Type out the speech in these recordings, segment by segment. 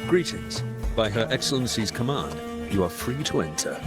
Greetings. By Her Excellency's command, you are free to enter.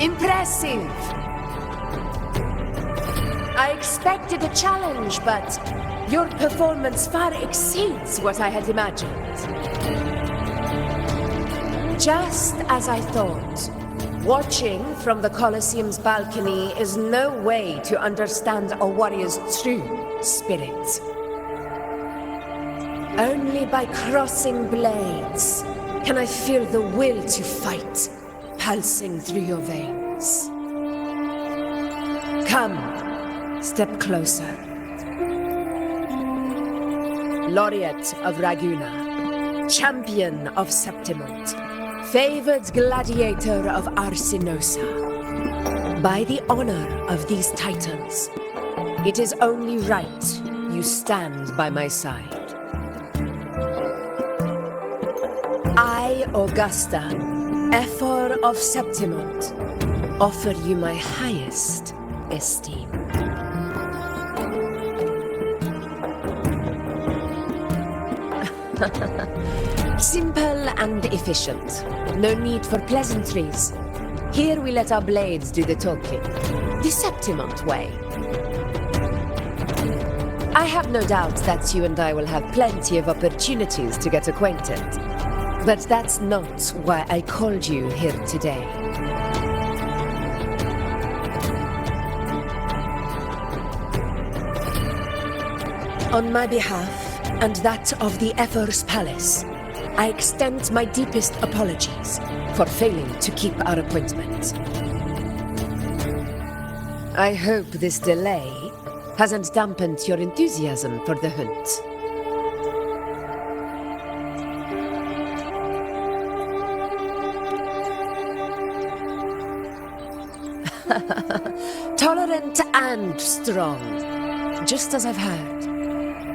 Impressive! I expected a challenge, but your performance far exceeds what I had imagined. Just as I thought, watching from the Colosseum's balcony is no way to understand a warrior's true spirit. Only by crossing blades can I feel the will to fight pulsing through your veins. Come, step closer. Laureate of Ragunna, champion of Septimont, favored gladiator of Arsinosa. By the honor of these titles, it is only right you stand by my side. I, Augusta, Ephor of Septimont, offer you my highest esteem. Simple and efficient. No need for pleasantries. Here we let our blades do the talking. The Septimont way. I have no doubt that you and I will have plenty of opportunities to get acquainted. But that's not why I called you here today. On my behalf, and that of the Ephor's Palace, I extend my deepest apologies for failing to keep our appointment. I hope this delay hasn't dampened your enthusiasm for the hunt. Tolerant and strong, just as I've heard.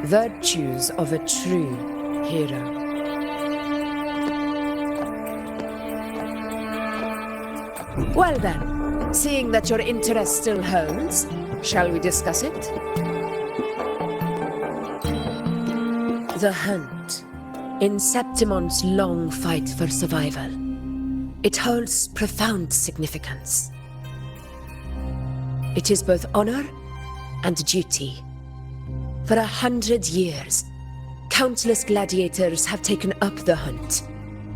Virtues of a true hero. Well then, seeing that your interest still holds, shall we discuss it? The hunt. In Septimont's long fight for survival, it holds profound significance. It is both honor and duty. For 100 years, countless gladiators have taken up the hunt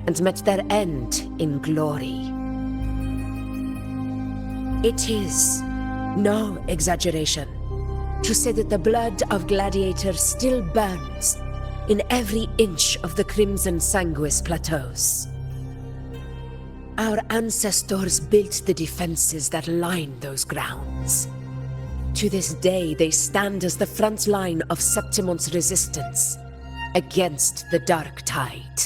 and met their end in glory. It is no exaggeration to say that the blood of gladiators still burns in every inch of the Crimson Sanguis Plateaus. Our ancestors built the defenses that line those grounds. To this day, they stand as the front line of Septimont's resistance against the Dark Tide.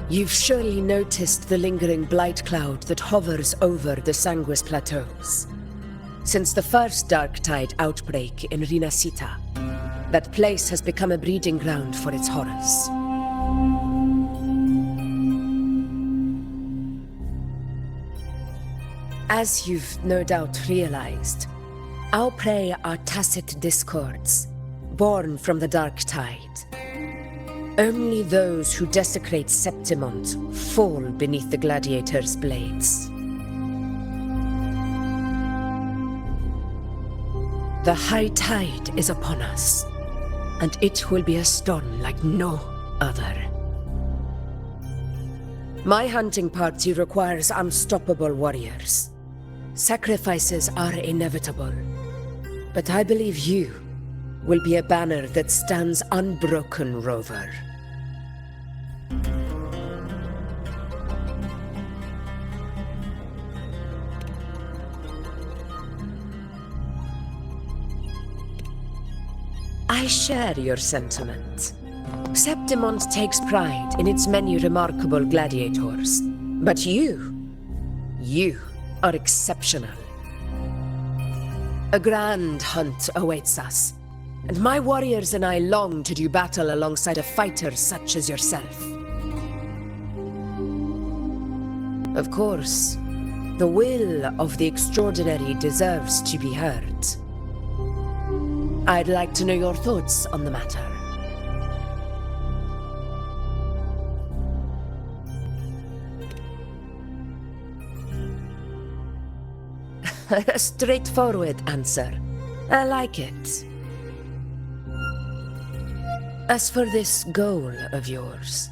You've surely noticed the lingering blight cloud that hovers over the Sanguis Plateaus. Since the first Dark Tide outbreak in Rinasita, that place has become a breeding ground for its horrors. As you've no doubt realized, our prey are tacit discords, born from the Dark Tide. Only those who desecrate Septimont fall beneath the gladiators' blades. The high tide is upon us, and it will be a storm like no other. My hunting party requires unstoppable warriors. Sacrifices are inevitable, but I believe you will be a banner that stands unbroken, Rover. I share your sentiment. Septimont takes pride in its many remarkable gladiators, but you are exceptional. A grand hunt awaits us, and my warriors and I long to do battle alongside a fighter such as yourself. Of course, the will of the extraordinary deserves to be heard. I'd like to know your thoughts on the matter. A straightforward answer. I like it. As for this goal of yours,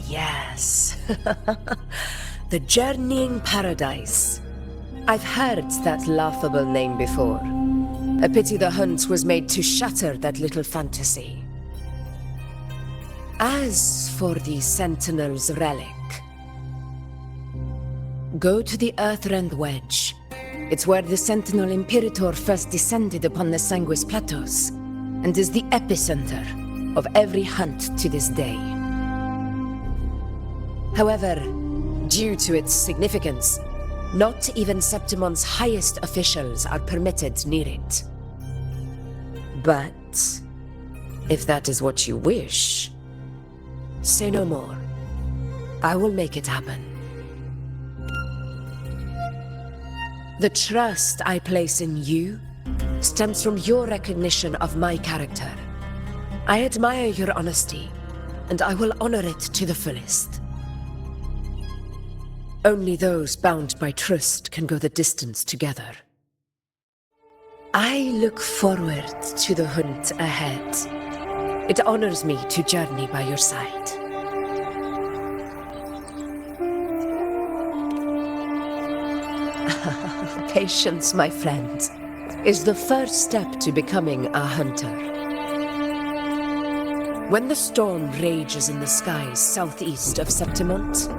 yes. The Journeying Paradise. I've heard that laughable name before. A pity the hunt was made to shatter that little fantasy. As for the Sentinel's relic, go to the Earthrend Wedge. It's where the Sentinel Imperator first descended upon the Sanguis Plateaus, and is the epicenter of every hunt to this day. However, due to its significance, not even Septimont's highest officials are permitted near it. But if that is what you wish, say no more. I will make it happen. The trust I place in you stems from your recognition of my character. I admire your honesty, and I will honor it to the fullest. Only those bound by trust can go the distance together. I look forward to the hunt ahead. It honors me to journey by your side. Patience, my friend, is the first step to becoming a hunter. When the storm rages in the skies southeast of Septimont,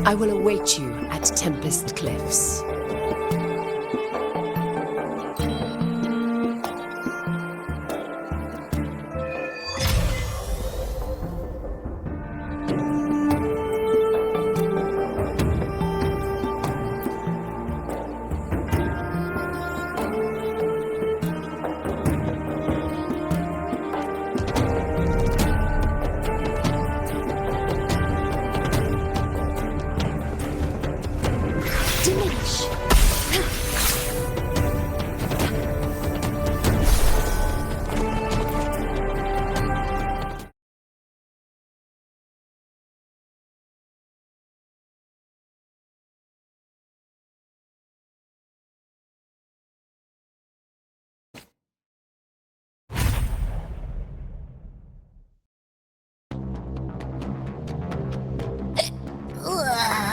I will await you at Tempest Cliffs.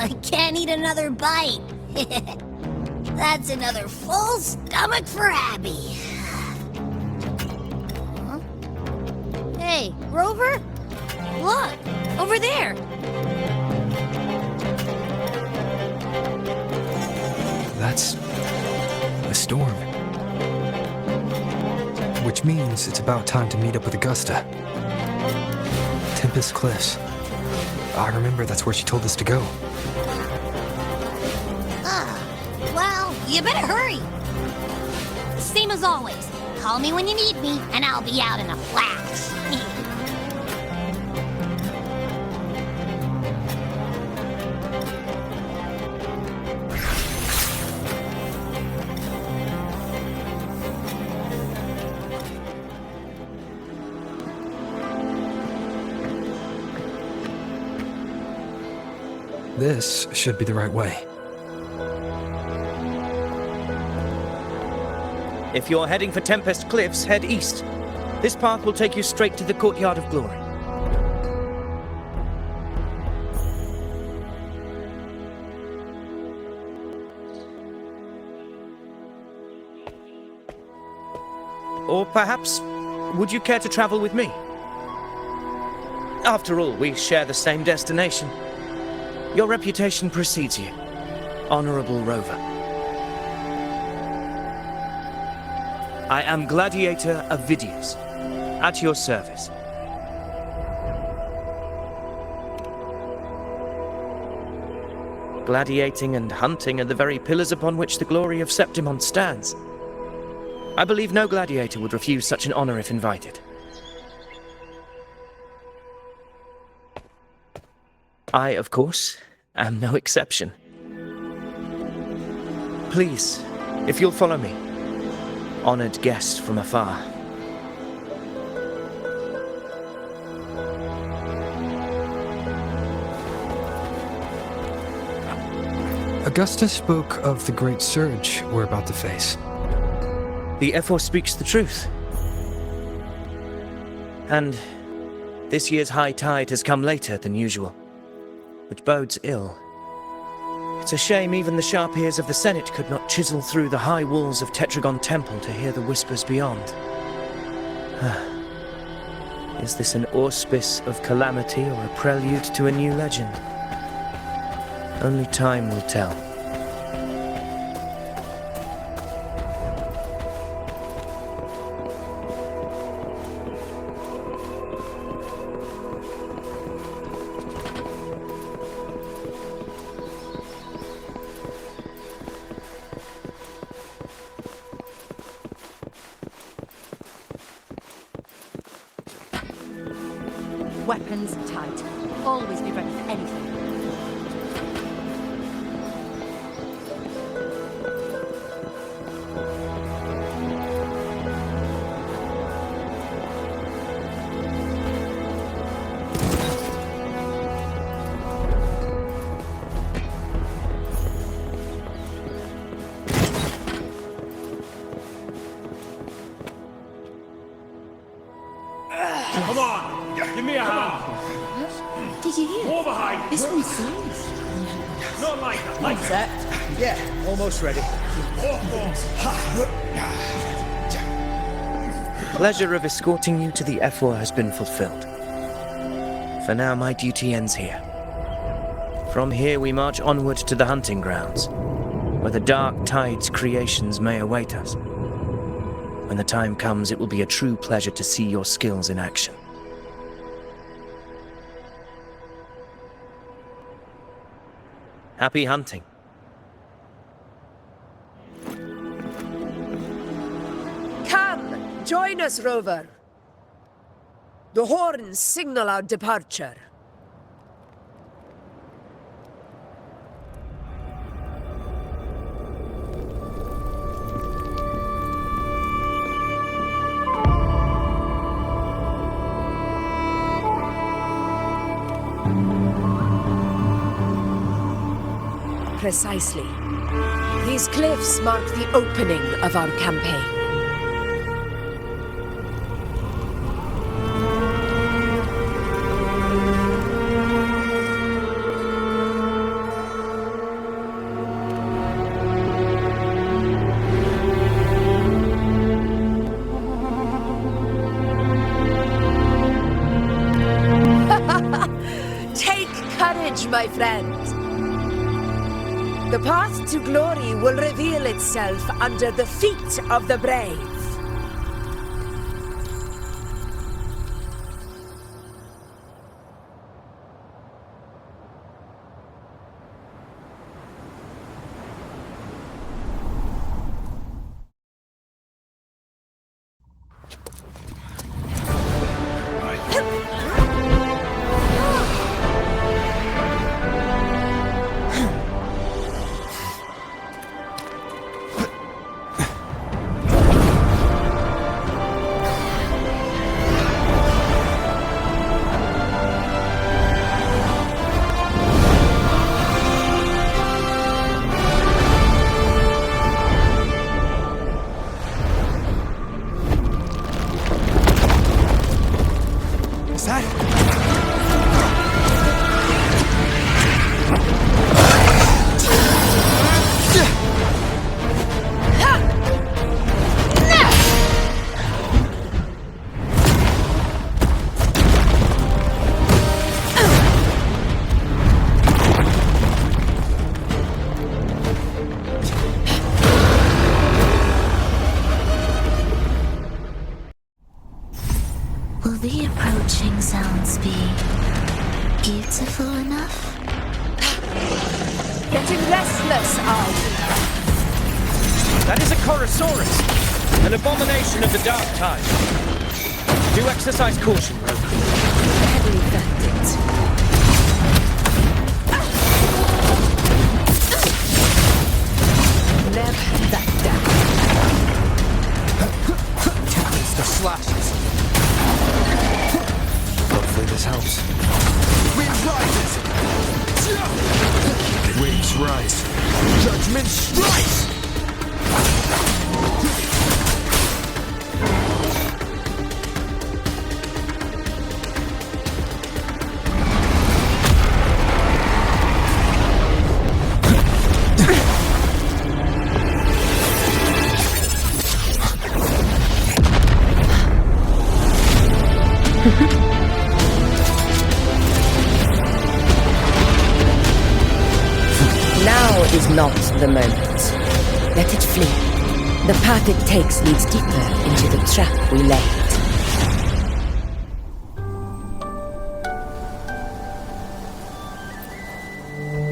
I can't eat another bite. That's another full stomach for Abby. Huh? Hey, Rover? Look, over there. That's a storm. Which means it's about time to meet up with Augusta. Tempest Cliffs. I remember that's where she told us to go. Well, you better hurry. Same as always. Call me when you need me, and I'll be out in a flash. This should be the right way. If you're heading for Tempest Cliffs, head east. This path will take you straight to the Courtyard of Glory. Or perhaps, would you care to travel with me? After all, we share the same destination. Your reputation precedes you, Honorable Rover. I am Gladiator Avidius, at your service. Gladiating and hunting are the very pillars upon which the glory of Septimont stands. I believe no gladiator would refuse such an honor if invited. I, of course, am no exception. Please, if you'll follow me, honored guest from afar. Augusta spoke of the great surge we're about to face. The F4 speaks the truth. And this year's high tide has come later than usual, which bodes ill. It's a shame even the sharp ears of the Senate could not chisel through the high walls of Tetragon Temple to hear the whispers beyond. Is this an auspice of calamity or a prelude to a new legend? Only time will tell. Weapons tight. Always be ready for anything. Come on, give me a hand. Did you hear? More behind. This one's serious. Not like that. Like Set? Yeah, almost ready. The pleasure of escorting you to the F4 has been fulfilled. For now, my duty ends here. From here, we march onward to the hunting grounds, where the dark tide's creations may await us. When the time comes, it will be a true pleasure to see your skills in action. Happy hunting. Come, join us, Rover. The horns signal our departure. Precisely. These cliffs mark the opening of our campaign. courage, my friend. The path to glory will reveal itself under the feet of the brave. Is that? Will the approaching sounds be beautiful enough? Getting restless, are you? That is a Chorosaurus, an abomination of the dark tide. Do exercise caution, Rogue. Heavily verdict. Never back down. It's the slashes. Hopefully this helps. Wind rises! Waves rise. Judgment strikes! Now is not the moment. Let it flee. The path it takes leads deeper into the trap we laid.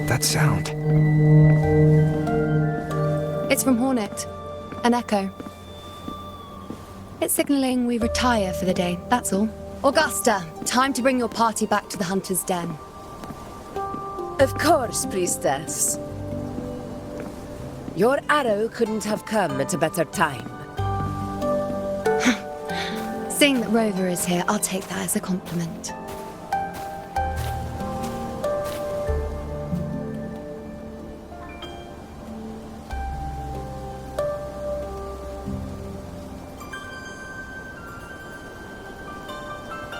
That sound. It's from Hornet. An echo. It's signaling we retire for the day, that's all. Augusta, time to bring your party back to the Hunter's Den. Of course, priestess. Your arrow couldn't have come at a better time. Seeing that Rover is here, I'll take that as a compliment.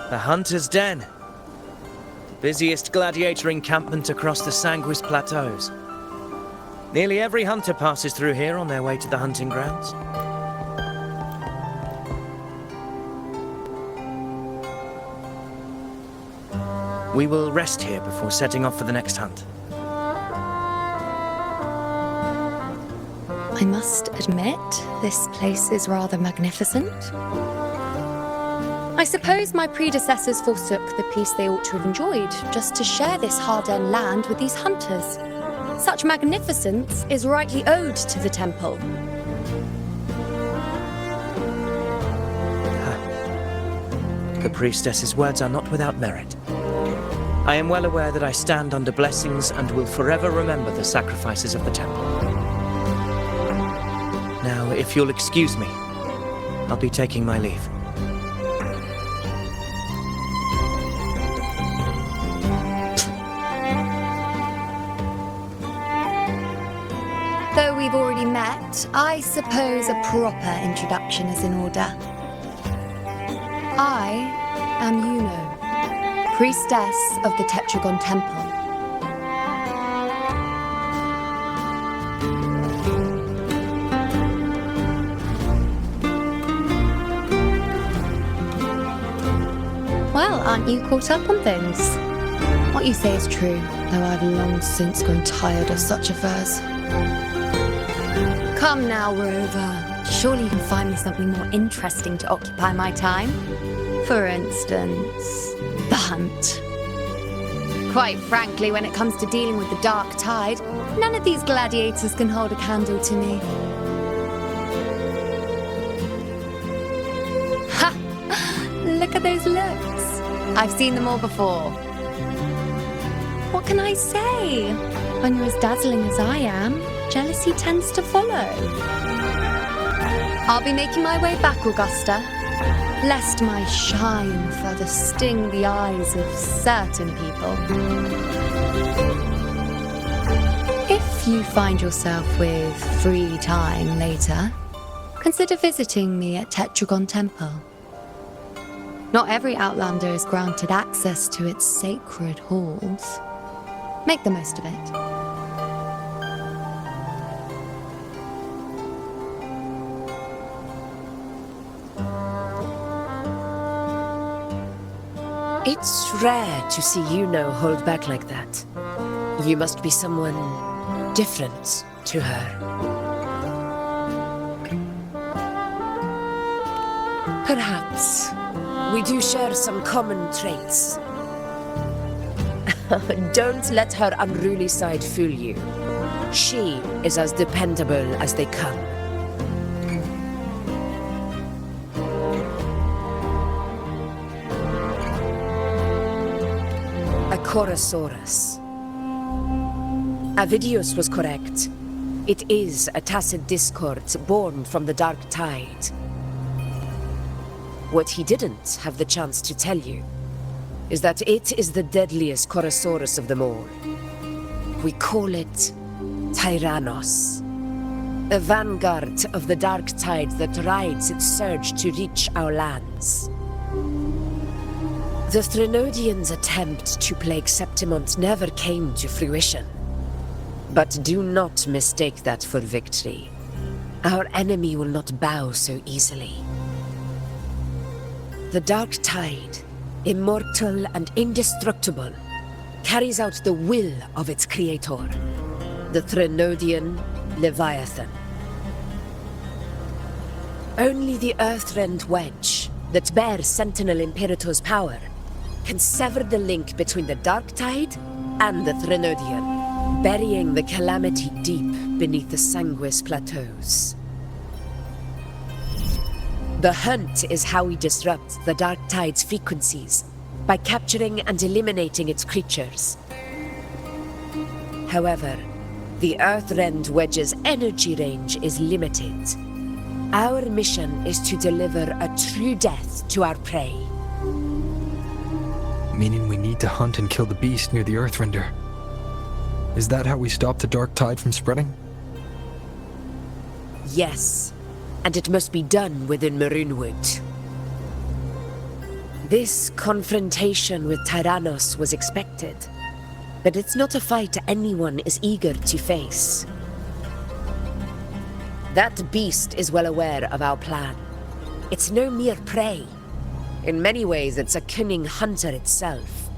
The Hunter's Den. The busiest gladiator encampment across the Sanguis Plateaus. Nearly every hunter passes through here on their way to the hunting grounds. We will rest here before setting off for the next hunt. I must admit, this place is rather magnificent. I suppose my predecessors forsook the peace they ought to have enjoyed just to share this hard-earned land with these hunters. Such magnificence is rightly owed to the temple. The priestess's words are not without merit. I am well aware that I stand under blessings and will forever remember the sacrifices of the temple. Now, if you'll excuse me, I'll be taking my leave. Though we've already met, I suppose a proper introduction is in order. I am Iuno, priestess of the Tetragon Temple. Well, aren't you caught up on things? What you say is true, though I've long since grown tired of such affairs. Come now, Rover. Surely you can find me something more interesting to occupy my time. For instance, the hunt. Quite frankly, when it comes to dealing with the dark tide, none of these gladiators can hold a candle to me. Ha! Look at those looks. I've seen them all before. What can I say? When you're as dazzling as I am, jealousy tends to follow. I'll be making my way back, Augusta, lest my shine further sting the eyes of certain people. If you find yourself with free time later, consider visiting me at Tetragon Temple. Not every Outlander is granted access to its sacred halls. Make the most of it. It's rare to see Iuno hold back like that. You must be someone different to her. Perhaps we do share some common traits. Don't let her unruly side fool you. She is as dependable as they come. A Chorosaurus. Avidius was correct. It is a tacit discord born from the dark tide. What he didn't have the chance to tell you is that it is the deadliest Chorosaurus of them all. We call it Tyrannos, a vanguard of the dark tide that rides its surge to reach our lands. The Threnodians' attempt to plague Septimont never came to fruition. But do not mistake that for victory. Our enemy will not bow so easily. The dark tide, immortal and indestructible, carries out the will of its creator, the Threnodian Leviathan. Only the Earthrend Wedge, that bears Sentinel Imperator's power, can sever the link between the dark tide and the Threnodian, burying the calamity deep beneath the Sanguis plateaus. The hunt is how we disrupt the dark tide's frequencies, by capturing and eliminating its creatures. However, the Earthrend Wedge's energy range is limited. Our mission is to deliver a true death to our prey. Meaning we need to hunt and kill the beast near the Earthrender. Is that how we stop the dark tide from spreading? Yes, and it must be done within Maroonwood. This confrontation with Tyrannos was expected, but it's not a fight anyone is eager to face. That beast is well aware of our plan. It's no mere prey. In many ways, it's a cunning hunter itself.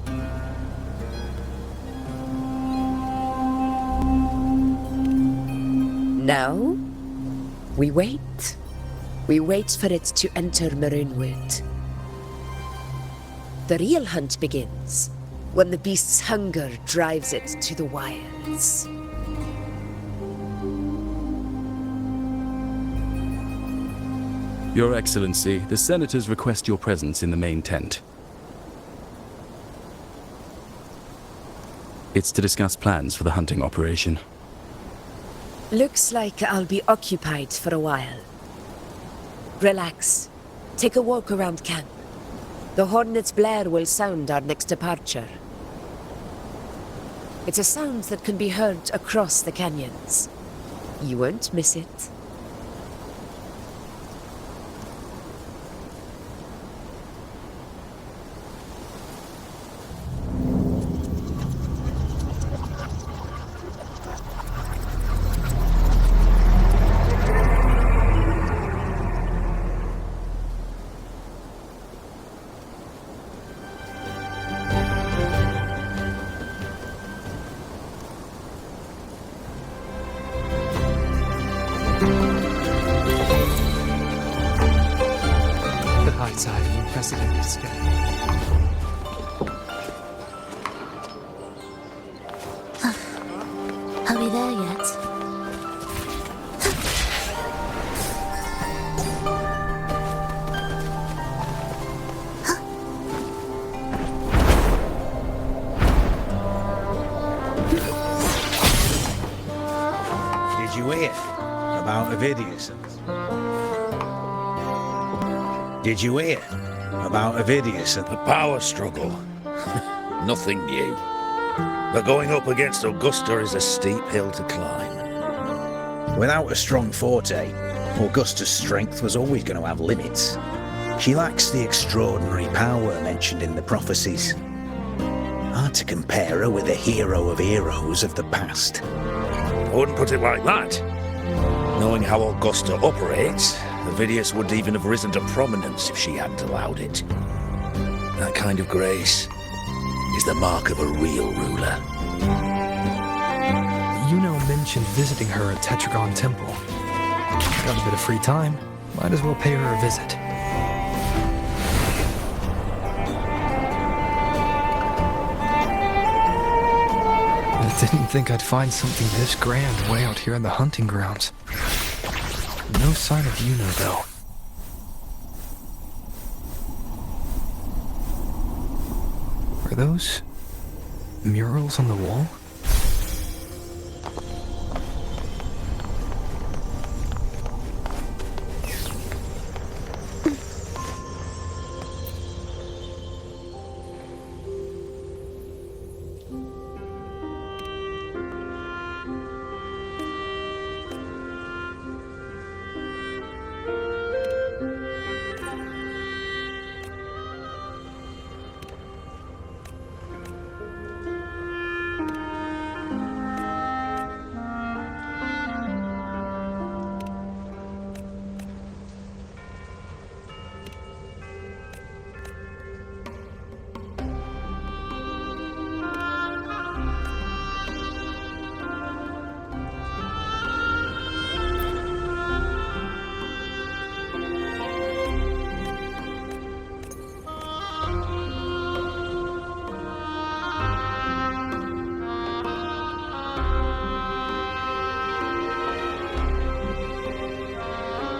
Now, we wait. We wait for it to enter Maroonwood. The real hunt begins when the beast's hunger drives it to the wilds. Your Excellency, the Senators request your presence in the main tent. It's to discuss plans for the hunting operation. Looks like I'll be occupied for a while. Relax. Take a walk around camp. The Hornet's blare will sound our next departure. It's a sound that can be heard across the canyons. You won't miss it. Are we there yet? Did you hear about Avidius? Did you hear about Avidius and The power struggle. Nothing new. But going up against Augusta is a steep hill to climb. Without a strong forte, Augusta's strength was always going to have limits. She lacks the extraordinary power mentioned in the prophecies. Hard to compare her with a hero of heroes of the past. I wouldn't put it like that. Knowing how Augusta operates, Avidius would even have risen to prominence if she hadn't allowed it. That kind of grace is the mark of a real ruler. Iuno mentioned visiting her at Tetragon Temple. Got a bit of free time. Might as well pay her a visit. I didn't think I'd find something this grand way out here in the hunting grounds. No sign of Iuno, though. Are those murals on the wall?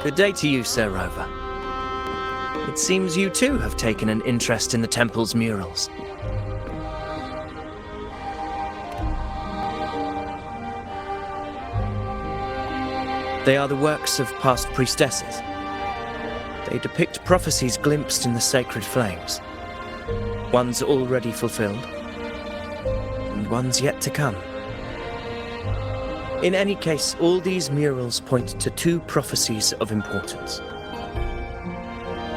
Good day to you, Sir Rover. It seems you too have taken an interest in the temple's murals. They are the works of past priestesses. They depict prophecies glimpsed in the sacred flames. Ones already fulfilled, and ones yet to come. In any case, all these murals point to two prophecies of importance.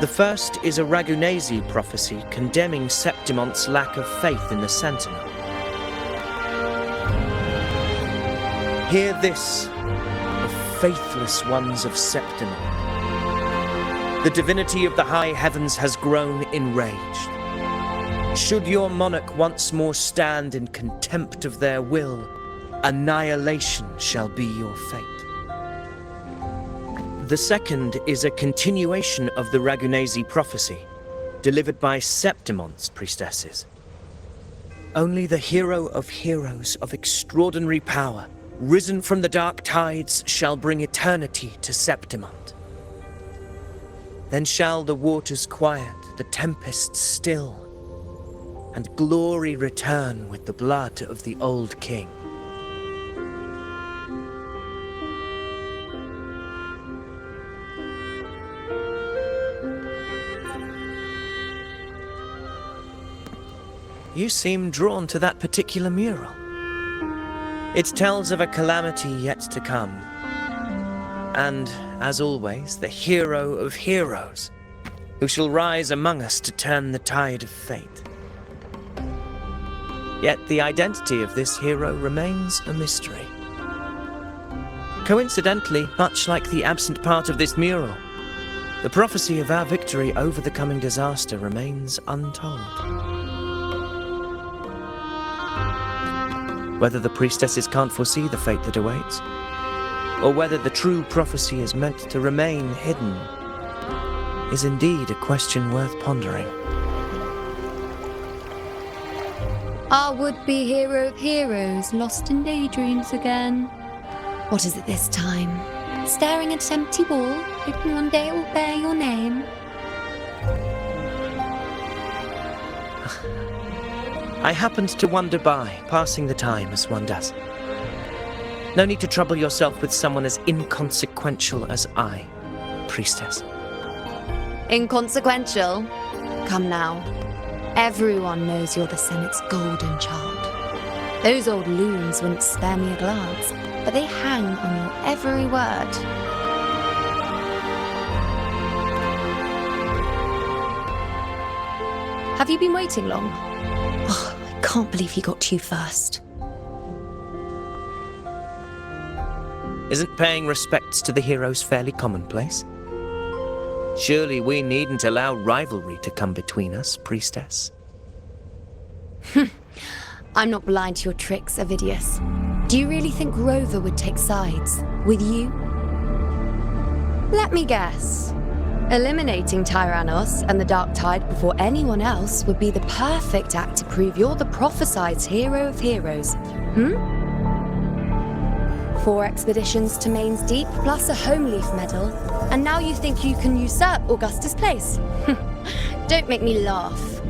The first is a Ragunesi prophecy condemning Septimont's lack of faith in the Sentinel. Hear this, the faithless ones of Septimont. The divinity of the high heavens has grown enraged. Should your monarch once more stand in contempt of their will, annihilation shall be your fate. The second is a continuation of the Ragunesi prophecy, delivered by Septimont's priestesses. Only the hero of heroes of extraordinary power, risen from the dark tides, shall bring eternity to Septimont. Then shall the waters quiet, the tempests still, and glory return with the blood of the old king. You seem drawn to that particular mural. It tells of a calamity yet to come. And, as always, the hero of heroes, who shall rise among us to turn the tide of fate. Yet the identity of this hero remains a mystery. Coincidentally, much like the absent part of this mural, the prophecy of our victory over the coming disaster remains untold. Whether the priestesses can't foresee the fate that awaits, or whether the true prophecy is meant to remain hidden, is indeed a question worth pondering. Our would-be hero of heroes lost in daydreams again. What is it this time? Staring at an empty wall, hoping one day it will bear your name? I happened to wander by, passing the time as one does. No need to trouble yourself with someone as inconsequential as I, priestess. Inconsequential? Come now. Everyone knows you're the Senate's golden child. Those old loons wouldn't spare me a glance, but they hang on your every word. Have you been waiting long? Oh, I can't believe he got to you first. Isn't paying respects to the heroes fairly commonplace? Surely we needn't allow rivalry to come between us, priestess. I'm not blind to your tricks, Avidius. Do you really think Rover would take sides with you? Let me guess. Eliminating Tyrannos and the Dark Tide before anyone else would be the perfect act to prove you're the prophesied hero of heroes. 4 expeditions to Main's Deep, plus a Home Leaf medal, and now you think you can usurp Augusta's place? Don't make me laugh.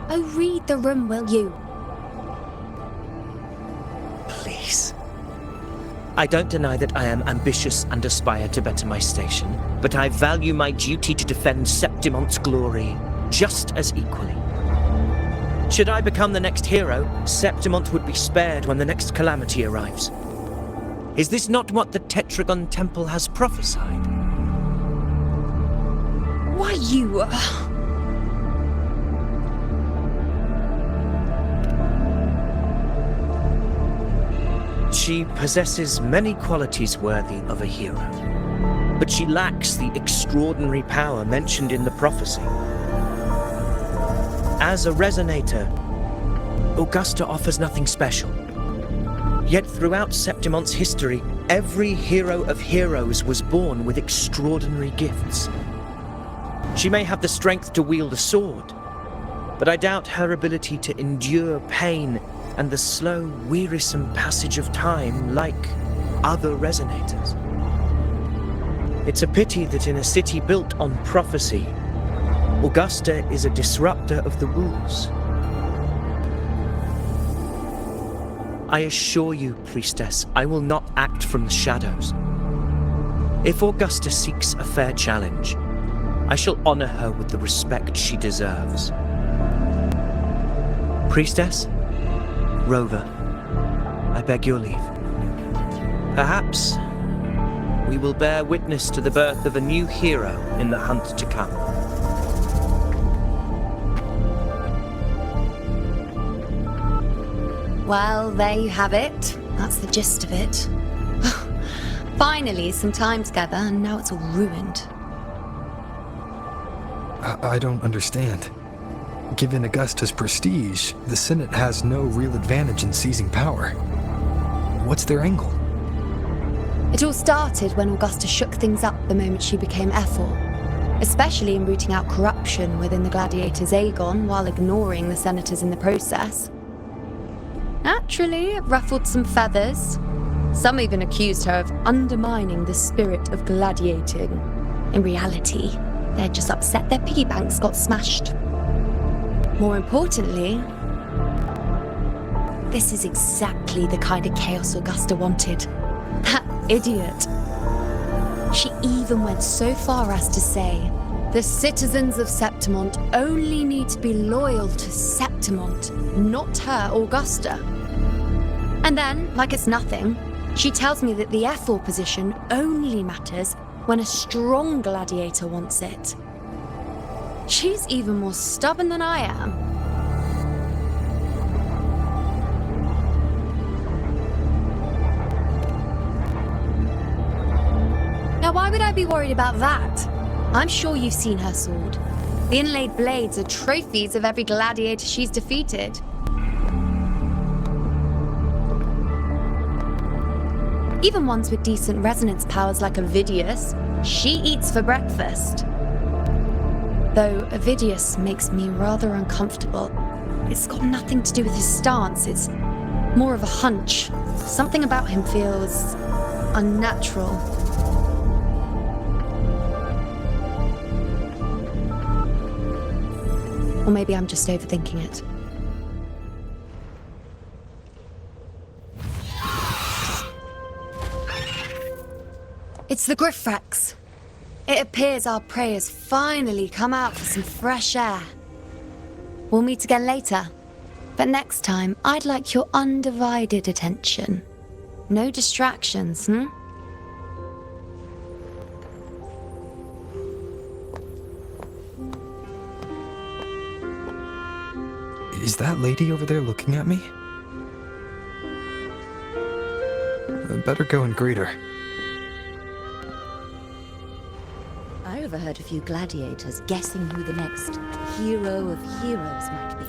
Oh, read the room, will you? Please. I don't deny that I am ambitious and aspire to better my station, but I value my duty to defend Septimont's glory just as equally. Should I become the next hero, Septimont would be spared when the next calamity arrives. Is this not what the Tetragon Temple has prophesied? Why, you... She possesses many qualities worthy of a hero, but she lacks the extraordinary power mentioned in the prophecy. As a resonator, Augusta offers nothing special. Yet throughout Septimont's history, every hero of heroes was born with extraordinary gifts. She may have the strength to wield a sword, but I doubt her ability to endure pain and the slow, wearisome passage of time like other resonators. It's a pity that in a city built on prophecy, Augusta is a disruptor of the rules. I assure you, priestess, I will not act from the shadows. If Augusta seeks a fair challenge, I shall honor her with the respect she deserves. Priestess? Rover, I beg your leave. Perhaps we will bear witness to the birth of a new hero in the hunt to come. Well, there you have it. That's the gist of it. Finally, some time together, and now it's all ruined. I don't understand. Given Augusta's prestige, the Senate has no real advantage in seizing power. What's their angle? It all started when Augusta shook things up the moment she became F4, especially in rooting out corruption within the gladiators Aegon while ignoring the senators in the process. Naturally, it ruffled some feathers. Some even accused her of undermining the spirit of gladiating. In reality, they're just upset their piggy banks got smashed. More importantly, this is exactly the kind of chaos Augusta wanted. That idiot. She even went so far as to say, the citizens of Septimont only need to be loyal to Septimont, not her, Augusta. And then, like it's nothing, she tells me that the F4 position only matters when a strong gladiator wants it. She's even more stubborn than I am. Now, why would I be worried about that? I'm sure you've seen her sword. The inlaid blades are trophies of every gladiator she's defeated. Even ones with decent resonance powers like Ovidius, she eats for breakfast. Though Ovidius makes me rather uncomfortable. It's got nothing to do with his stance, it's more of a hunch. Something about him feels unnatural. Or maybe I'm just overthinking it. It's the Griffrex. It appears our prey has finally come out for some fresh air. We'll meet again later. But next time, I'd like your undivided attention. No distractions, Is that lady over there looking at me? I'd better go and greet her. I overheard a few gladiators guessing who the next hero of heroes might be.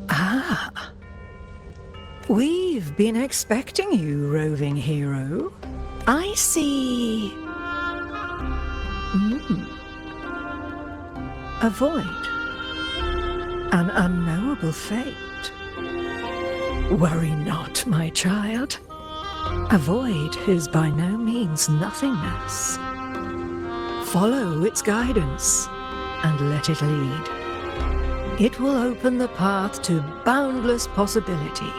Ah. We've been expecting you, roving hero. I see. A void. An unknowable fate. Worry not, my child. A void is by no means nothingness. Follow its guidance and let it lead. It will open the path to boundless possibility,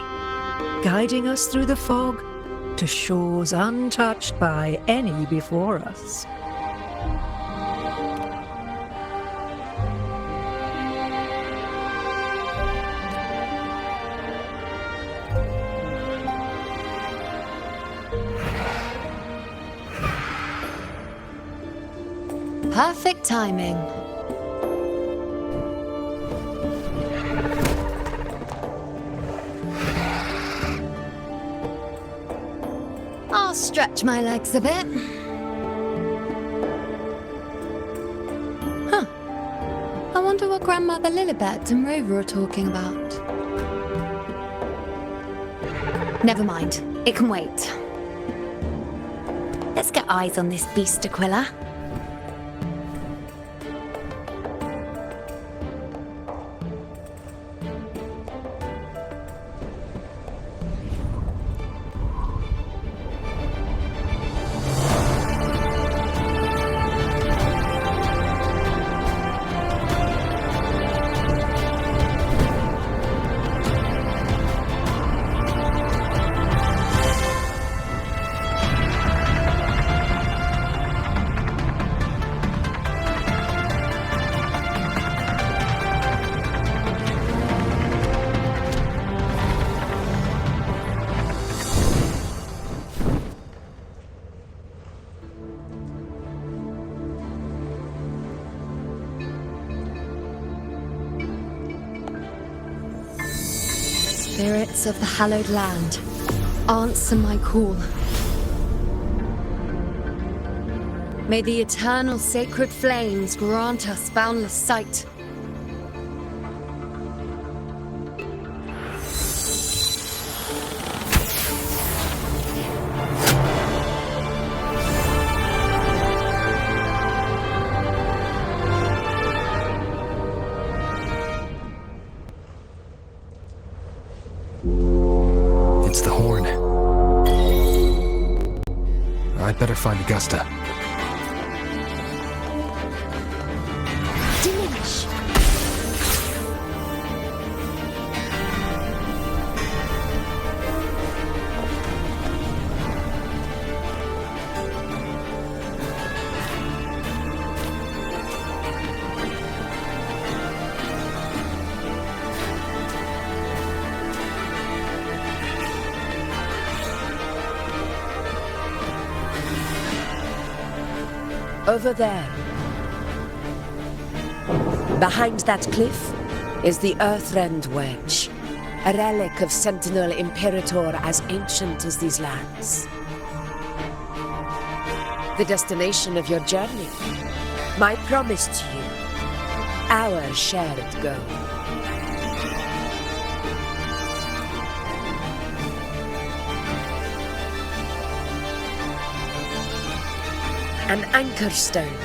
guiding us through the fog to shores untouched by any before us. Perfect timing. I'll stretch my legs a bit. Huh. I wonder what Grandmother Lilibet and Rover are talking about. Never mind. It can wait. Let's get eyes on this beast, Aquila. Spirits of the hallowed land, answer my call. May the eternal sacred flames grant us boundless sight. It's the horn. I'd better find Augusta. Diminish! Over there, behind that cliff, is the Earthrend Wedge, a relic of Sentinel Imperator as ancient as these lands. The destination of your journey, my promise to you, our shared goal. An anchor stone,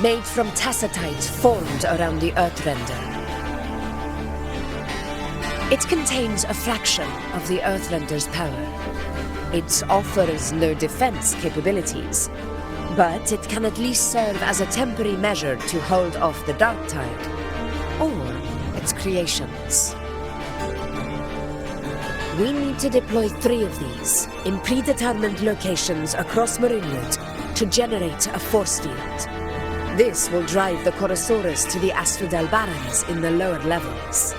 made from tacitite formed around the Earthrender. It contains a fraction of the Earthrender's power. It offers no defense capabilities, but it can at least serve as a temporary measure to hold off the dark tide, or its creations. We need to deploy 3 of these in predetermined locations across Marinewood to generate a force field. This will drive the Chorosaurus to the Asphodel Barrens in the lower levels.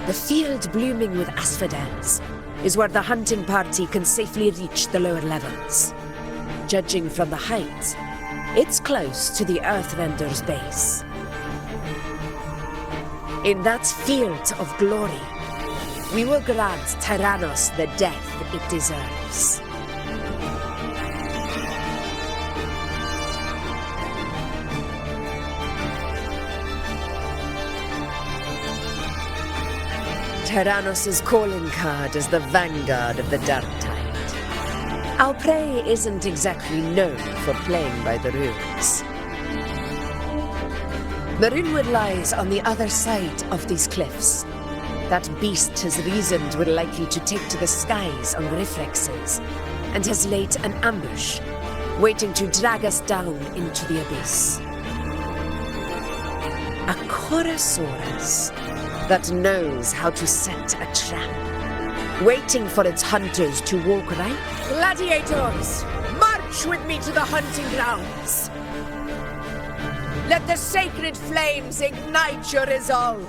The field blooming with asphodels is where the hunting party can safely reach the lower levels. Judging from the height, it's close to the Earthrender's base. In that field of glory, we will grant Tyrannos the death it deserves. Tyrannos' calling card is the vanguard of the Dark Tide. Our prey isn't exactly known for playing by the rules. Marinewood lies on the other side of these cliffs. That beast has reasoned we're likely to take to the skies on reflexes, and has laid an ambush, waiting to drag us down into the abyss. A Chorosaurus that knows how to set a trap, waiting for its hunters to walk right. Gladiators, march with me to the hunting grounds. Let the sacred flames ignite your resolve.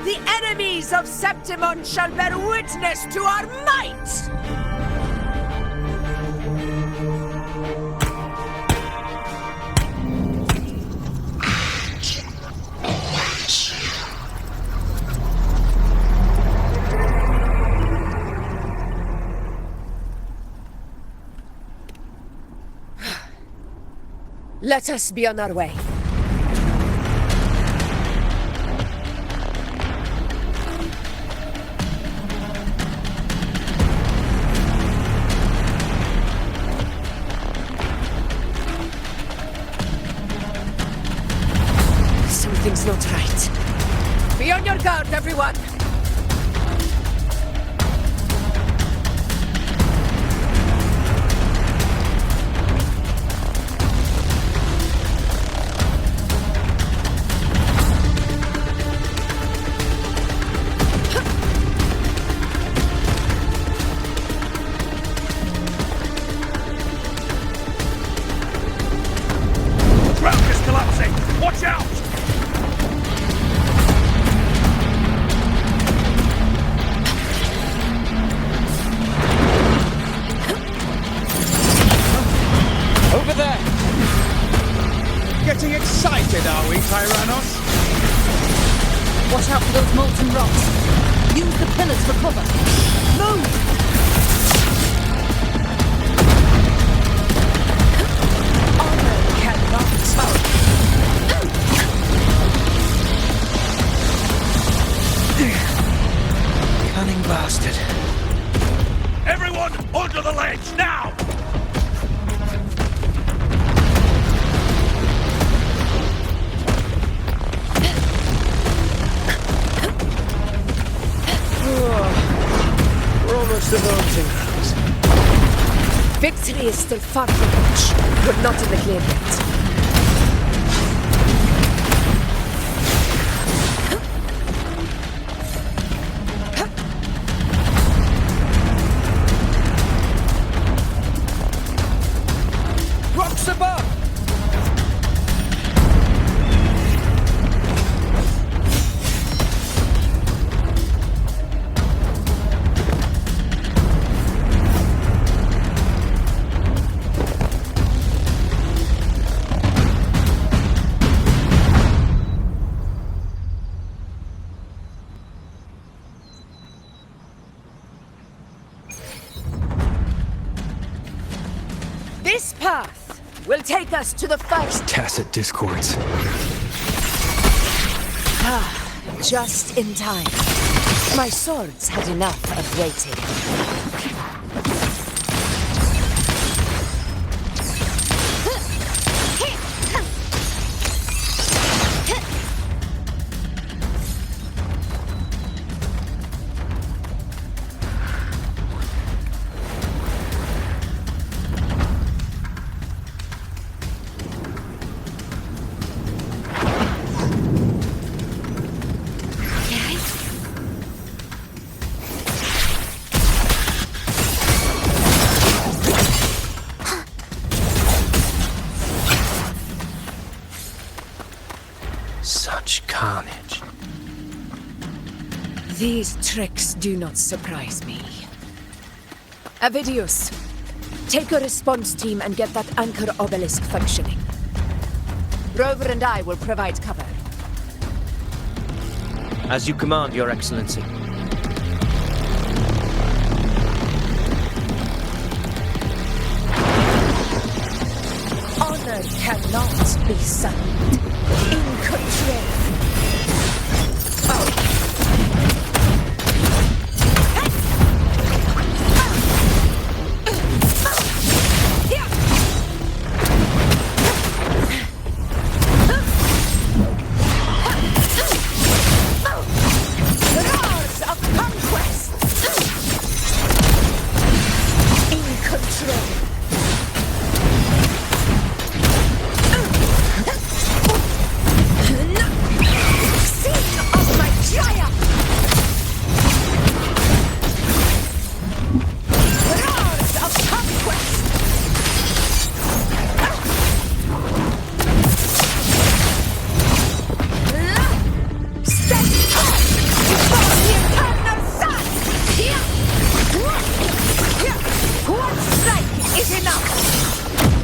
The enemies of Septimont shall bear witness to our might! Let us be on our way. Something's not right. Be on your guard, everyone! Getting excited, are we, Tyrannos? Watch out for those molten rocks. Use the pillars for cover. Move! Honor cannot Cunning bastard. Everyone, onto the ledge, now! We're almost at the hunting grounds. Victory is still far from reach, but not in the clear yet. Rocks above! This path will take us to the first tacit discords. Just in time. My swords had enough of waiting. These tricks do not surprise me. Avidius, take a response team and get that anchor obelisk functioning. Rover and I will provide cover. As you command, Your Excellency. Honor cannot be signed. In control. Roars of conquest. In control.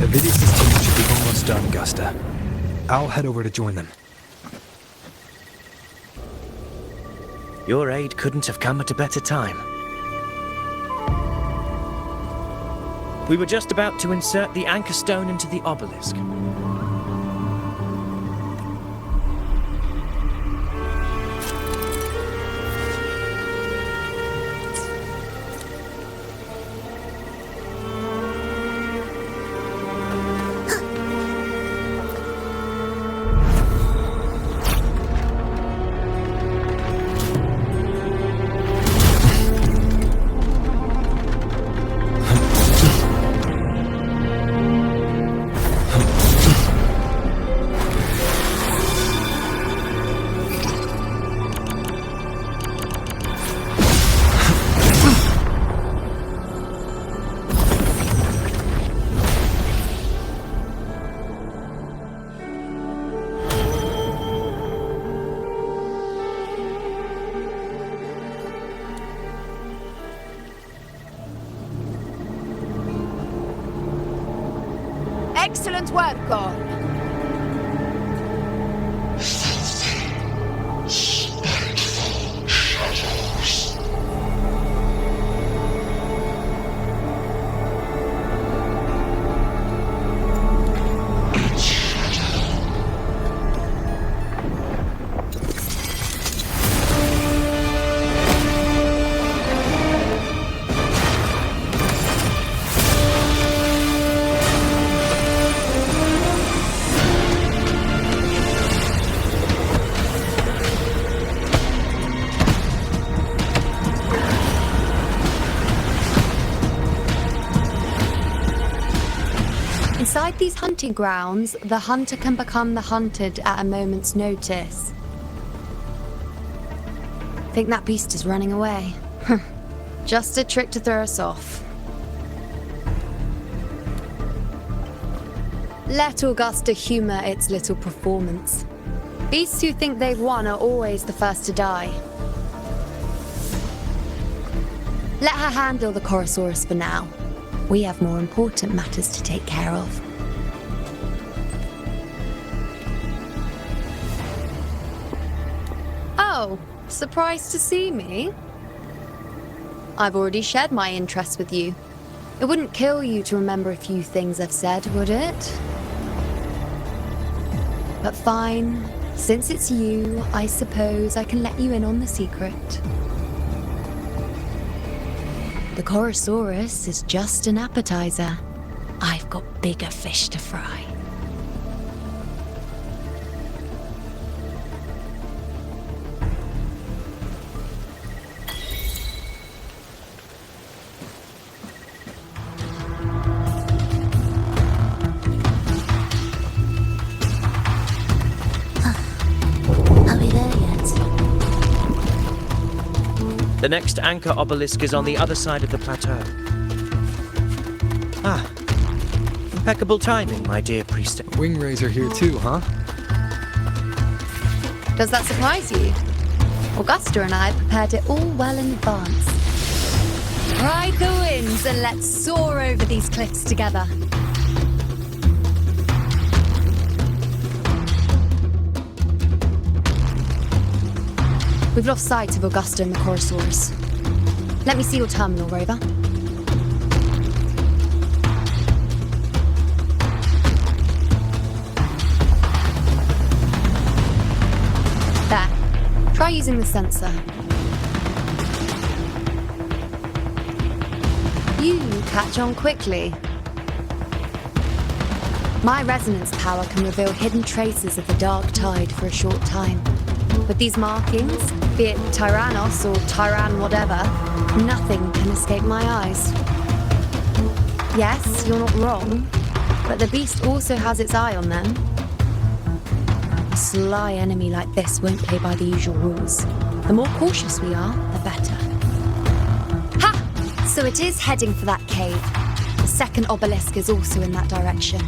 Avidius' team should be almost done, Augusta. I'll head over to join them. Your aid couldn't have come at a better time. We were just about to insert the anchor stone into the obelisk. Excellent work, Gorn. Inside these hunting grounds, the hunter can become the hunted at a moment's notice. Think that beast is running away? Just a trick to throw us off. Let Augusta humor its little performance. Beasts who think they've won are always the first to die. Let her handle the Chorosaurus for now. We have more important matters to take care of. Oh, surprised to see me? I've already shared my interest with you. It wouldn't kill you to remember a few things I've said, would it? But fine. Since it's you, I suppose I can let you in on the secret. The Chorosaurus is just an appetizer. I've got bigger fish to fry. Are we there yet? The next anchor obelisk is on the other side of the plateau. Ah, impeccable timing, my dear priestess. Wing Rays are here too, huh? Does that surprise you? Augusta and I prepared it all well in advance. Ride the winds and let's soar over these cliffs together. We've lost sight of Augusta and the Chorosaurus. Let me see your terminal, Rover. There. Try using the sensor. You catch on quickly. My resonance power can reveal hidden traces of the dark tide for a short time. With these markings, be it Tyrannos or Tyran whatever, nothing can escape my eyes. Yes, you're not wrong, but the beast also has its eye on them. A sly enemy like this won't play by the usual rules. The more cautious we are, the better. Ha! So it is heading for that cave. The second obelisk is also in that direction.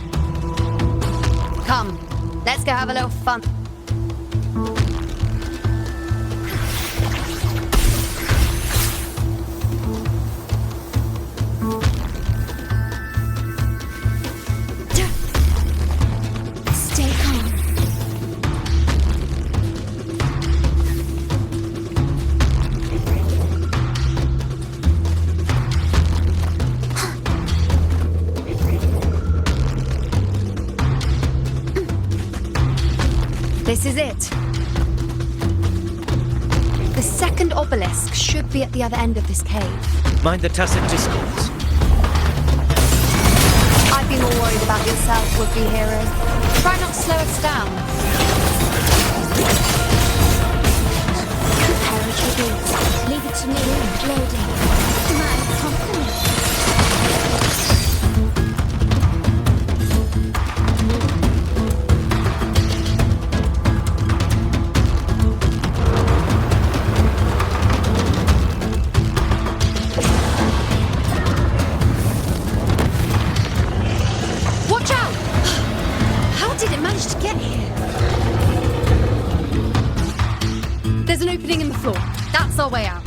Come, let's go have a little fun. Stay calm. This is it. The second obelisk should be at the other end of this cave. Mind the tacit discords. I've been all worried about yourself, would-be hero. Try not to slow us down. Preparatory gates. Leave it to me. Loading. My compliment. Watch out! How did it manage to get here? There's an opening in the floor. That's our way out.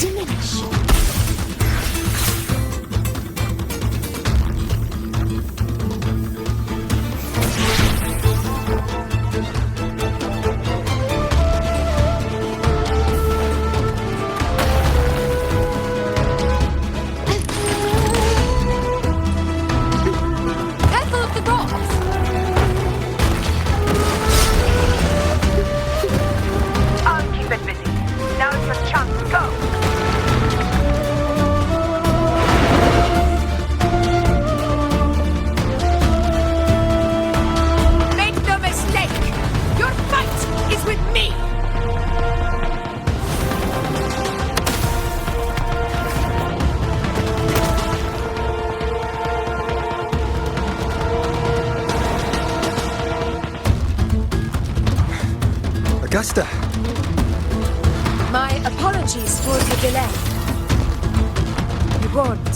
Diminish. Careful of the rocks! I'll keep it busy. Now it's your chance. Go! Make no mistake! Your fight is with me! Augusta! My apologies for the delay. You warned.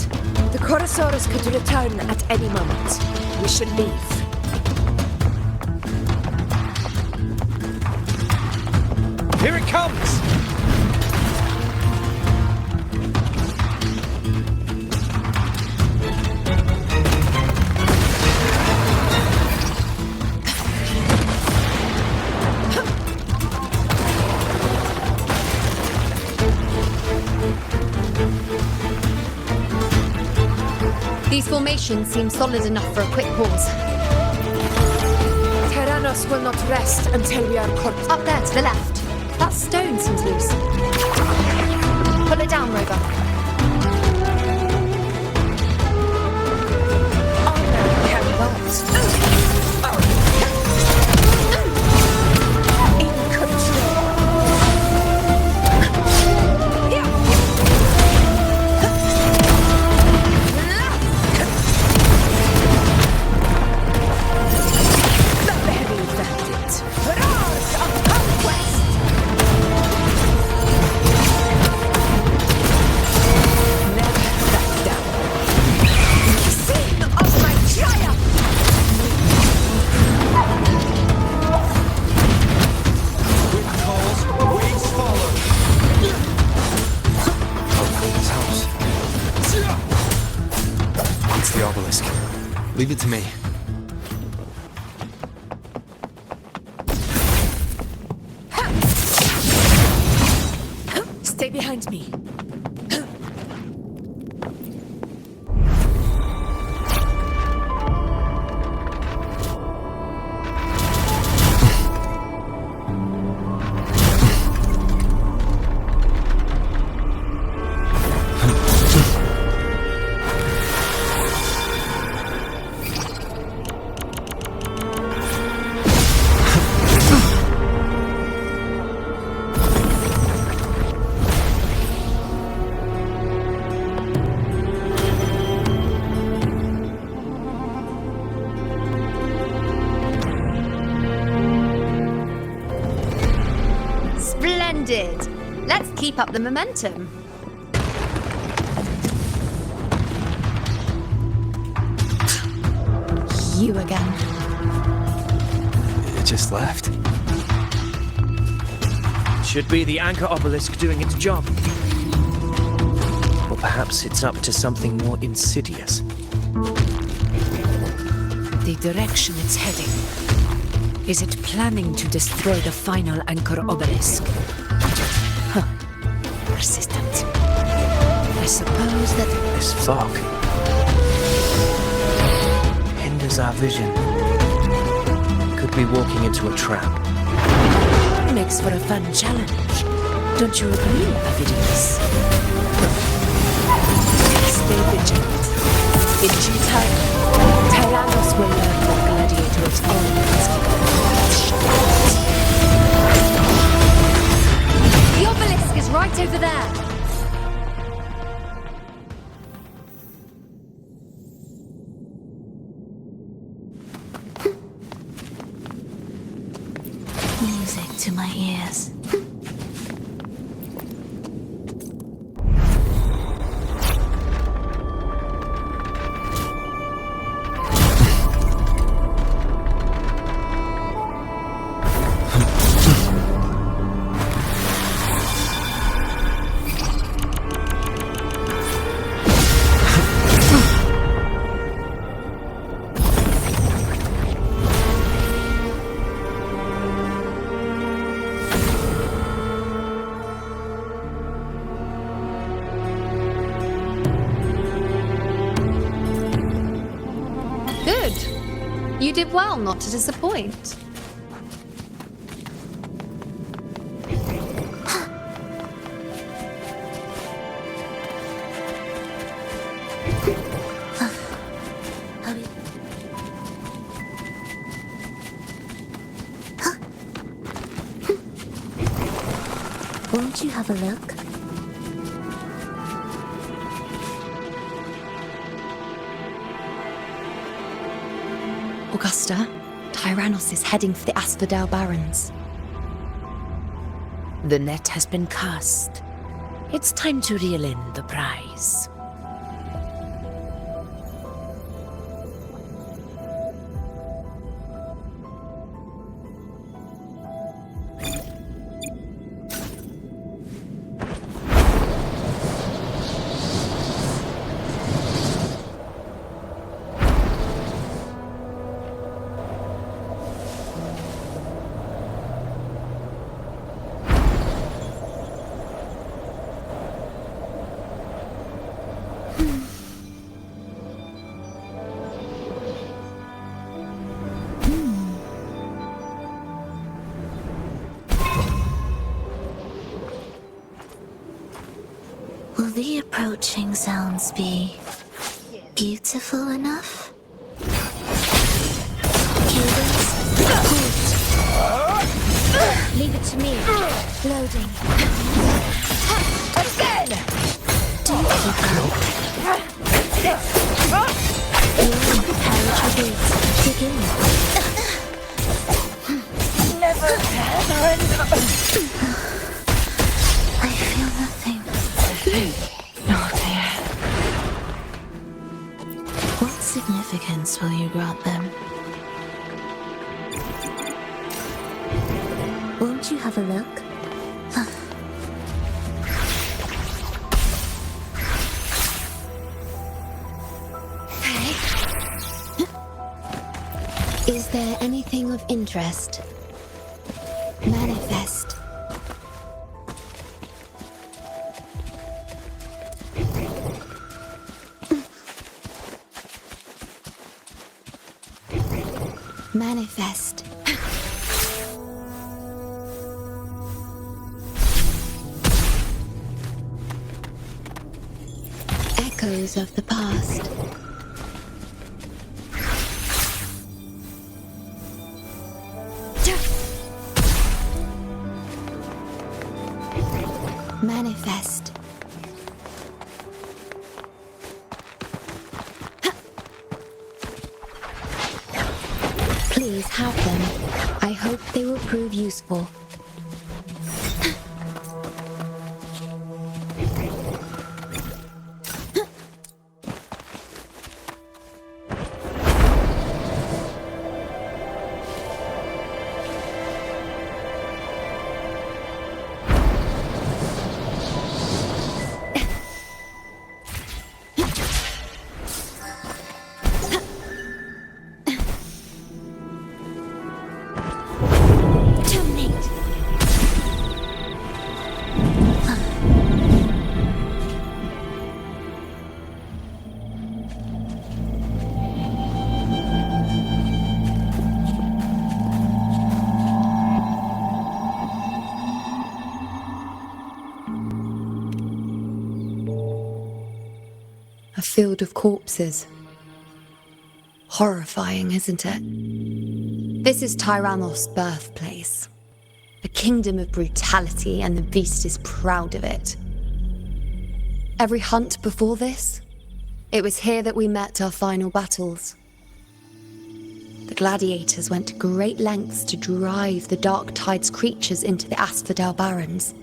The Chorosaurus could return at any moment. We should leave. Here it comes! These formations seem solid enough for a quick pause. Tyrannos will not rest until we are caught. Up there to the left. That stone seems loose. Pull it down, Rover. Honor cannot. In control. The very bandit. Roars of conquest. Leave it to me. Stay behind me. Splendid! Let's keep up the momentum. You again. It just left. Should be the anchor obelisk doing its job. Or perhaps it's up to something more insidious. The direction it's heading. Is it planning to destroy the final anchor obelisk? Huh. Persistent. I suppose that... This fog hinders our vision. Could be walking into a trap. Makes for a fun challenge. Don't you agree, Avidius? Stay vigilant. In due time, Tyrannos will learn what Gladiator's always The obelisk is right over there. Music to my ears. Good. You did well not to disappoint. Won't you have a look? Augusta, Tyrannos is heading for the Asphodel Barrens. The net has been cast. It's time to reel in the prize. Will the approaching sounds be beautiful enough? Cables, halt. Leave it to me. Loading. Again! Do you keep up? You're in carriage release. Dig in. Never I feel nothing. Oh dear. What significance will you grant them? Won't you have a look? there anything of interest? Manifest. Manifest. Echoes of the past. Manifest. Please have them. I hope they will prove useful. A field of corpses. Horrifying, isn't it? This is Tyrannos' birthplace. A kingdom of brutality, and the beast is proud of it. Every hunt before this, it was here that we met our final battles. The gladiators went to great lengths to drive the Dark Tide's creatures into the Asphodel Barrens.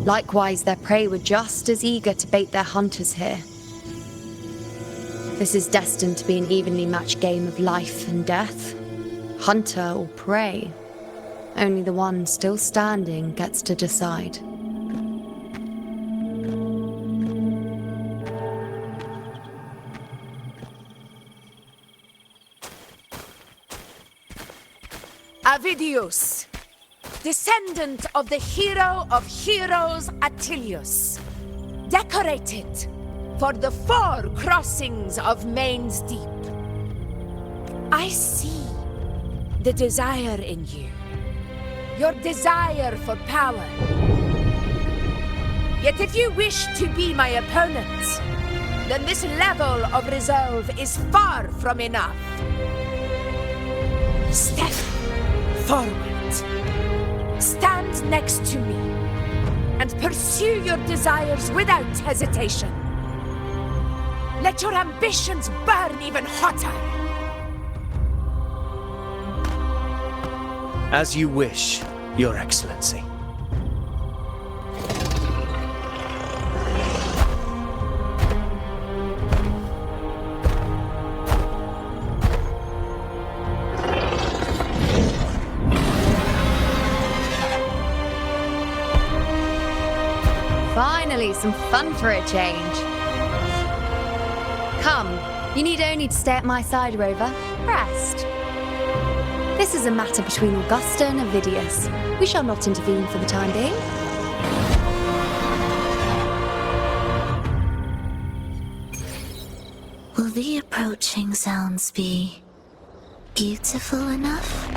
Likewise, their prey were just as eager to bait their hunters here. This is destined to be an evenly matched game of life and death. Hunter or prey. Only the one still standing gets to decide. Avidius, descendant of the hero of heroes Attilius, decorated for the 4 crossings of Main's Deep. I see the desire in you, your desire for power. Yet if you wish to be my opponent, then this level of resolve is far from enough. Step forward. Stand next to me and pursue your desires without hesitation. Let your ambitions burn even hotter. As you wish, Your Excellency. Finally, some fun for a change. Come, you need only to stay at my side, Rover. Rest. This is a matter between Augusta and Avidius. We shall not intervene for the time being. Will the approaching sounds be beautiful enough?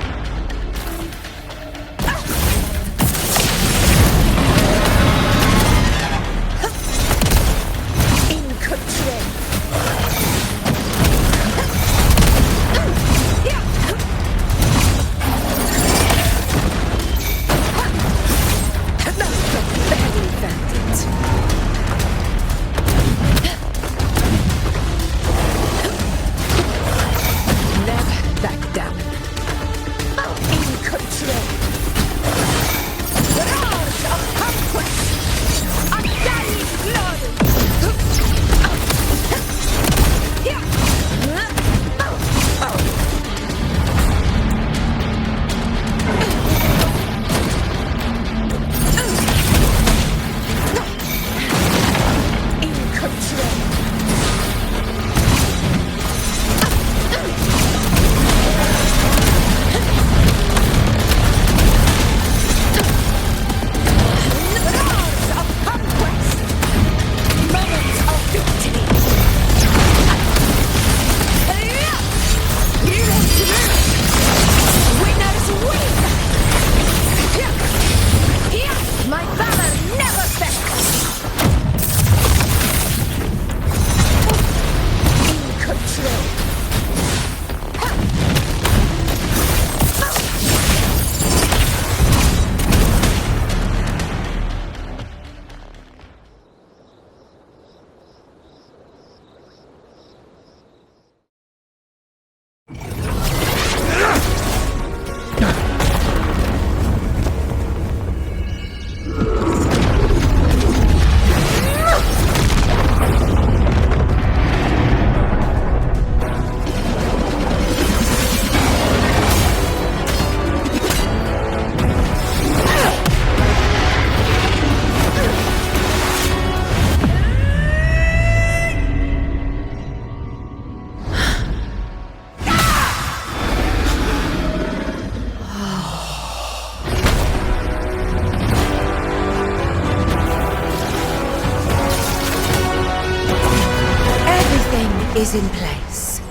is in place.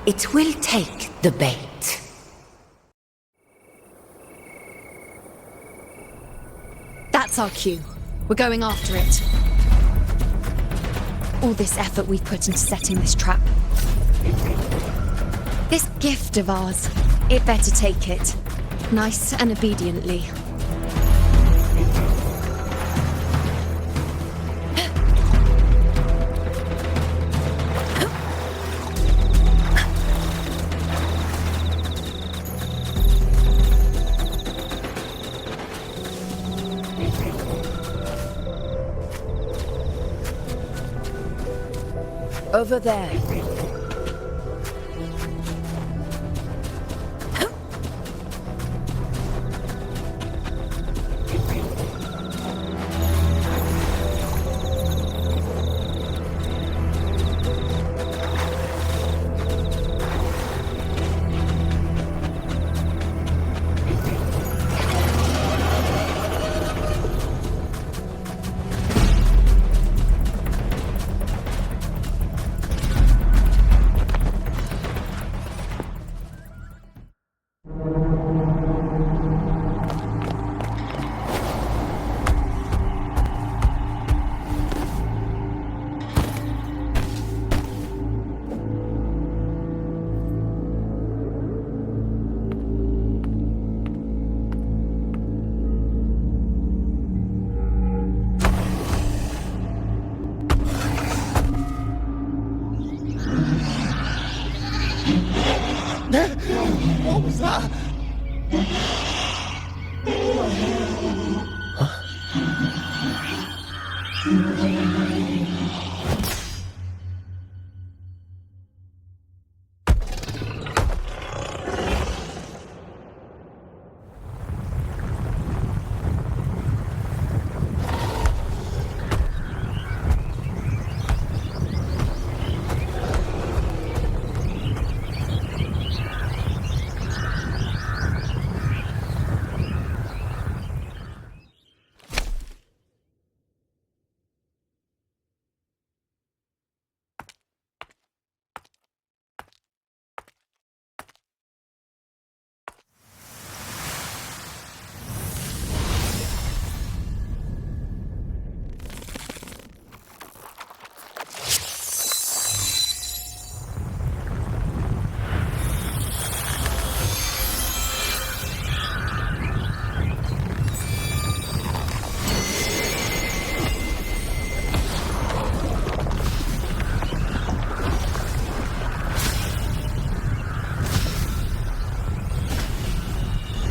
It will take the bait. That's our cue. We're going after it. All this effort we've put into setting this trap. This gift of ours, it better take it. Nice and obediently. Over there. What was that?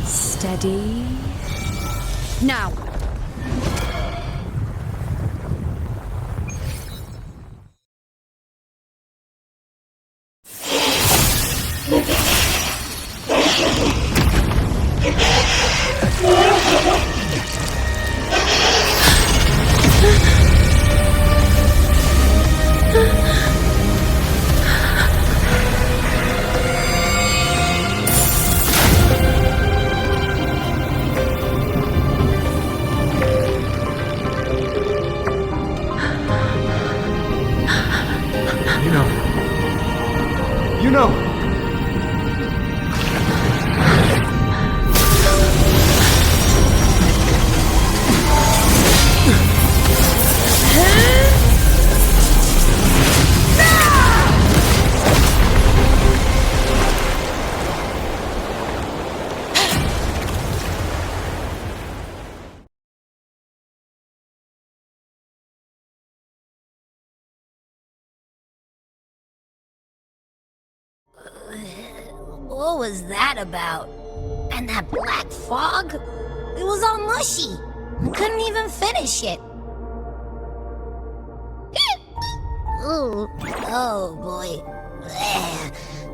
Steady. Now! Iuno! What was that about? And that black fog? It was all mushy. I couldn't even finish it. Ooh, oh boy.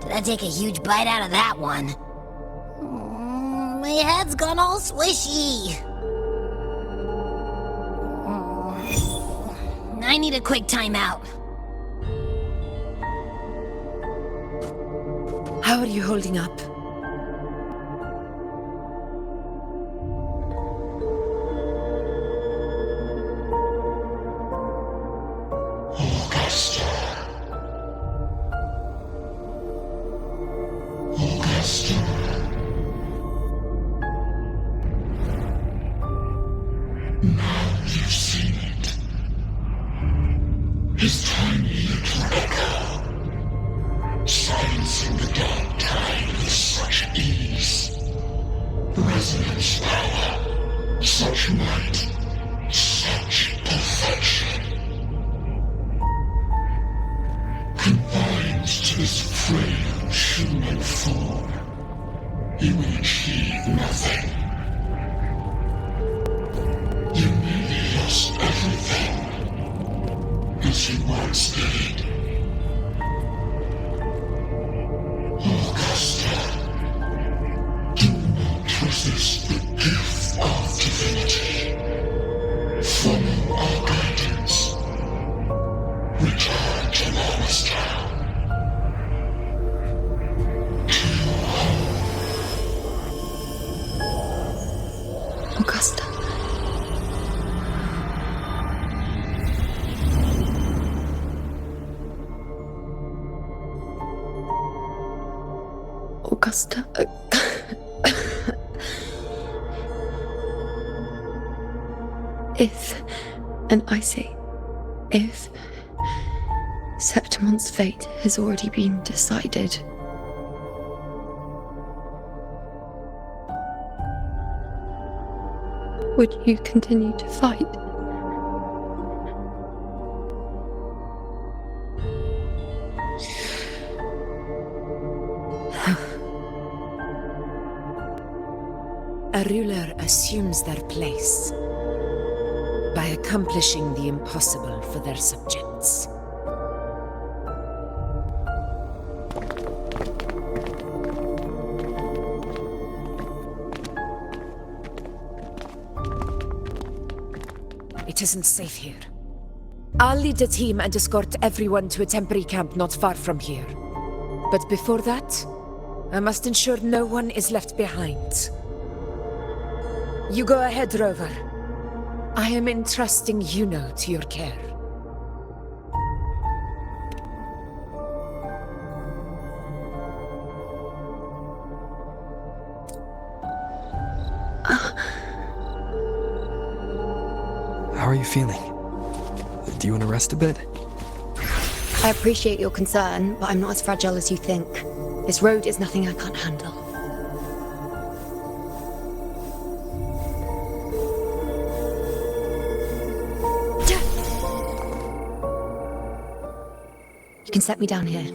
Did I take a huge bite out of that one? My head's gone all swishy. I need a quick timeout. How are you holding up? Augusta. his tiny little echo, silencing the dark tide with such ease. Resonance power, such might, such perfection. Confined to this frail human form, he will achieve nothing. You nearly lost everything, as you once did. Augusta, do not resist the gift of divinity. Follow our guidance. Return to Lowestown. To your home. Augusta. Augusta. If, and I say, if Septimont's fate has already been decided, would you continue to fight? A ruler assumes their place by accomplishing the impossible for their subjects. It isn't safe here. I'll lead a team and escort everyone to a temporary camp not far from here. But before that, I must ensure no one is left behind. You go ahead, Rover. I am entrusting Iuno to your care. How are you feeling? Do you want to rest a bit? I appreciate your concern, but I'm not as fragile as you think. This road is nothing I can't handle. You can set me down here.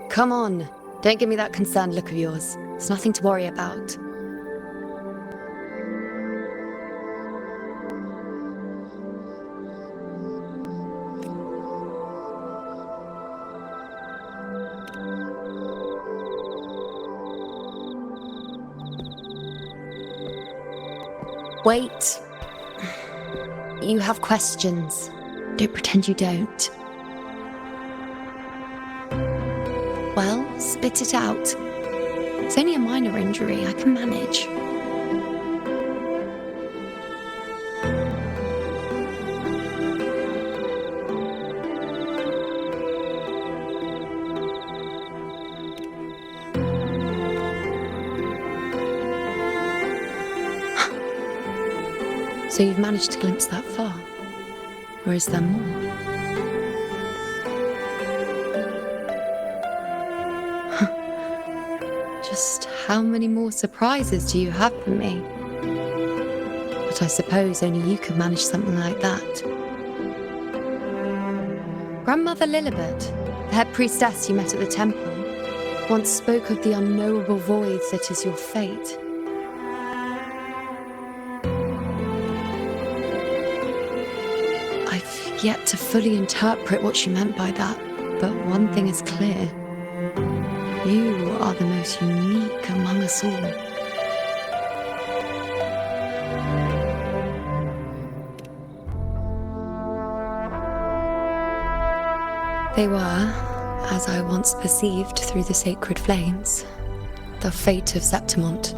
Come on. Don't give me that concerned look of yours. It's nothing to worry about. Wait. You have questions. Don't pretend you don't. Well, spit it out. It's only a minor injury. I can manage. So you've managed to glimpse that far? Or is there more? Just how many more surprises do you have for me? But I suppose only you could manage something like that. Grandmother Lilibet, the head priestess you met at the temple, once spoke of the unknowable void that is your fate. I've yet to fully interpret what she meant by that, but one thing is clear. You are the most unique among us all. They were, as I once perceived through the sacred flames, the fate of Septimont.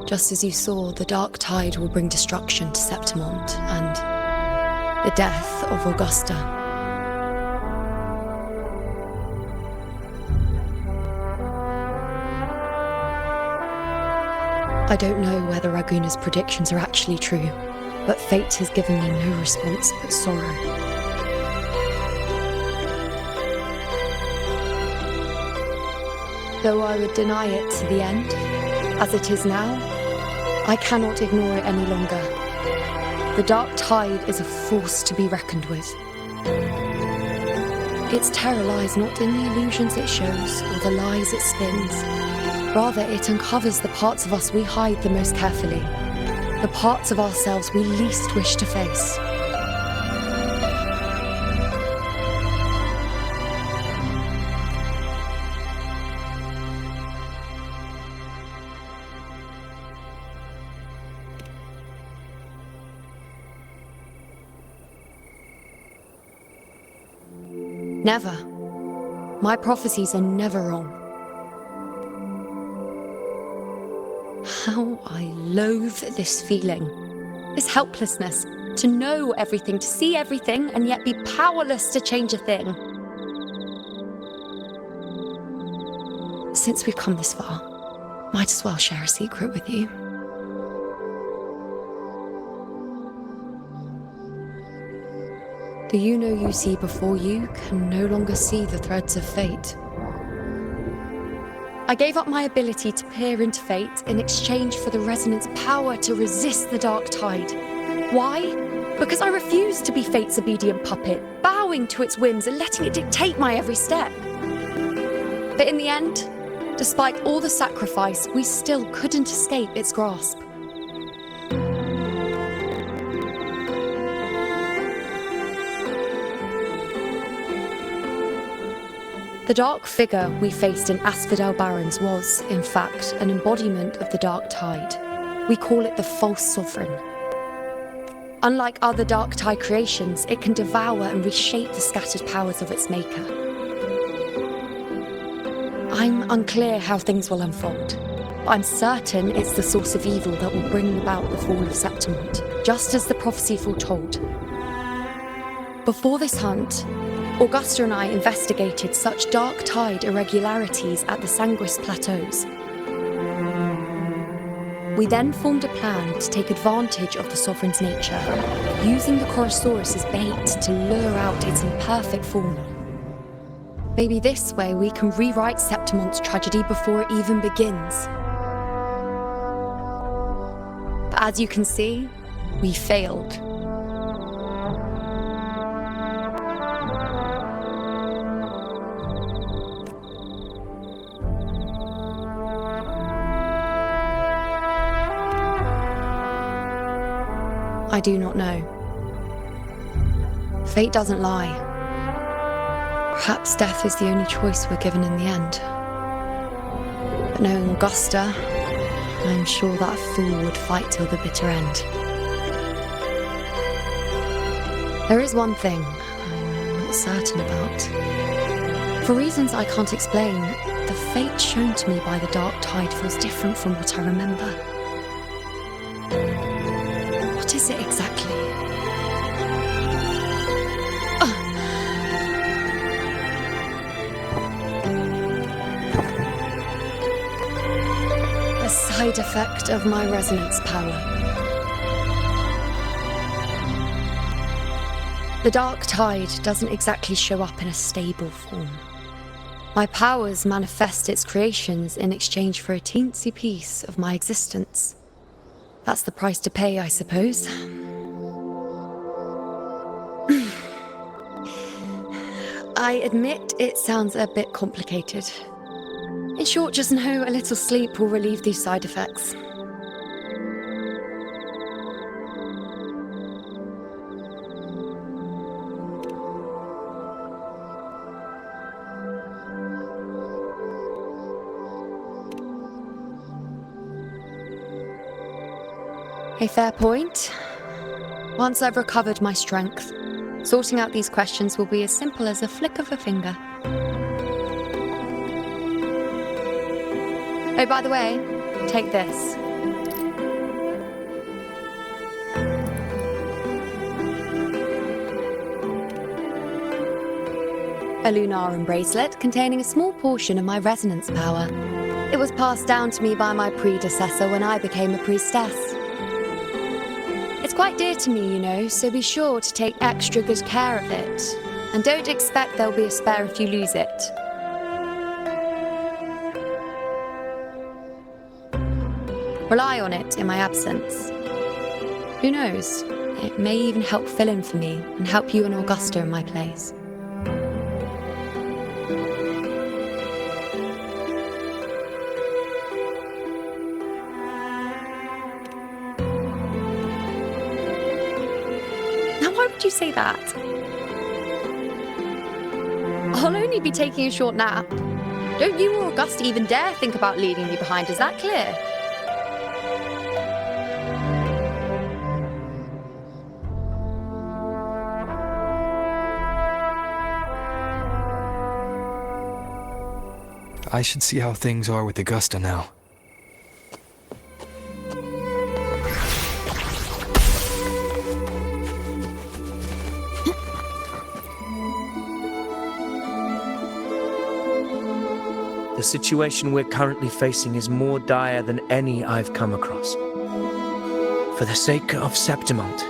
Just as you saw, the dark tide will bring destruction to Septimont and the death of Augusta. I don't know whether Raguna's predictions are actually true, but fate has given me no response but sorrow. Though I would deny it to the end, as it is now, I cannot ignore it any longer. The dark tide is a force to be reckoned with. Its terror lies not in the illusions it shows or the lies it spins. Rather, it uncovers the parts of us we hide the most carefully, the parts of ourselves we least wish to face. Never. My prophecies are never wrong. How I loathe this feeling, this helplessness, to know everything, to see everything, and yet be powerless to change a thing. Since we've come this far, might as well share a secret with you. The Iuno you see before you can no longer see the threads of fate. I gave up my ability to peer into fate in exchange for the resonance power to resist the dark tide. Why? Because I refused to be fate's obedient puppet, bowing to its whims and letting it dictate my every step. But in the end, despite all the sacrifice, we still couldn't escape its grasp. The dark figure we faced in Asphodel Barrens was, in fact, an embodiment of the dark tide. We call it the false sovereign. Unlike other dark tide creations, it can devour and reshape the scattered powers of its maker. I'm unclear how things will unfold, but I'm certain it's the source of evil that will bring about the fall of Septimont, just as the prophecy foretold. Before this hunt, Augusta and I investigated such dark tide irregularities at the Sanguis Plateaus. We then formed a plan to take advantage of the Sovereign's nature, using the Chorosaurus as bait to lure out its imperfect form. Maybe this way we can rewrite Septimont's tragedy before it even begins. But as you can see, we failed. I do not know. Fate doesn't lie. Perhaps death is the only choice we're given in the end. But knowing Augusta, I'm sure that fool would fight till the bitter end. There is one thing I'm not certain about. For reasons I can't explain, the fate shown to me by the dark tide feels different from what I remember. What is it exactly? A side effect of my resonance power. The dark tide doesn't exactly show up in a stable form. My powers manifest its creations in exchange for a teensy piece of my existence. That's the price to pay, I suppose. I admit it sounds a bit complicated. In short, just know a little sleep will relieve these side effects. A fair point. Once I've recovered my strength, sorting out these questions will be as simple as a flick of a finger. Oh, by the way, take this. A Lunarum bracelet containing a small portion of my resonance power. It was passed down to me by my predecessor when I became a priestess. It's quite dear to me, you know, so be sure to take extra good care of it. And don't expect there'll be a spare if you lose it. Rely on it in my absence. Who knows? It may even help fill in for me and help you and Augusta in my place. Now, why would you say that? I'll only be taking a short nap. Don't you or Augusta even dare think about leaving me behind, is that clear? I should see how things are with Augusta now. The situation we're currently facing is more dire than any I've come across. For the sake of Septimont,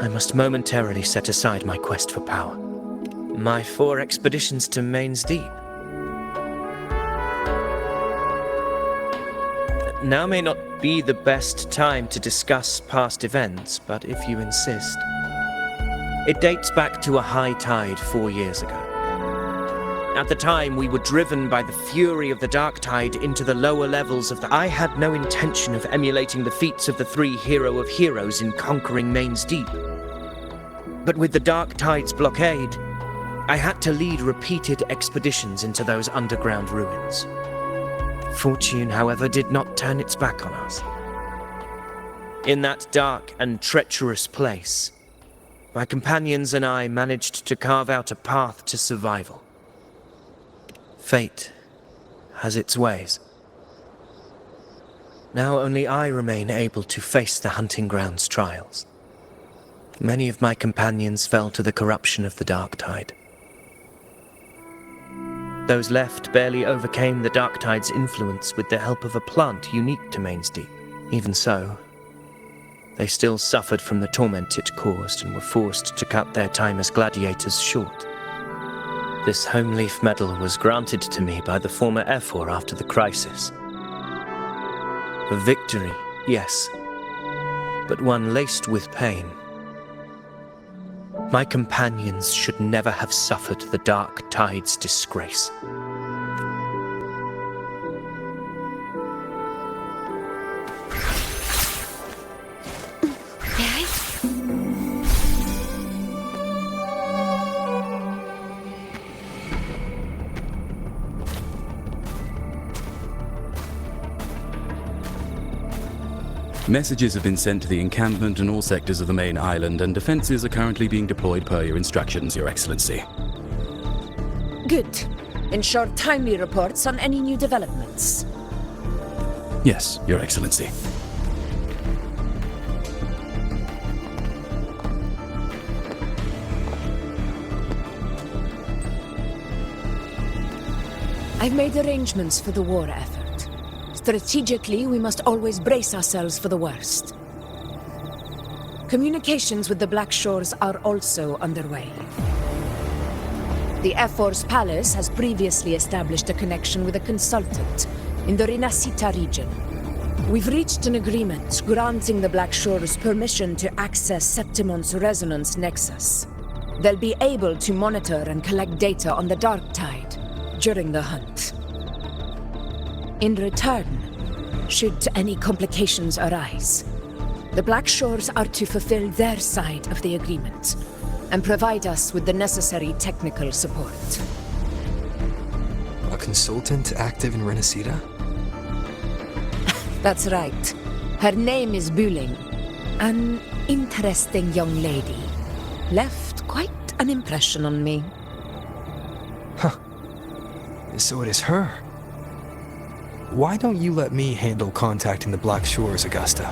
I must momentarily set aside my quest for power. My 4 expeditions to Main's Deep. Now may not be the best time to discuss past events, but if you insist. It dates back to a high tide 4 years ago. At the time, we were driven by the fury of the dark tide into the lower levels of the... I had no intention of emulating the feats of the 3 hero of heroes in conquering Main's Deep. But with the dark tide's blockade, I had to lead repeated expeditions into those underground ruins. Fortune, however, did not turn its back on us. In that dark and treacherous place, my companions and I managed to carve out a path to survival. Fate has its ways. Now only I remain able to face the hunting grounds trials. Many of my companions fell to the corruption of the dark tide. Those left barely overcame the dark tide's influence with the help of a plant unique to Main's Deep. Even so, they still suffered from the torment it caused and were forced to cut their time as gladiators short. This home leaf medal was granted to me by the former Ephor after the crisis. A victory, yes, but one laced with pain. My companions should never have suffered the dark tide's disgrace. Messages have been sent to the encampment and all sectors of the main island, and defenses are currently being deployed per your instructions, Your Excellency. Good. Ensure timely reports on any new developments. Yes, Your Excellency. I've made arrangements for the war effort. Strategically, we must always brace ourselves for the worst. Communications with the Black Shores are also underway. The Ephor's palace has previously established a connection with a consultant in the Rinascita region. We've reached an agreement granting the Black Shores permission to access Septimont's resonance nexus. They'll be able to monitor and collect data on the Dark Tide during the hunt. In return, should any complications arise, the Black Shores are to fulfill their side of the agreement and provide us with the necessary technical support. A consultant active in Rinascita? That's right. Her name is Buling. An interesting young lady. Left quite an impression on me. Huh. So it is her. Why don't you let me handle contacting the Black Shores, Augusta?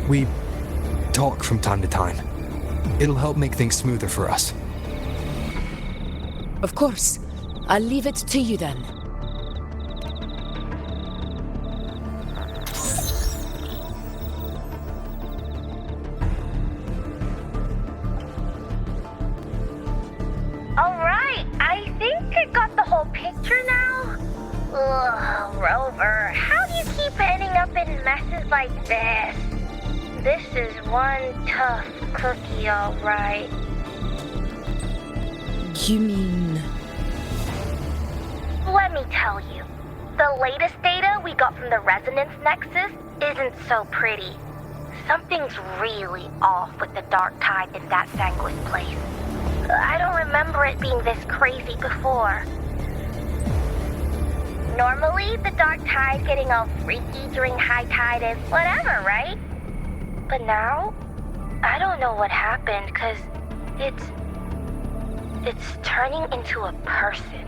We talk from time to time. It'll help make things smoother for us. Of course. I'll leave it to you then. Alright, I think I got the whole picture now. Ugh, Rover, how do you keep ending up in messes like this? This is one tough cookie, alright. You mean... Let me tell you, the latest data we got from the resonance nexus isn't so pretty. Something's really off with the dark tide in that Sanguis place. I don't remember it being this crazy before. Normally, the dark tide getting all freaky during high tide is whatever, right? But now, I don't know what happened, cause it's turning into a person.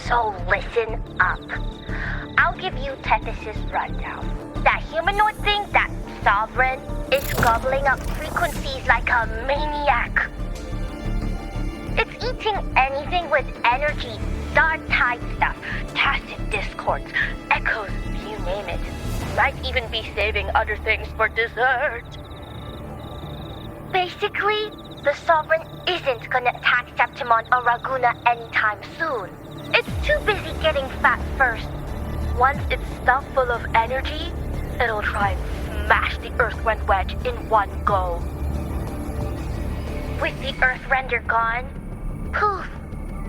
So listen up. I'll give you Tethys' rundown. That humanoid thing, that Sovereign, is gobbling up frequencies like a maniac. It's eating anything with energy, dark tide stuff, tacit discords, echoes, you name it. Might even be saving other things for dessert. Basically, the Sovereign isn't gonna attack Septimont or Raguena anytime soon. It's too busy getting fat first. Once it's stuffed full of energy, it'll try and smash the Earthrend wedge in one go. With the Earthrender gone, poof!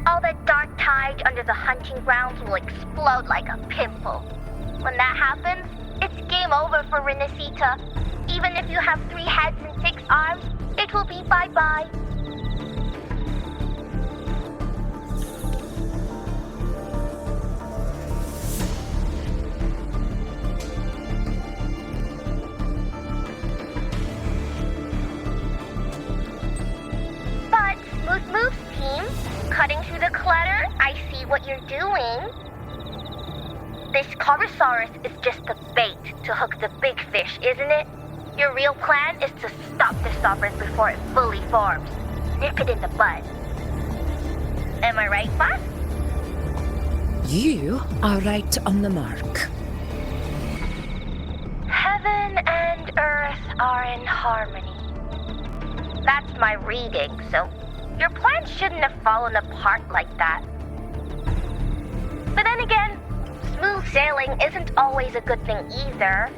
All the dark tide under the hunting grounds will explode like a pimple. When that happens, it's game over for Renacita. Even if you have 3 heads and 6 arms, it will be bye-bye. But Smooth Moves team, cutting through the clutter, I see what you're doing. This Corosaurus is just the bait to hook the big fish, isn't it? Your real plan is to stop the Sovereign before it fully forms. Nip it in the bud. Am I right, boss? You are right on the mark. Heaven and Earth are in harmony. That's my reading, so your plan shouldn't have fallen apart like that. But then again, smooth sailing isn't always a good thing either.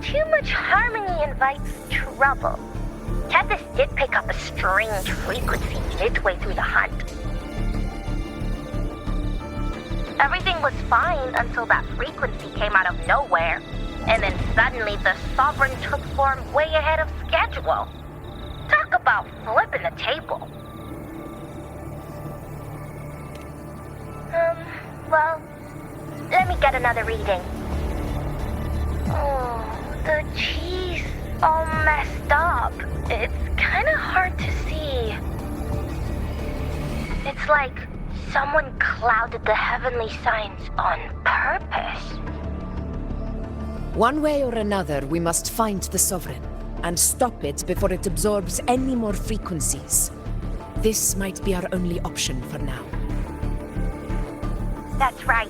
Too much harmony invites trouble. Tethys did pick up a strange frequency midway through the hunt. Everything was fine until that frequency came out of nowhere, and then suddenly the Sovereign took form way ahead of schedule. Talk about flipping the table. Well, let me get another reading. Oh, the cheese all messed up. It's kind of hard to see. It's like someone clouded the heavenly signs on purpose. One way or another, we must find the Sovereign and stop it before it absorbs any more frequencies. This might be our only option for now. That's right.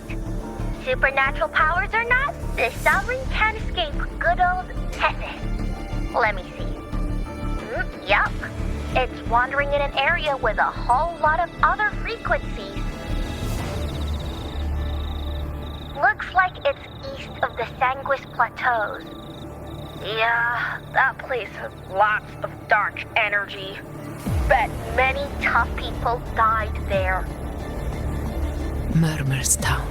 Supernatural powers or not, the Sovereign can't escape good old Tethys. Let me see. Yup. It's wandering in an area with a whole lot of other frequencies. Looks like it's east of the Sanguis Plateaus. Yeah, that place has lots of dark energy. Bet many tough people died there. Murmur's Town.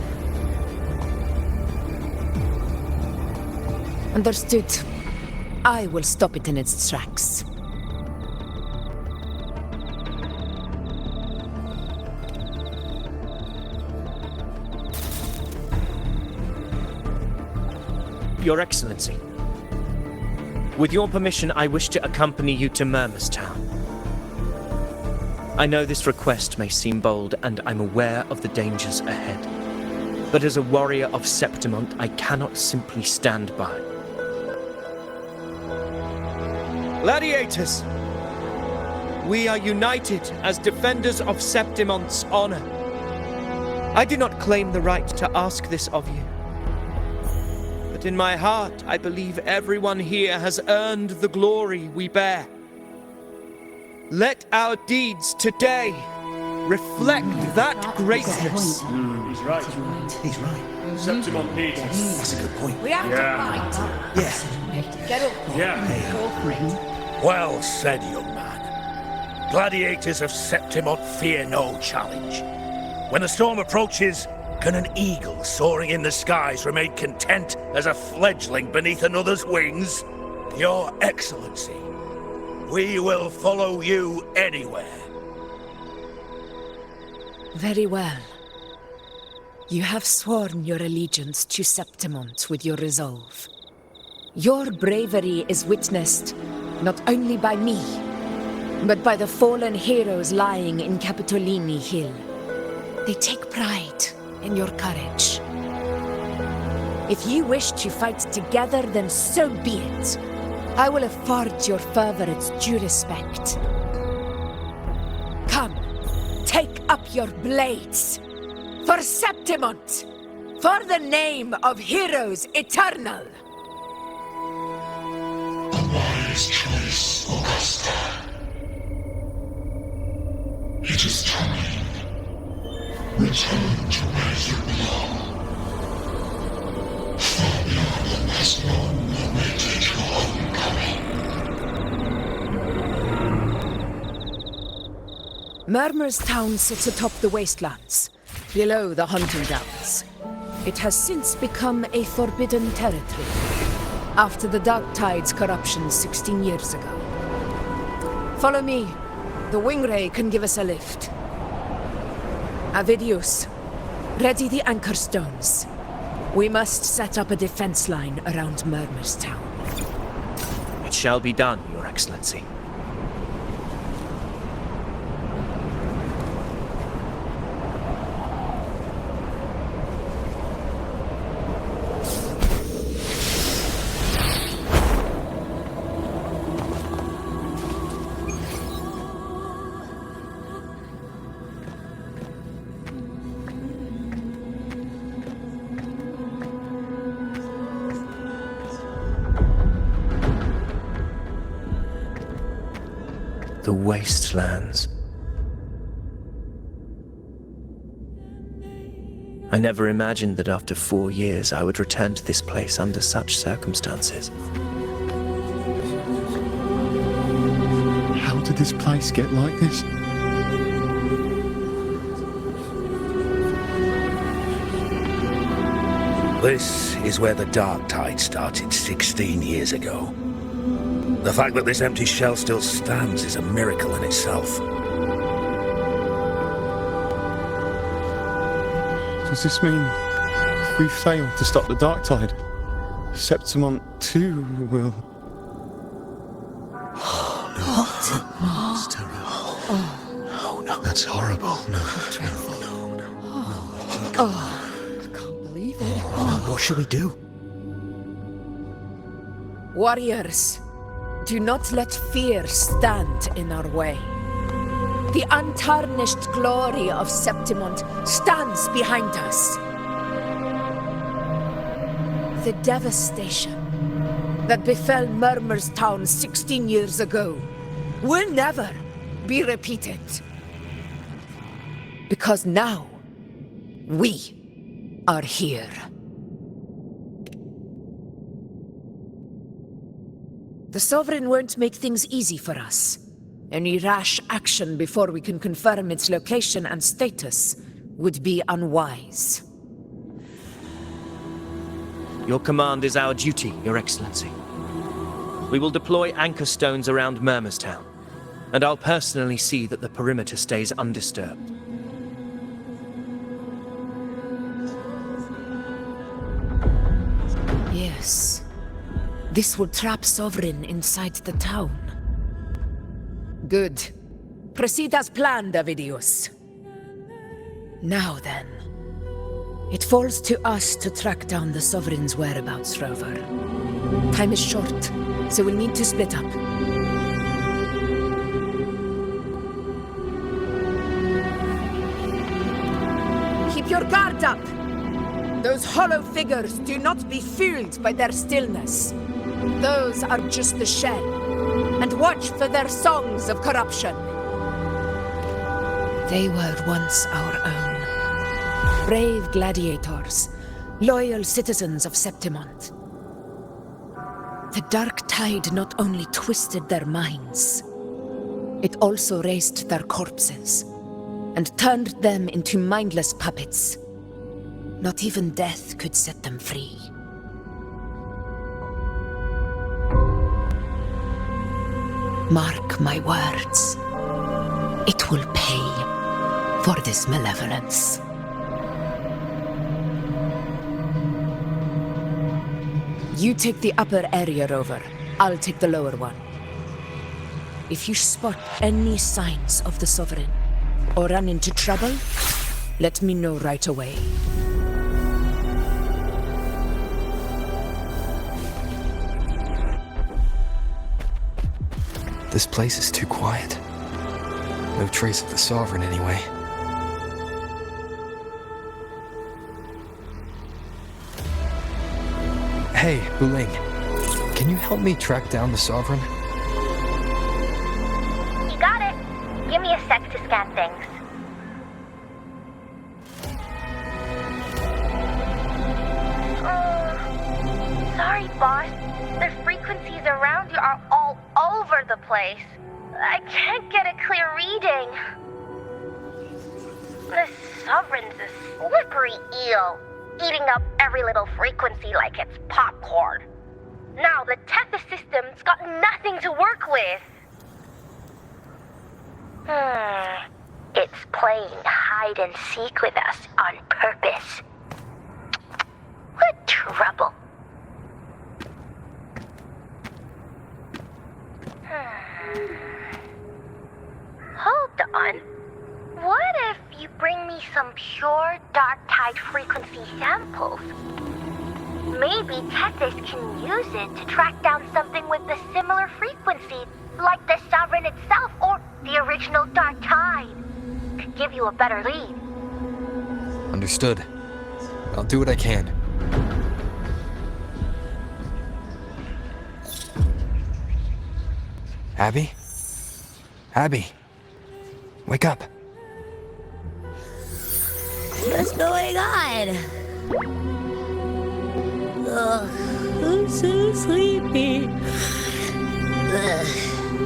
Understood. I will stop it in its tracks. Your Excellency, with your permission, I wish to accompany you to Murmur's Town. I know this request may seem bold, and I'm aware of the dangers ahead. But as a warrior of Septimont, I cannot simply stand by. Gladiators! we are united as defenders of Septimont's honor. I do not claim the right to ask this of you. But in my heart, I believe everyone here has earned the glory we bear. Let our deeds today reflect that greatness. He's right. He's right. Septimont needs us. That's a good point. We have to fight. Yeah. Get up. Yeah. Go for it. Well said, young man. Gladiators of Septimont fear no challenge. When the storm approaches, can an eagle soaring in the skies remain content as a fledgling beneath another's wings? Your Excellency, we will follow you anywhere. Very well. You have sworn your allegiance to Septimont with your resolve. Your bravery is witnessed not only by me, but by the fallen heroes lying in Capitolini Hill. They take pride in your courage. If you wish to fight together, then so be it. I will afford your fervor its due respect. Come, take up your blades. For Septimont! For the name of heroes eternal! A wise choice, Augusta. It is time. Return to where you belong. Far beyond the last long awaited your homecoming. Murmur's town sits atop the wastelands, below the hunting grounds. It has since become a forbidden territory, after the Dark Tide's corruption 16 years ago. Follow me. The Wingray can give us a lift. Avidius, ready the anchor stones. We must set up a defense line around Murmur's town. It shall be done, Your Excellency. The wastelands. I never imagined that after 4 years I would return to this place under such circumstances. How did this place get like this? This is where the Dark Tide started 16 years ago. The fact that this empty shell still stands is a miracle in itself. Does this mean if we fail to stop the Dark Tide, Septimont too will... That's terrible. Oh no, that's horrible. No. I can't believe it. What should we do? Warriors, do not let fear stand in our way. The untarnished glory of Septimont stands behind us. The devastation that befell Murmur's town 16 years ago will never be repeated. Because now, we are here. The Sovereign won't make things easy for us. Any rash action before we can confirm its location and status would be unwise. Your command is our duty, Your Excellency. We will deploy anchor stones around Murmur's town, and I'll personally see that the perimeter stays undisturbed. Yes. This will trap Sovereign inside the town. Good. Proceed as planned, Avidius. Now then. It falls to us to track down the Sovereign's whereabouts, Rover. Time is short, so we'll need to split up. up! Those hollow figures do not be fooled by their stillness. Those are just the shell. And watch for their songs of corruption. They were once our own. Brave gladiators, loyal citizens of Septimont. The dark tide not only twisted their minds, it also raised their corpses and turned them into mindless puppets. Not even death could set them free. Mark my words. It will pay for this malevolence. You take the upper area over. I'll take the lower one. If you spot any signs of the Sovereign, or run into trouble, let me know right away. This place is too quiet. No trace of the Sovereign anyway. Hey, Buling. Can you help me track down the Sovereign? You got it. Give me a sec to scan things. Sorry, boss. The frequencies around you are all over the place. I can't get a clear reading. The Sovereign's a slippery eel, eating up every little frequency like it's popcorn. Now the Tethys system's got nothing to work with. It's playing hide and seek with us on purpose. What trouble. Hold on. What if you bring me some pure dark tide frequency samples? Maybe Tethys can use it to track down something with a similar frequency, like the Sovereign itself or the original dark tide. Could give you a better lead. Understood. I'll do what I can. Abby? Abby? Wake up. What's going on? Ugh, I'm so sleepy. Ugh,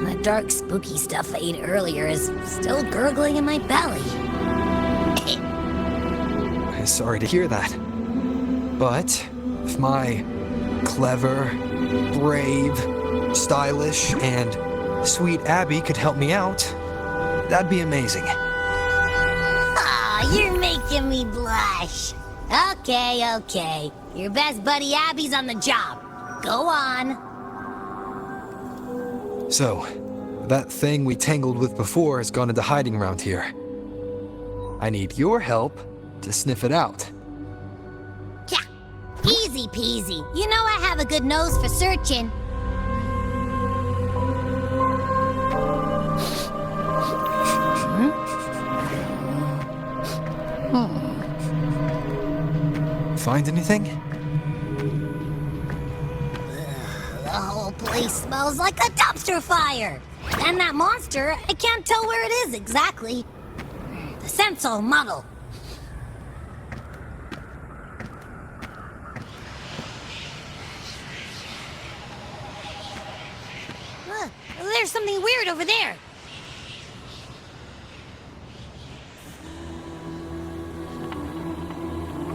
the dark, spooky stuff I ate earlier is still gurgling in my belly. Sorry to hear that. But if my clever, brave, stylish, and sweet Abby could help me out, that'd be amazing. Aw, you're making me blush. Okay. Your best buddy Abby's on the job. Go on. So, that thing we tangled with before has gone into hiding around here. I need your help to sniff it out. Yeah, easy peasy. You know I have a good nose for searching. Find anything? The whole place smells like a dumpster fire. And that monster, I can't tell where it is exactly. The scent's all muddled. Look, there's something weird over there.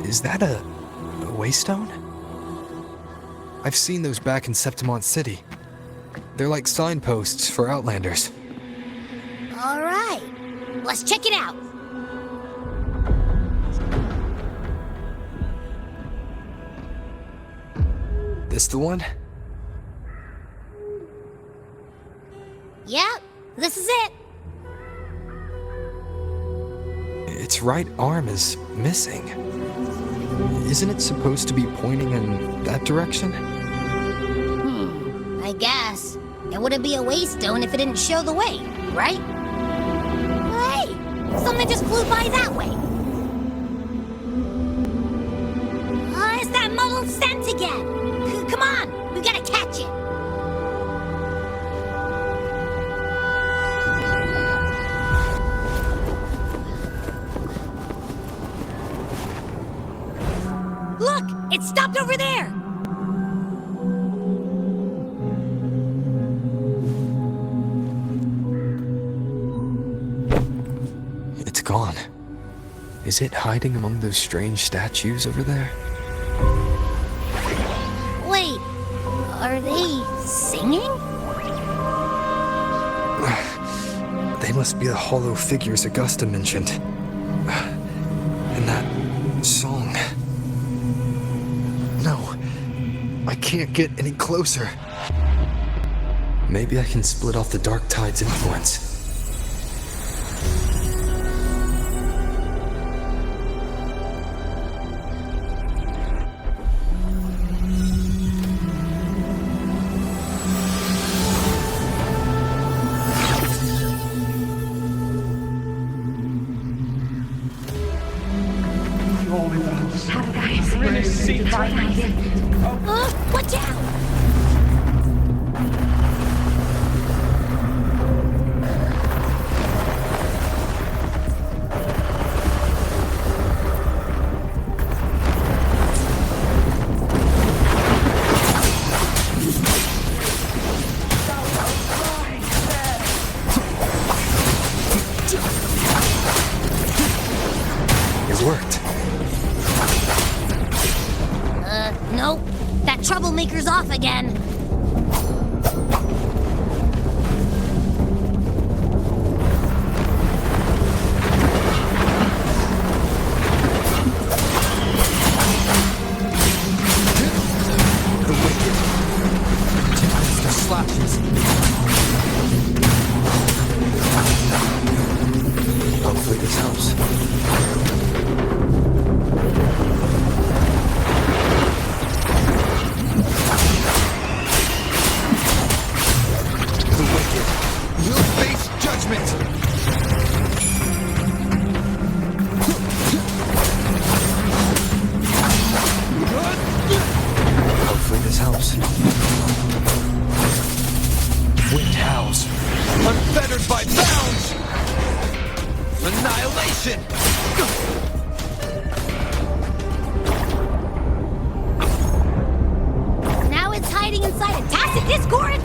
Is that a waystone? I've seen those back in Septimont City. They're like signposts for Outlanders. All right, let's check it out. This the one? Yep, this is it. Its right arm is missing. Isn't it supposed to be pointing in that direction? I guess. It wouldn't be a waystone if it didn't show the way, right? Hey, something just flew by that way. sense again! Come on! We gotta catch it! Look! It stopped over there! It's gone. Is it hiding among those strange statues over there? Wait, are they singing? They must be the hollow figures Augusta mentioned. And that song. No, I can't get any closer. Maybe I can split off the Dark Tide's influence. Watch out! It worked. Nope. That troublemaker's off again. The wicked. Tempest of slashes. Hopefully this helps. Hopefully this helps. Wind howls. Unfettered by bounds! Annihilation! Now it's hiding inside a tacit discord?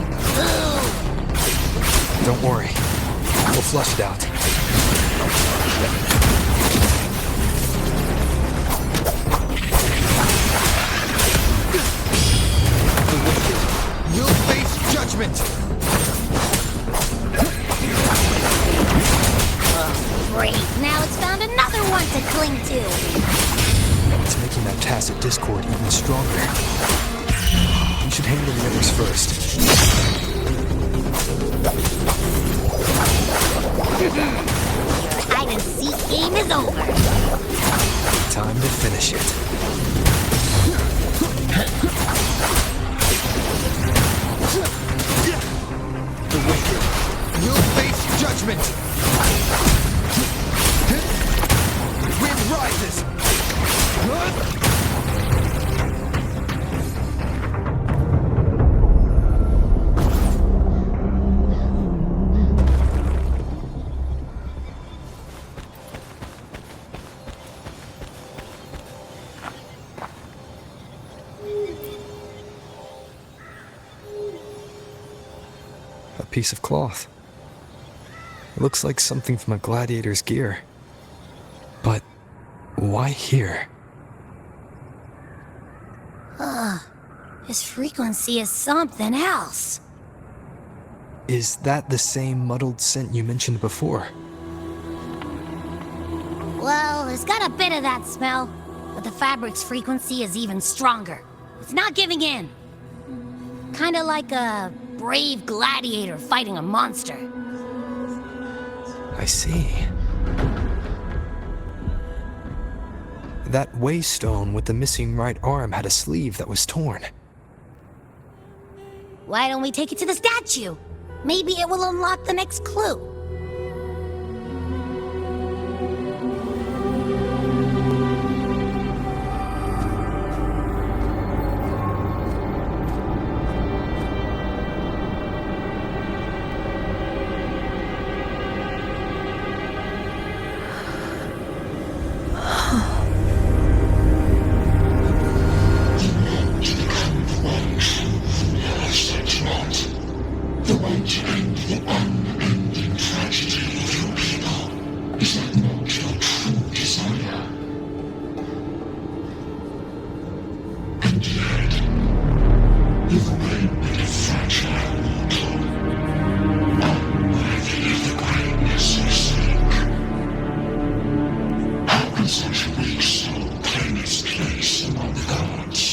Don't worry. We'll flush it out. The wicked will face judgment! Great. Now it's found another one to cling to. It's making that tacit discord even stronger. We should handle the others first. Your hide-and-seek game is over. Time to finish it. The wicked will face judgment! Wind rises! A piece of cloth. It looks like something from a gladiator's gear. But why here? This frequency is something else. Is that the same muddled scent you mentioned before? Well, it's got a bit of that smell, but the fabric's frequency is even stronger. It's not giving in. Kinda like a brave gladiator fighting a monster. I see. That waystone with the missing right arm had a sleeve that was torn. Why don't we take it to the statue? Maybe it will unlock the next clue. to end the unending tragedy of your people. Is that not your true desire? And yet, you've made me a fragile mortal, unworthy of the greatness you seek. How can such a weak soul claim its place among the gods?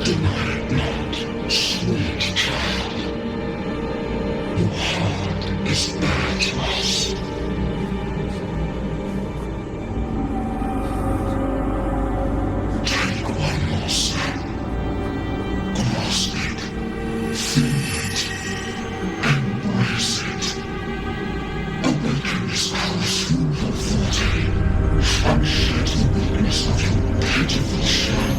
Deny it not, sweet child. Your heart is bare to us. Take one more step. Grasp it, feel it, embrace it. Awaken this house you have fought in, and shed the weakness of your pitiful shell.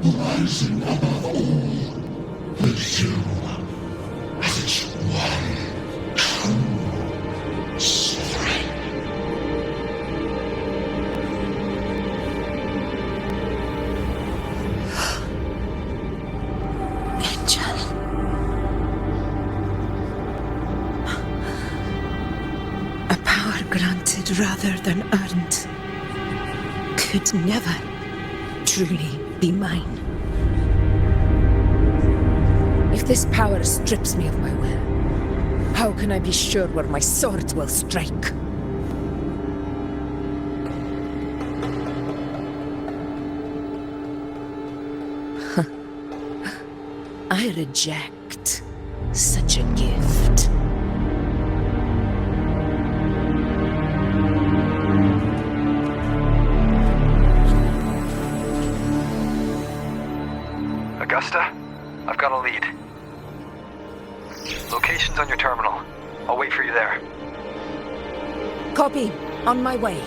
Rising above all, with you as its one true sovereign. Angel. A power granted rather than earned could never truly be mine. If this power strips me of my will, how can I be sure where my sword will strike? I reject such a gift. Augusta, I've got a lead. Location's on your terminal. I'll wait for you there. Copy. On my way.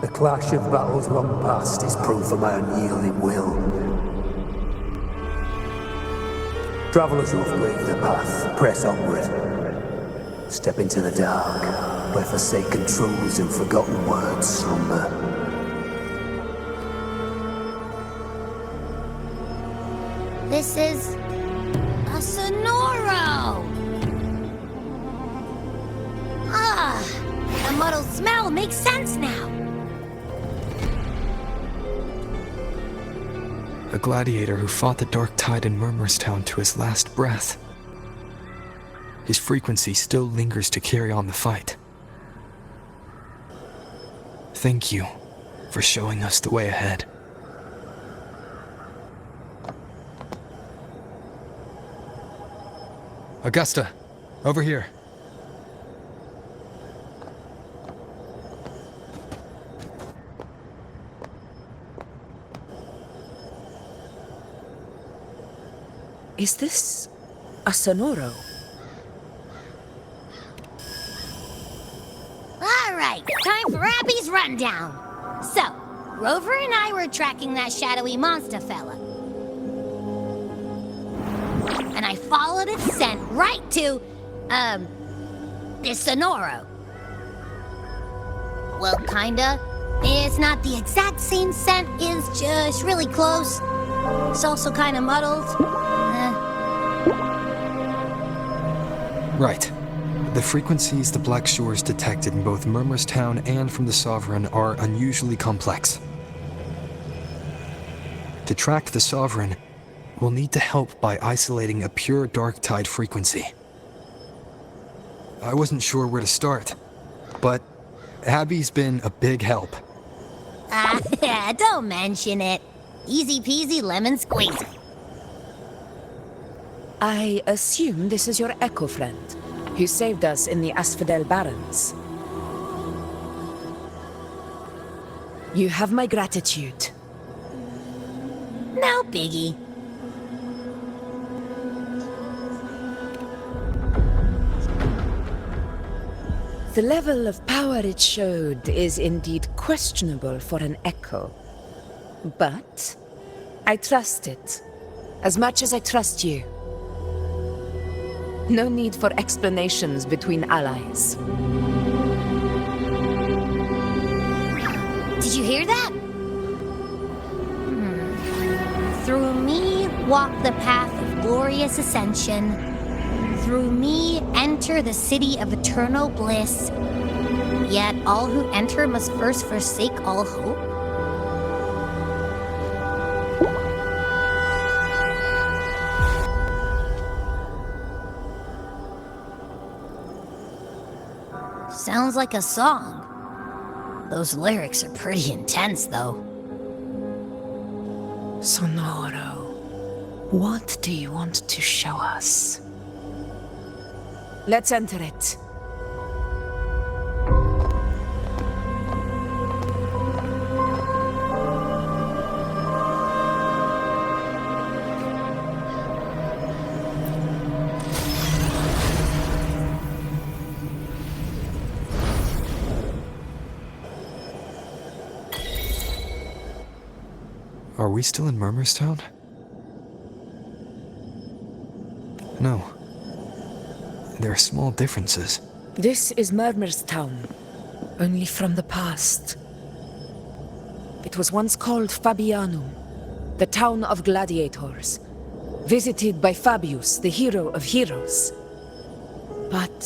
The clash of battles long past is proof of my unyielding will. Travellers who have braved the path, press onward. Step into the dark, where forsaken truths and forgotten words slumber. This is a Sonoro! Ah, the muddled smell makes sense now. A gladiator who fought the dark tide in Murmurstown to his last breath. His frequency still lingers to carry on the fight. Thank you for showing us the way ahead. Augusta, over here. Is this a Sonoro? Alright, time for Abby's rundown. So, Rover and I were tracking that shadowy monster fella. And I followed its scent right to, this Sonoro. Well, kinda. It's not the exact same scent, it's just really close. It's also kinda muddled. Right. The frequencies the Black Shores detected in both Murmurstown and from the Sovereign are unusually complex. To track the Sovereign, we'll need to help by isolating a pure dark tide frequency. I wasn't sure where to start, but Abby's been a big help. Don't mention it. Easy peasy lemon squeezy. I assume this is your Echo friend, who saved us in the Asphodel Barrens. You have my gratitude. No biggie. The level of power it showed is indeed questionable for an Echo. But I trust it, as much as I trust you. No need for explanations between allies. Did you hear that? Through me walk the path of glorious ascension. Through me enter the city of eternal bliss. Yet all who enter must first forsake all hope. Sounds like a song. Those lyrics are pretty intense, though. Sonoro, what do you want to show us? Let's enter it. Are we still in Murmurstown? No. There are small differences. This is Murmurstown, only from the past. It was once called Fabianum, the town of gladiators, visited by Fabius, the hero of heroes. But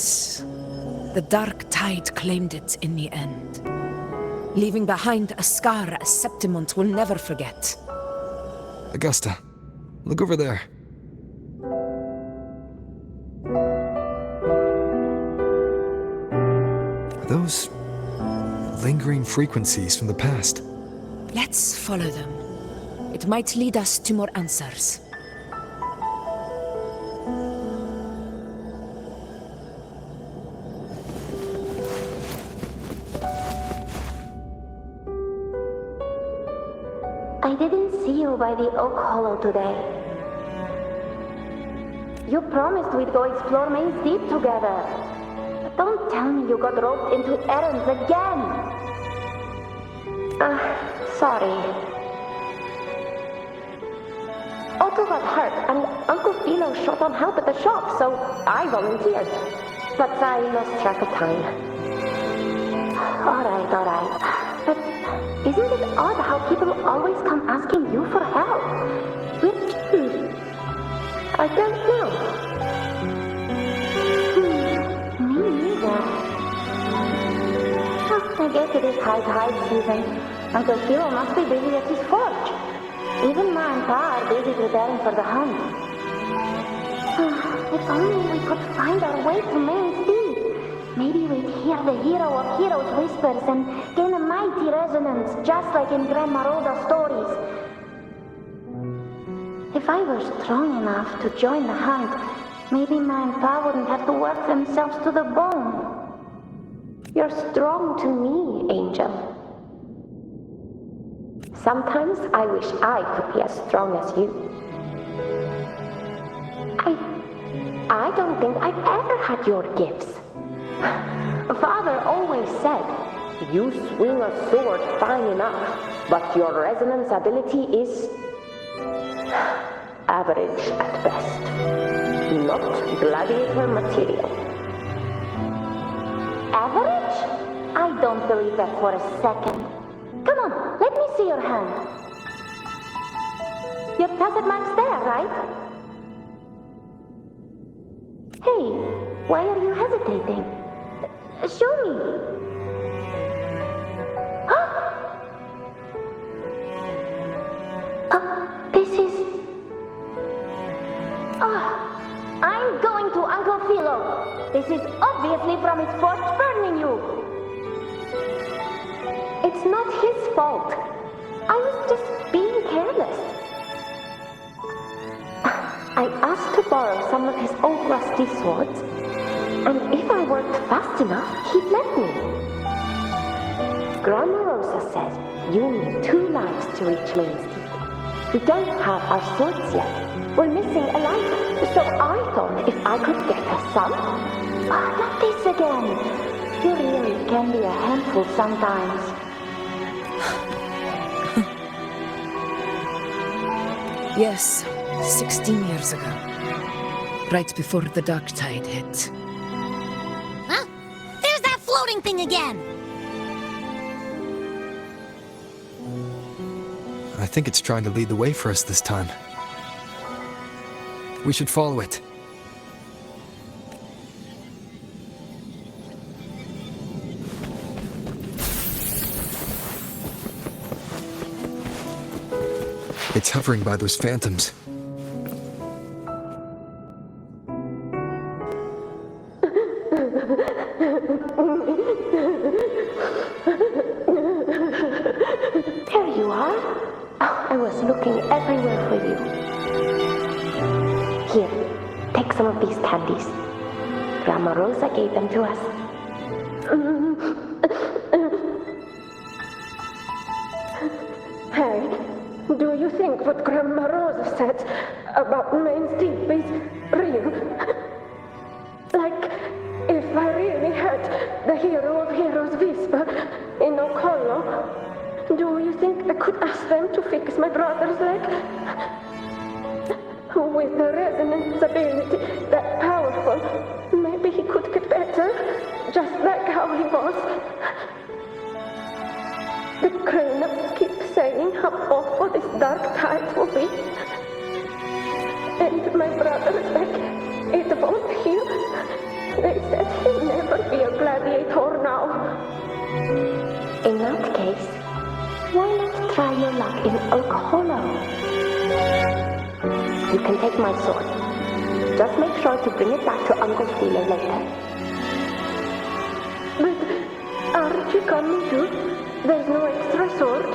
the dark tide claimed it in the end, leaving behind a scar Septimont will never forget. Augusta, look over there. Are those lingering frequencies from the past? Let's follow them. It might lead us to more answers. I didn't see you by the Oak Hollow today. You promised we'd go explore Main's Deep together. But don't tell me you got roped into errands again. Sorry. Otto got hurt, and Uncle Philo short on help at the shop, so I volunteered. But I lost track of time. Alright. But isn't it odd how people always come asking you for help? I don't know. Me neither. I guess it is high tide season. Uncle Philo must be busy at his forge. Even Ma and Pa are busy preparing for the hunt. If only we could find our way to Main's Deep. Maybe we'd hear the hero of heroes whispers and gain a mighty resonance, just like in Grandma Rosa's stories. If I were strong enough to join the hunt, maybe Ma and Pa wouldn't have to work themselves to the bone. You're strong to me, Angel. Sometimes I wish I could be as strong as you. I don't think I've ever had your gifts. Father always said, you swing a sword fine enough, but your resonance ability is average at best. Not gladiator material. Average? I don't believe that for a second. Come on, let me see your hand. Your tacit mark's there, right? Hey, why are you hesitating? Show me. This is... I'm going to Uncle Philo. This is obviously from his forge burning you. It's not his fault. I was just being careless. I asked to borrow some of his old rusty swords, and if I worked fast enough, he'd let me. Grandma Rosa said you need 2 lives to reach Main Street. We don't have our swords yet. We're missing a life, so I thought if I could get us some... not this again. You really can be a handful sometimes. Yes, 16 years ago. Right before the dark tide hit. Huh? There's that floating thing again! I think it's trying to lead the way for us this time. We should follow it. It's hovering by those phantoms. There you are. I was looking everywhere for you. Here, take some of these candies. Grandma Rosa gave them to us. Hey, do you think what Grandma Rosa said about Main Street is real? Like, if I really had the hero of heroes whisper in Okollo, do you think I could ask them to fix my brother's leg? With the resonance ability that powerful, maybe he could get better, just like how he was. The grown-ups keep saying how awful this dark tide will be. And my brother's leg, it won't heal. They said he'll never be a gladiator now. In that case, why not try your luck in Oak Hollow? You can take my sword. Just make sure to bring it back to Uncle Philo later. But aren't you coming too? There's no extra sword.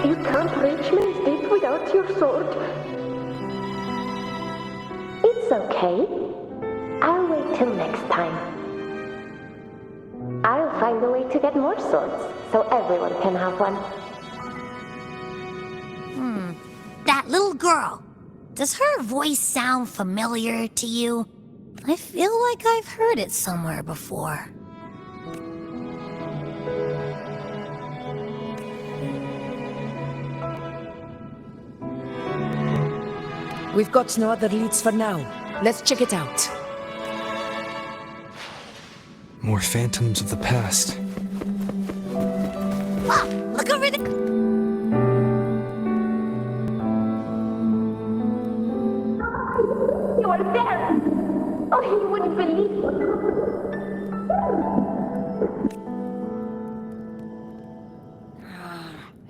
You can't reach Main Street without your sword. It's okay. I'll wait till next time. I'll find a way to get more swords, so everyone can have one. That little girl. Does her voice sound familiar to you? I feel like I've heard it somewhere before. We've got no other leads for now. Let's check it out. More phantoms of the past. Look over the... You are there! Oh, you wouldn't believe it.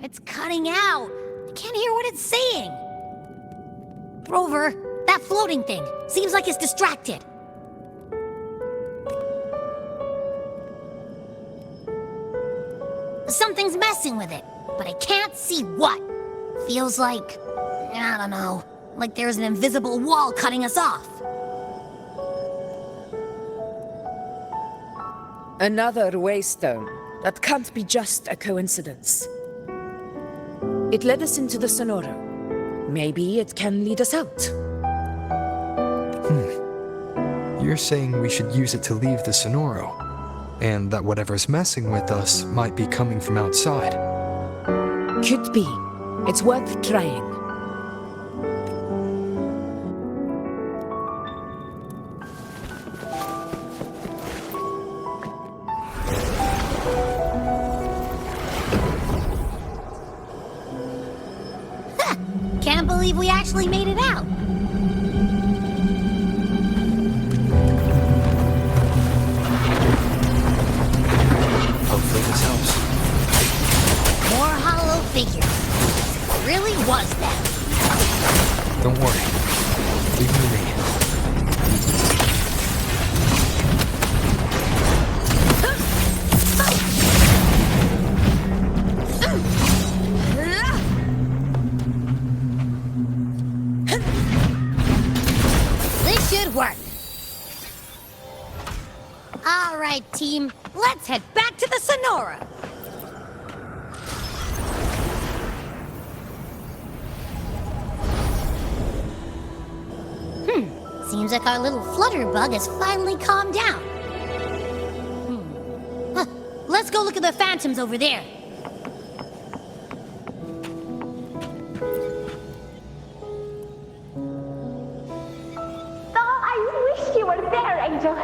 It's cutting out. I can't hear what it's saying. Rover, that floating thing. Seems like it's distracted. Something's messing with it, but I can't see what. Feels like, I don't know, like there's an invisible wall cutting us off. Another waystone. That can't be just a coincidence. It led us into the Sonoro. Maybe it can lead us out. You're saying we should use it to leave the Sonoro, and that whatever's messing with us might be coming from outside. Could be. It's worth trying. Can't believe we actually made it out. Hopefully this helps. More hollow figures. It really was them. Don't worry. Leave it to me. This should work. All right, team. Let's head back to the Sonora. Seems like our little flutterbug has finally calmed down. Let's go look at the phantoms over there. Oh, I wish you were there, Angel.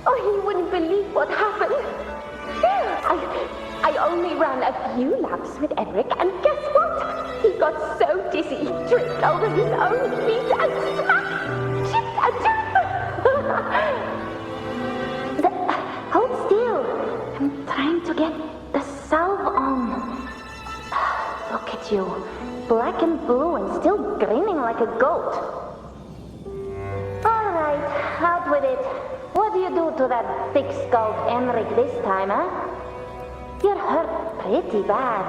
Oh, you wouldn't believe what happened. I only ran a few laps with Eric, and guess what? He got so dizzy he tripped over his own feet and smacked chipped a tooth. Hold still. I'm trying to get the salve on. Look at you. Black and blue and still grinning like a goat. All right, out with it. What do you do to that thick-skulled Enric this time, huh? You're hurt pretty bad.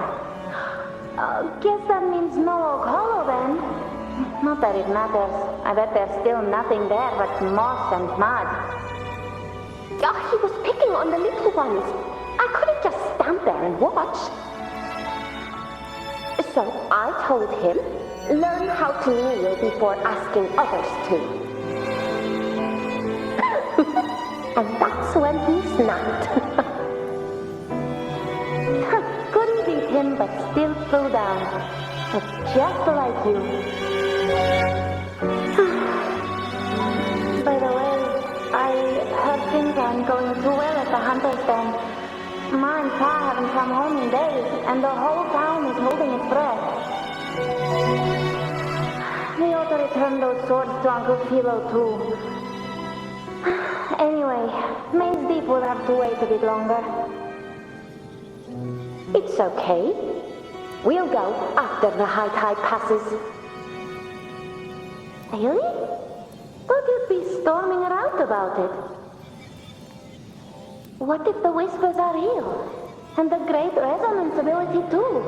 Guess that means no Oak Hollow then. Not that it matters. I bet there's still nothing there but moss and mud. Oh, he was picking on the little ones. I couldn't just stand there and watch. So I told him, learn how to kneel before asking others to. And that's when he snapped. Couldn't beat him, but still flew down. But just like you. By the way, I heard things aren't going too well at the Hunter's Den. Ma and Pa haven't come home in days, and the whole town is holding its breath. We ought to return those swords to Uncle Philo, too. Anyway, Maze Deep will have to wait a bit longer. It's okay. We'll go after the high tide passes. Really? Thought you'd be storming around about it. What if the whispers are real? And the great resonance ability too?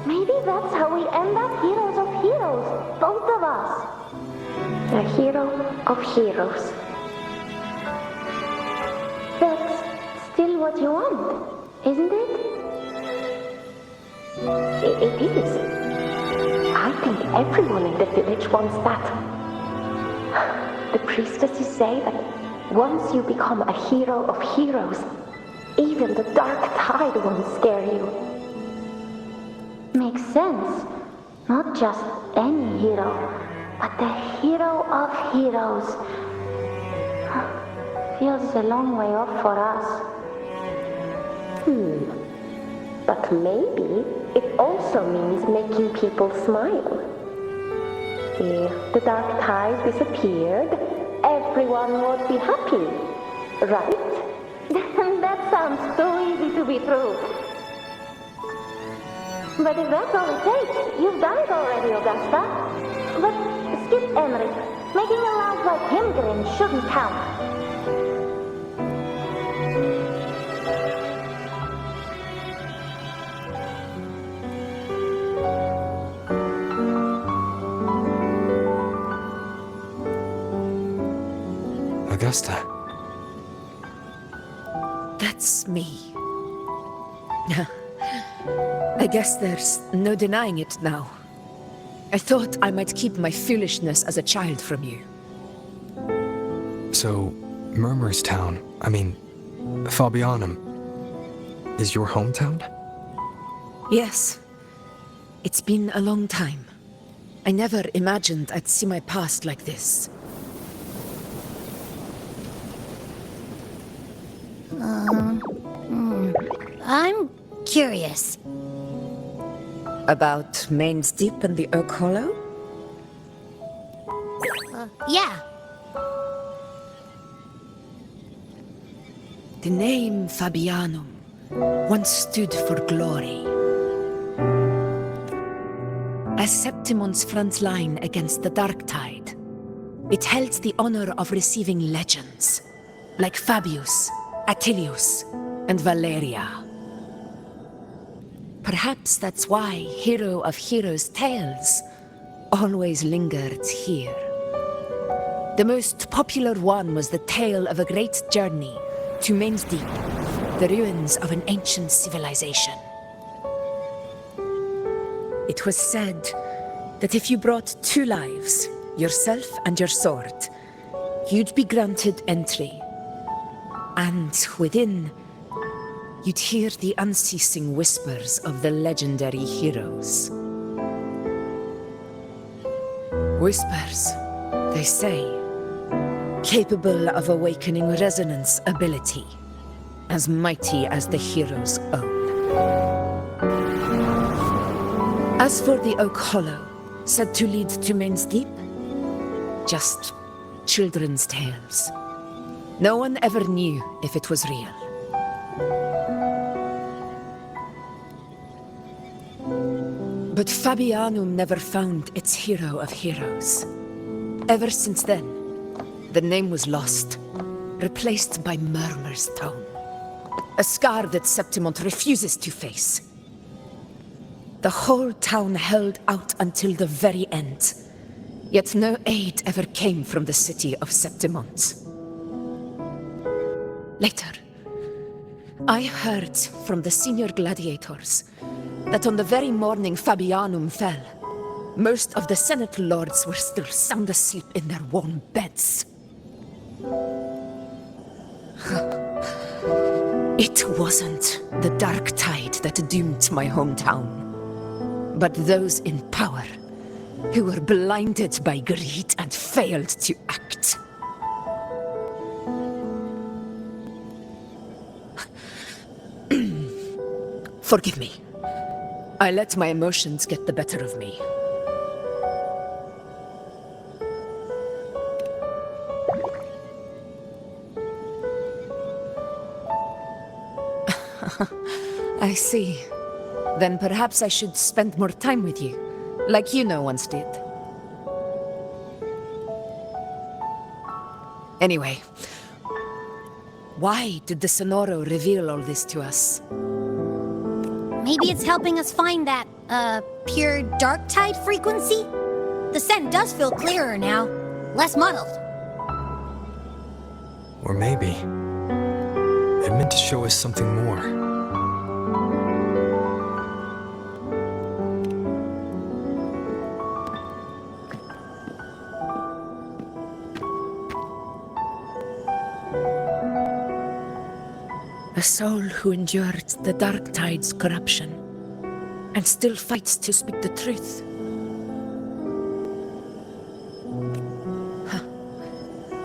Maybe that's how we end up heroes of heroes, both of us. The hero of heroes. That's still what you want, isn't it? It is. I think everyone in the village wants that. The priestesses say that once you become a hero of heroes, even the dark tide won't scare you. Makes sense. Not just any hero, but the hero of heroes. Feels a long way off for us. But maybe it also means making people smile. If the dark tide disappeared, everyone would be happy, right? That sounds too easy to be true. But if that's all it takes, you've done it already, Augusta. But skip Emmerich. Making a laugh like him grin shouldn't count. Augusta. That's me. I guess there's no denying it now. I thought I might keep my foolishness as a child from you. So, Murmur's town, Fabianum, is your hometown? Yes. It's been a long time. I never imagined I'd see my past like this. I'm curious. About Main's Deep and the Oak Hollow? Yeah. The name Fabianum once stood for glory. As Septimont's front line against the Dark Tide, it held the honor of receiving legends, like Fabius, Attilius, and Valeria. Perhaps that's why Hero of Heroes' tales always lingered here. The most popular one was the tale of a great journey to Main's Deep, the ruins of an ancient civilization. It was said that if you brought 2 lives, yourself and your sword, you'd be granted entry. And within, you'd hear the unceasing whispers of the legendary heroes. Whispers, they say, capable of awakening resonance ability, as mighty as the hero's own. As for the Oak Hollow, said to lead to Main's Deep, just children's tales. No one ever knew if it was real. But Fabianum never found its hero of heroes. Ever since then, the name was lost, replaced by Murmur's tone. A scar that Septimont refuses to face. The whole town held out until the very end, yet no aid ever came from the city of Septimont. Later, I heard from the senior gladiators that on the very morning Fabianum fell, most of the Senate lords were still sound asleep in their warm beds. It wasn't the Dark Tide that doomed my hometown, but those in power who were blinded by greed and failed to act. Forgive me. I let my emotions get the better of me. I see. Then perhaps I should spend more time with you, like Iuno once did. Anyway, why did the Sonoro reveal all this to us? Maybe it's helping us find that, pure dark tide frequency? The scent does feel clearer now, less muddled. Or maybe it meant to show us something more. A soul who endured the Dark Tide's corruption and still fights to speak the truth.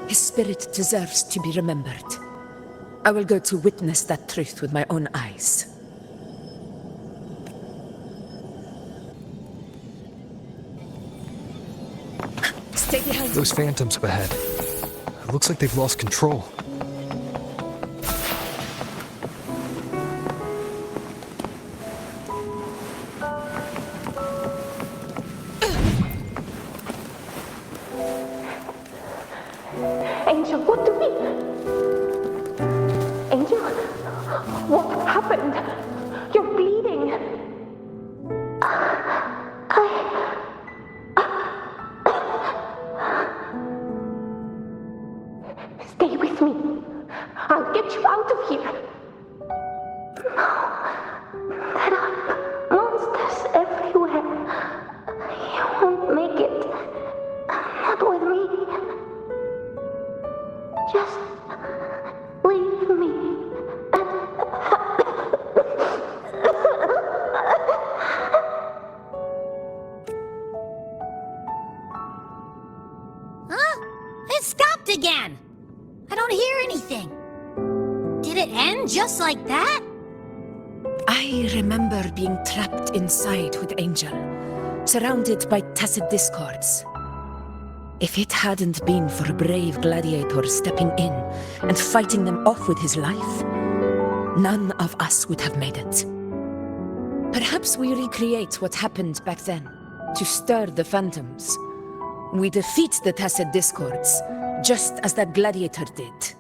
His spirit deserves to be remembered. I will go to witness that truth with my own eyes. Stay behind. Those phantoms up ahead. It looks like they've lost control. Angel, what do we... Angel, what happened? You're bleeding. Stay with me. I'll get you out of here. No, there are monsters everywhere. You won't make it. Not with me. Just Just like that? I remember being trapped inside with Angel, surrounded by tacit discords. If it hadn't been for a brave gladiator stepping in and fighting them off with his life, none of us would have made it. Perhaps we recreate what happened back then, to stir the phantoms. We defeat the tacit discords, just as that gladiator did.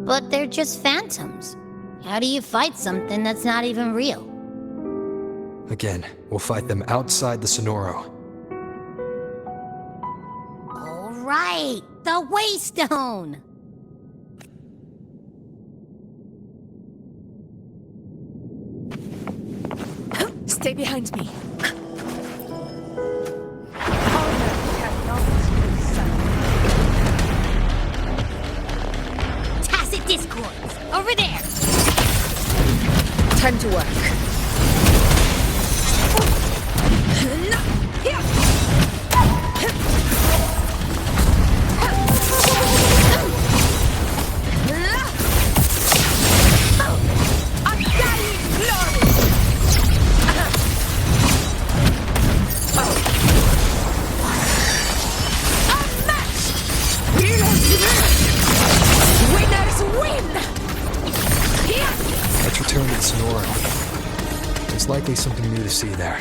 But they're just phantoms. How do you fight something that's not even real? Again, we'll fight them outside the Sonoro. All right, the Waystone! Stay behind me. Tacit discords! Over there! Time to work. Let's return to the Sonoro. There's likely something new to see there.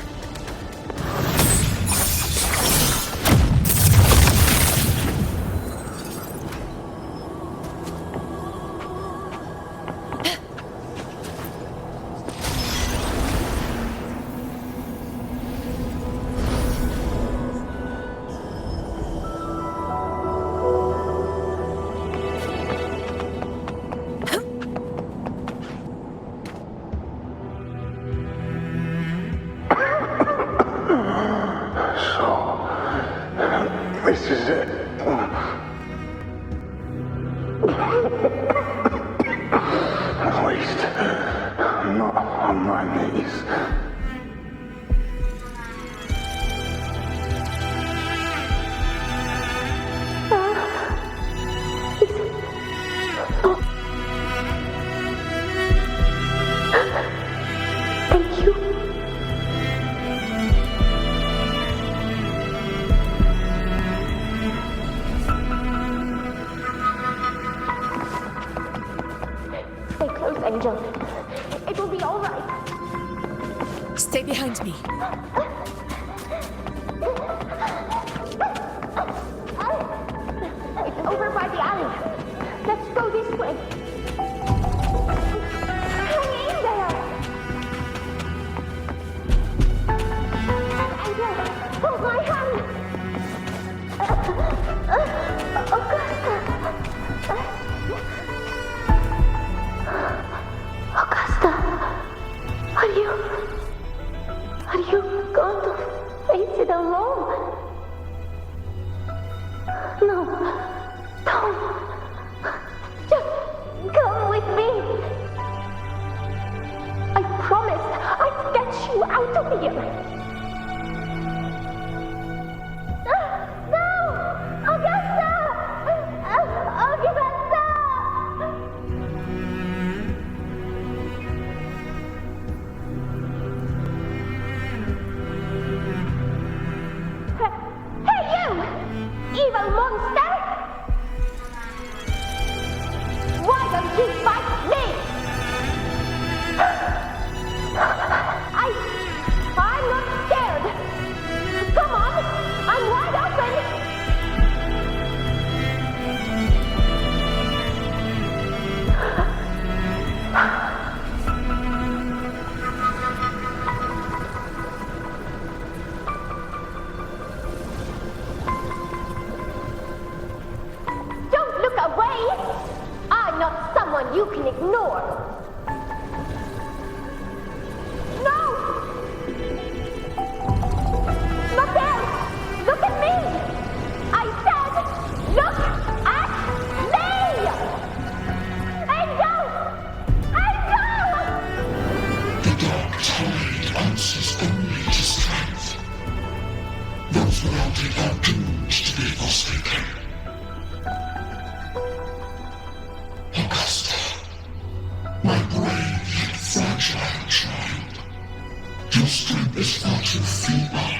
This is it. At least, I'm not on my knees. Thank you. Stay close, Angel. It will be all right. Stay behind me. It's over by the alley. Let's go this way. Hang in there. Angel, hold my hand. Augusta, are you going to face it alone? No, don't. Just come with me. I promised I'd get you out of here. No! Augusta! Augusta! Hey, you! Evil monster! Why don't you fight me? I'm not scared. Come on, I'm wide open. Don't look away. I'm not someone you can ignore. No! Not there! Look at me! I said, look at me! Angel! Angel! The dark tide answers only to strength. Those without it are doomed to be forsaken. Augusta, My brave yet fragile child. Your strength is far too feeble,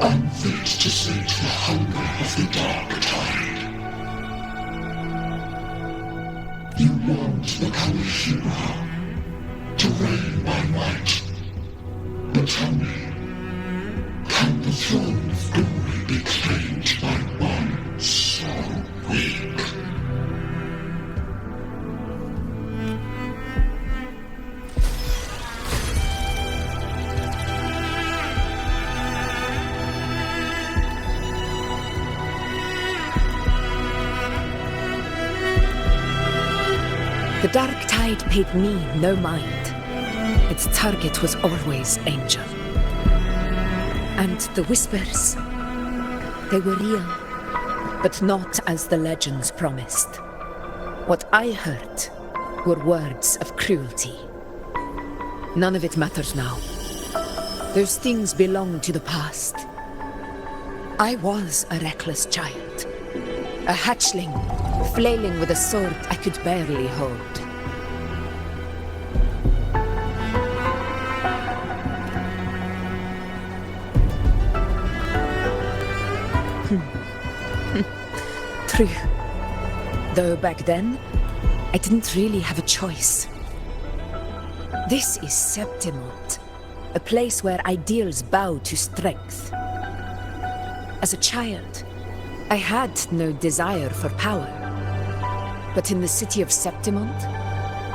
unfit to sate the hunger of the dark tide. You long to become a hero, to reign by might. But tell me, can the throne of glory be claimed by one so weak? The Dark Tide paid me no mind. Its target was always Angel. And the whispers, they were real, but not as the legends promised. What I heard were words of cruelty. None of it matters now. Those things belong to the past. I was a reckless child, a hatchling, flailing with a sword I could barely hold. True. Though back then, I didn't really have a choice. This is Septimont, a place where ideals bow to strength. As a child, I had no desire for power. But in the city of Septimont,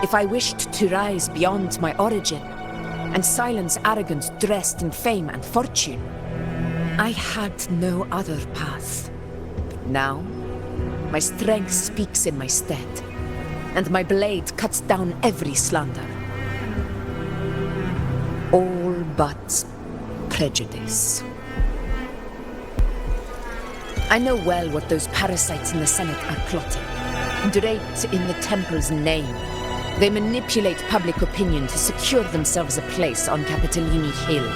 if I wished to rise beyond my origin and silence arrogance dressed in fame and fortune, I had no other path. Now, my strength speaks in my stead, and my blade cuts down every slander. All but prejudice. I know well what those parasites in the Senate are plotting. Draped in the Temple's name, they manipulate public opinion to secure themselves a place on Capitolini Hill.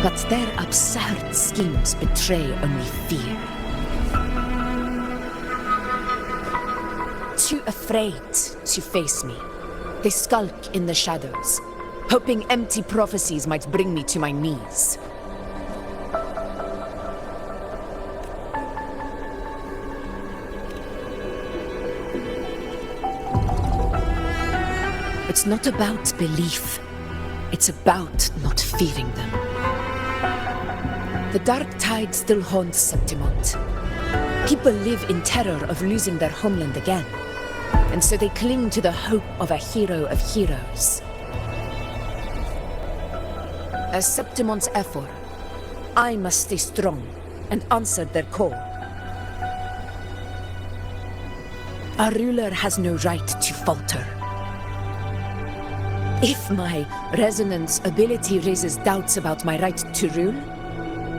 But their absurd schemes betray only fear. Too afraid to face me, they skulk in the shadows, hoping empty prophecies might bring me to my knees. It's not about belief. It's about not fearing them. The Dark Tide still haunts Septimont. People live in terror of losing their homeland again, and so they cling to the hope of a hero of heroes. As Septimont's Ephor, I must stay strong and answer their call. Our ruler has no right to falter. If my resonance ability raises doubts about my right to rule,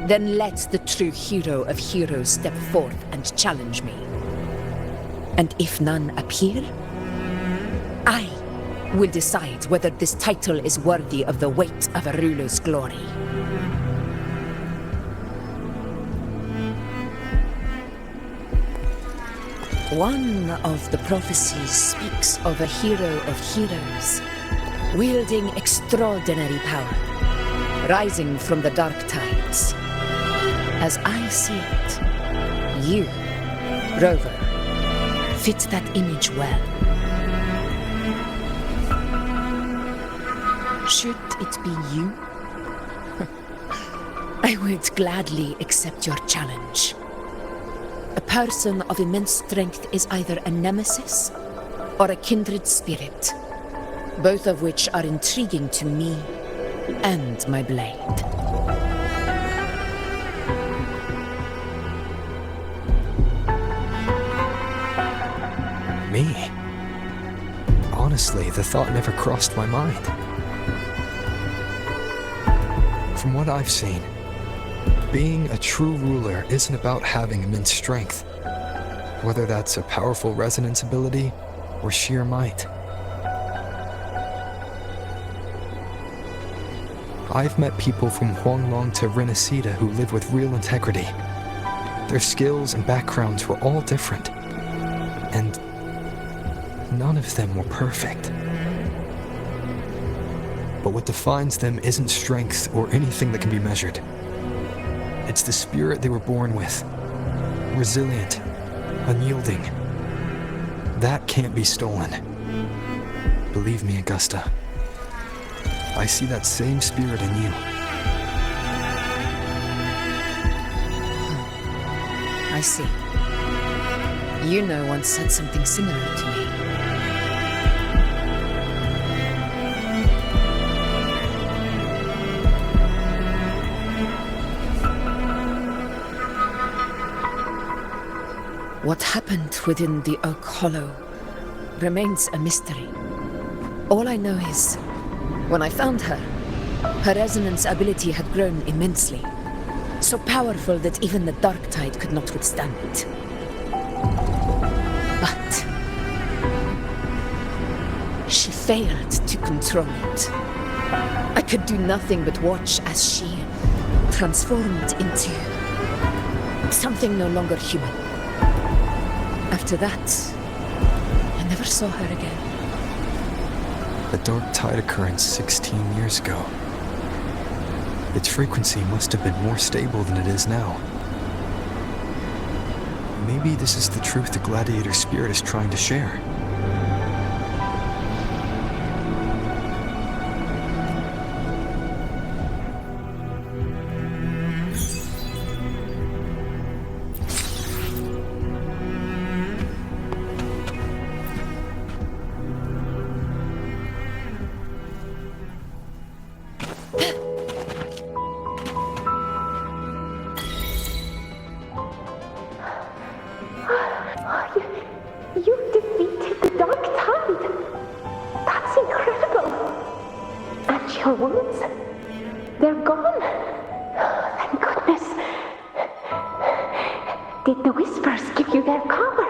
then let the true hero of heroes step forth and challenge me. And if none appear, I will decide whether this title is worthy of the weight of a ruler's glory. One of the prophecies speaks of a hero of heroes, wielding extraordinary power, rising from the dark tides. As I see it, you, Rover, fit that image well. Should it be you? I would gladly accept your challenge. A person of immense strength is either a nemesis or a kindred spirit, both of which are intriguing to me and my blade. Me? Honestly, the thought never crossed my mind. From what I've seen, being a true ruler isn't about having immense strength, whether that's a powerful resonance ability or sheer might. I've met people from Huanglong to Renacida who live with real integrity. Their skills and backgrounds were all different, and none of them were perfect. But what defines them isn't strength or anything that can be measured. It's the spirit they were born with. Resilient, unyielding. That can't be stolen. Believe me, Augusta. I see that same spirit in you. I see. Iuno once said something similar to me. What happened within the Oak Hollow remains a mystery. All I know is, when I found her, her resonance ability had grown immensely. So powerful that even the dark tide could not withstand it. But she failed to control it. I could do nothing but watch as she transformed into something no longer human. After that, I never saw her again. The dark tide occurrence 16 years ago. Its frequency must have been more stable than it is now. Maybe this is the truth the gladiator spirit is trying to share. You defeated the Dark Tide! That's incredible! And your wounds? They're gone! Thank goodness! Did the Whispers give you their cover?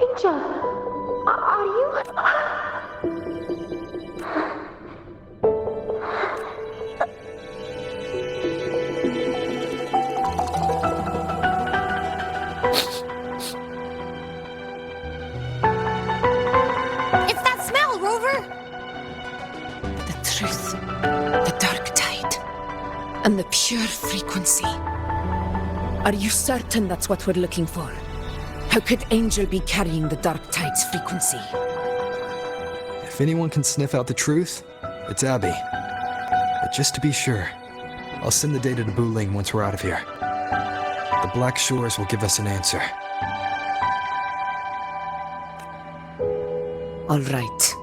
Angel, are you... And the pure frequency. Are you certain that's what we're looking for? How could Angel be carrying the Dark Tide's frequency? If anyone can sniff out the truth, it's Abby. But just to be sure, I'll send the data to Buling once we're out of here. The Black Shores will give us an answer. All right.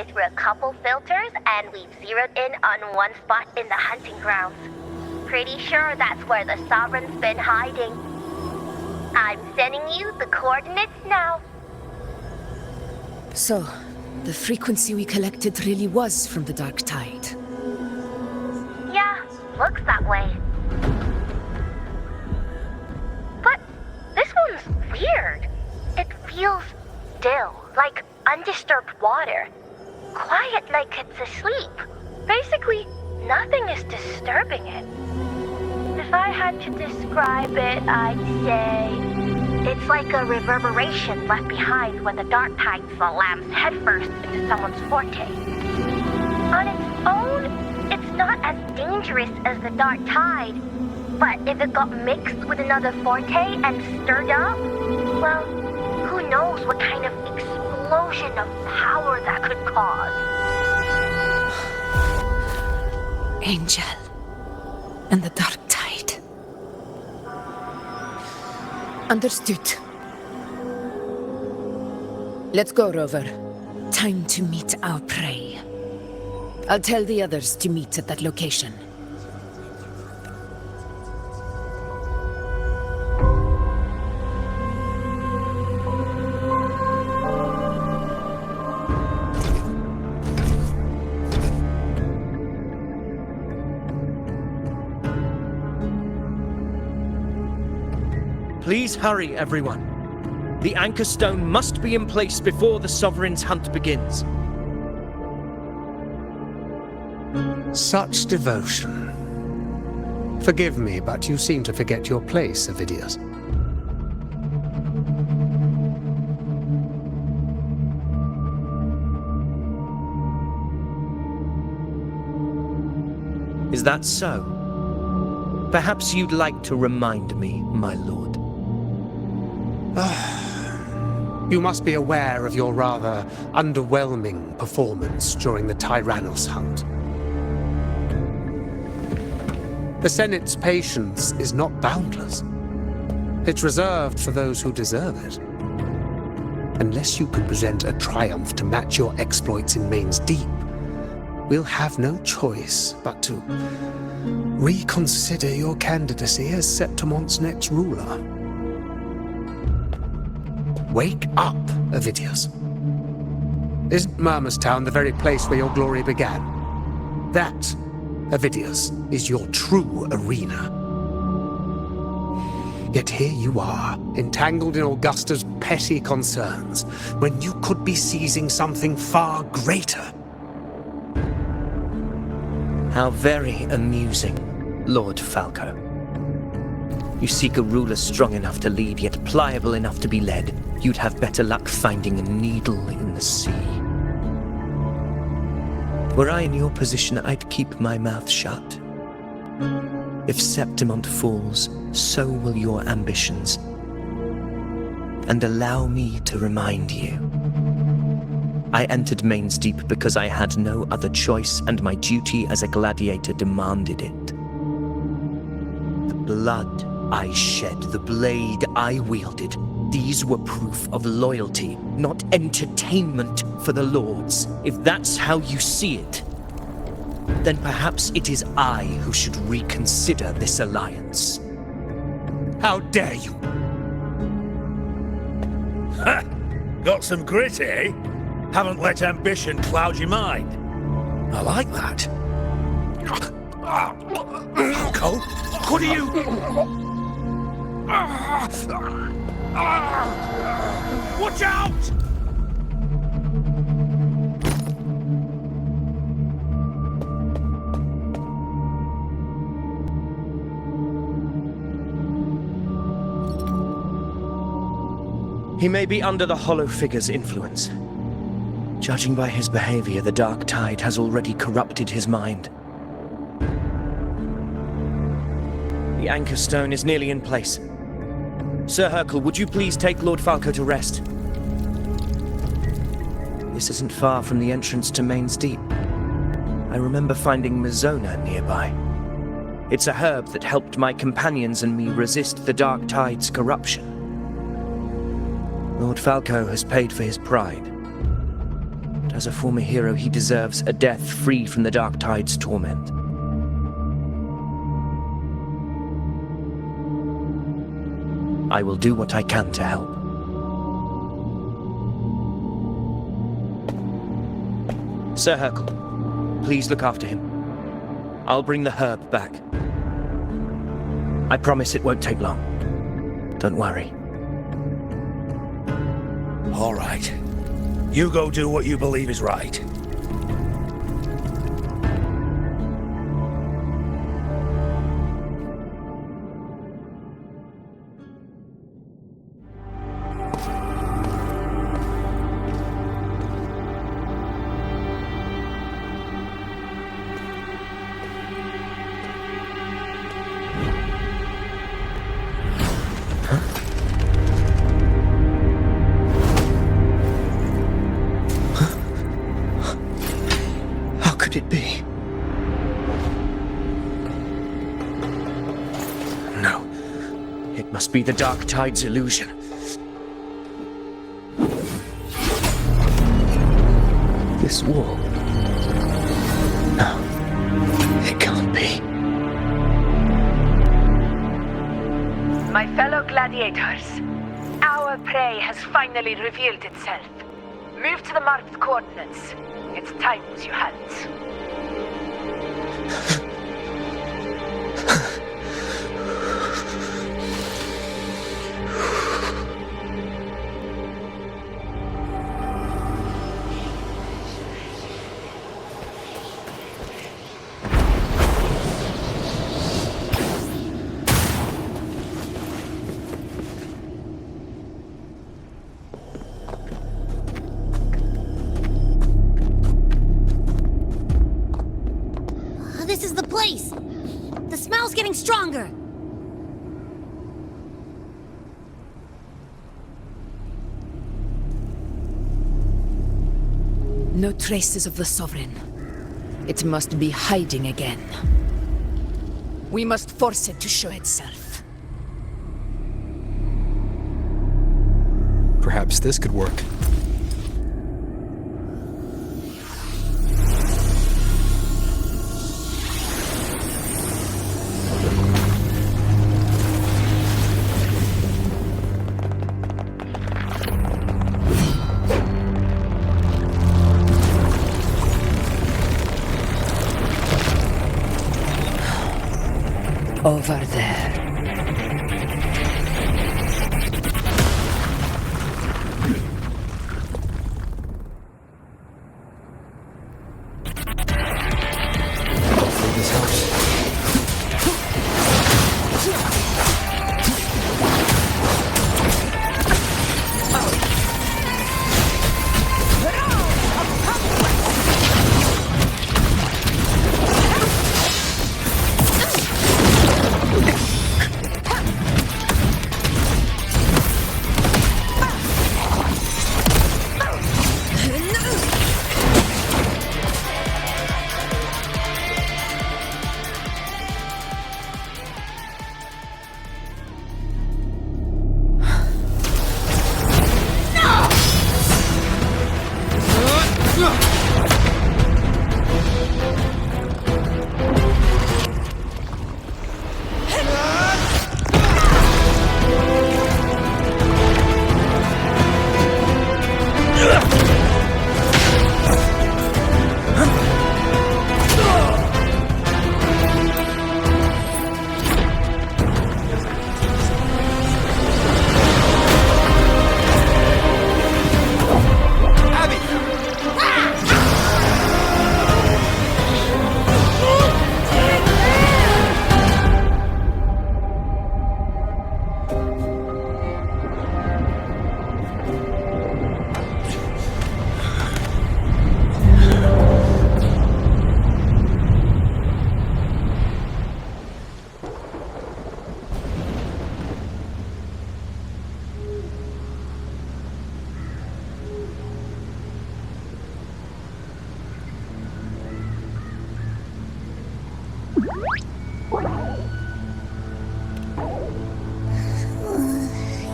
Through a couple filters, and we've zeroed in on one spot in the hunting grounds. Pretty sure that's where the Sovereign's been hiding. I'm sending you the coordinates now. So, the frequency we collected really was from the Dark Tide. Yeah, looks that way. But this one's weird. It feels still, like undisturbed water. Quiet like it's asleep. Basically, nothing is disturbing it. If I had to describe it, I'd say it's like a reverberation left behind when the dark tide slams headfirst into someone's forte. On its own, it's not as dangerous as the dark tide, but if it got mixed with another forte and stirred up, well, who knows what kind of explosion of power that could cause. Angel and the Dark Tide. Understood. Let's go, Rover. Time to meet our prey. I'll tell the others to meet at that location. Please hurry, everyone. The anchor stone must be in place before the Sovereign's hunt begins. Such devotion. Forgive me, but you seem to forget your place, Avidius. Is that so? Perhaps you'd like to remind me, my lord. You must be aware of your rather underwhelming performance during the Tyrannos hunt. The Senate's patience is not boundless. It's reserved for those who deserve it. Unless you can present a triumph to match your exploits in Main's Deep, we'll have no choice but to reconsider your candidacy as Septimont's next ruler. Wake up, Avidius. Isn't Murmustown the very place where your glory began? That, Avidius, is your true arena. Yet here you are, entangled in Augusta's petty concerns, when you could be seizing something far greater. How very amusing, Lord Falco. You seek a ruler strong enough to lead, yet pliable enough to be led. You'd have better luck finding a needle in the sea. Were I in your position, I'd keep my mouth shut. If Septimont falls, so will your ambitions. And allow me to remind you. I entered Main's Deep because I had no other choice, and my duty as a gladiator demanded it. The blood I shed, the blade I wielded, these were proof of loyalty, not entertainment for the lords. If that's how you see it, then perhaps it is I who should reconsider this alliance. How dare you? Ha! Got some grit, eh? Haven't let ambition cloud your mind. I like that. Falco, what are you... Watch out! He may be under the Hollow Figure's influence. Judging by his behavior, the Dark Tide has already corrupted his mind. The anchor stone is nearly in place. Sir Hercule, would you please take Lord Falco to rest? This isn't far from the entrance to Main's Deep. I remember finding Mizona nearby. It's a herb that helped my companions and me resist the Dark Tide's corruption. Lord Falco has paid for his pride. But as a former hero, he deserves a death free from the Dark Tide's torment. I will do what I can to help. Sir Hercule, please look after him. I'll bring the herb back. I promise it won't take long. Don't worry. All right. You go do what you believe is right. It be? No. It must be the Dark Tide's illusion. This wall. No. It can't be. My fellow gladiators, our prey has finally revealed itself. Move to the marked coordinates. It's time as you had. The smell's getting stronger. No traces of the Sovereign. It must be hiding again. We must force it to show itself. Perhaps this could work. Over there. This helps.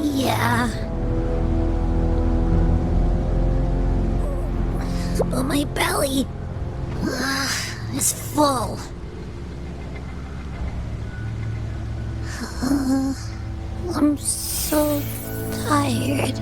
Yeah. But my belly is full. I'm so tired.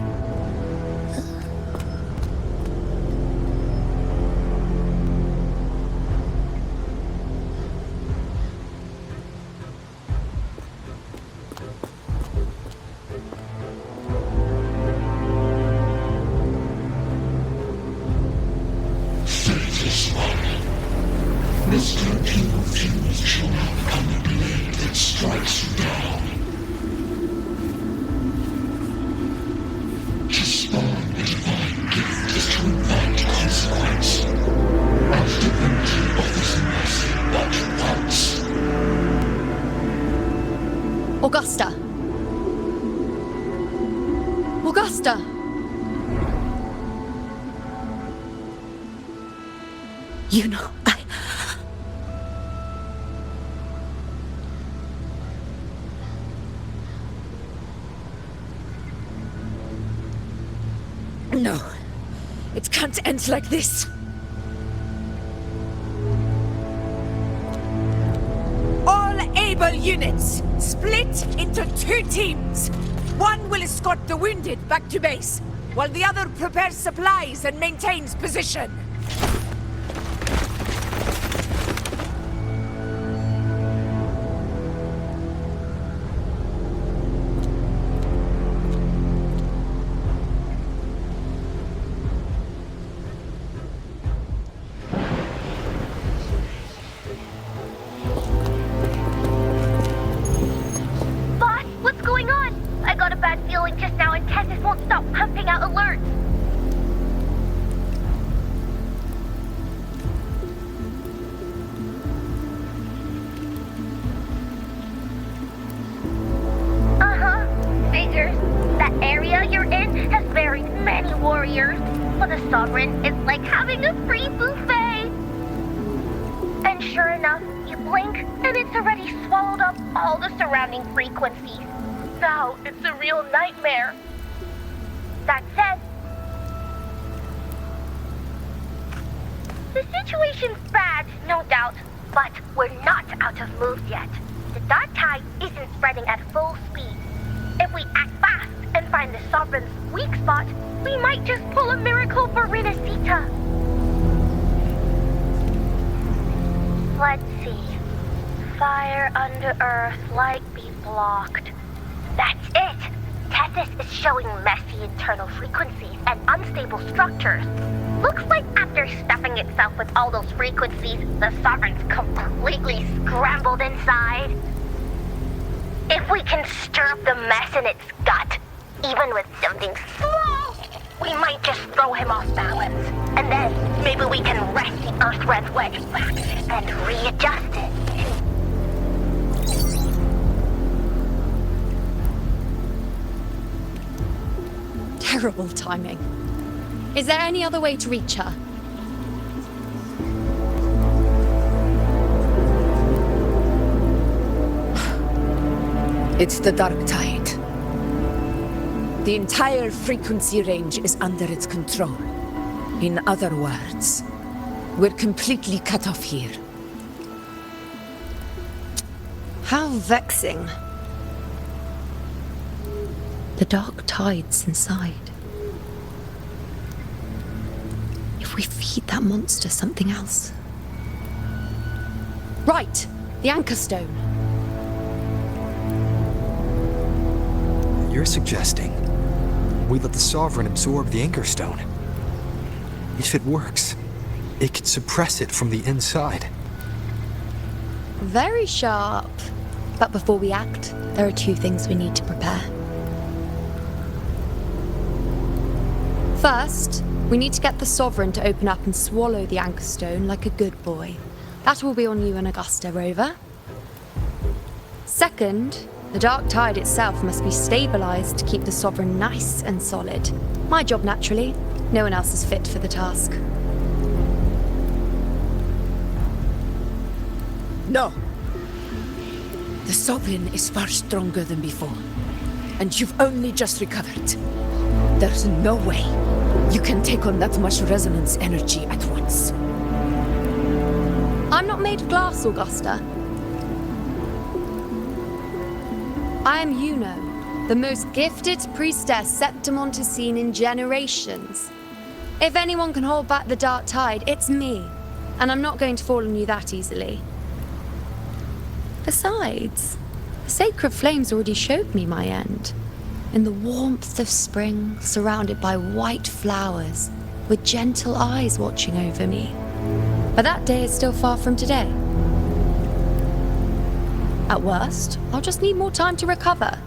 Augusta! Augusta! You know, No. It can't end like this. All able units, split into 2 teams. One will escort the wounded back to base, while the other prepares supplies and maintains position. warriors, but a sovereign is like having a free buffet. And sure enough, you blink and it's already swallowed up all the surrounding frequencies. Now it's a real nightmare. That said, the situation's bad, no doubt, but we're not out of moves yet. The dark tide isn't spreading at full speed. If we act fast and find the Sovereign's weak spot, we might just pull a miracle for Rinasita. Let's see. Fire under earth, light be blocked. That's it! Tethys is showing messy internal frequencies and unstable structures. Looks like after stuffing itself with all those frequencies, the Sovereign's completely scrambled inside. If we can stir up the mess in its gut, even with something small, we might just throw him off balance. And then maybe we can wrest the Earthred wedge back and readjust it. Terrible timing. Is there any other way to reach her? It's the dark tide. The entire frequency range is under its control. In other words, we're completely cut off here. How vexing. The dark tide's inside. If we feed that monster something else. Right! The anchor stone. You're suggesting we let the Sovereign absorb the Anchor Stone. If it works, it could suppress it from the inside. Very sharp. But before we act, there are two things we need to prepare. First, we need to get the Sovereign to open up and swallow the Anchor Stone like a good boy. That will be on you and Augusta, Rover. Second, the dark tide itself must be stabilized to keep the Sovereign nice and solid. My job, naturally. No one else is fit for the task. No. The Sovereign is far stronger than before. And you've only just recovered. There's no way you can take on that much resonance energy at once. I'm not made of glass, Augusta. I am Iuno, the most gifted priestess Septimont has seen in generations. If anyone can hold back the dark tide, it's me. And I'm not going to fall on you that easily. Besides, the sacred flames already showed me my end. In the warmth of spring, surrounded by white flowers, with gentle eyes watching over me. But that day is still far from today. At worst, I'll just need more time to recover.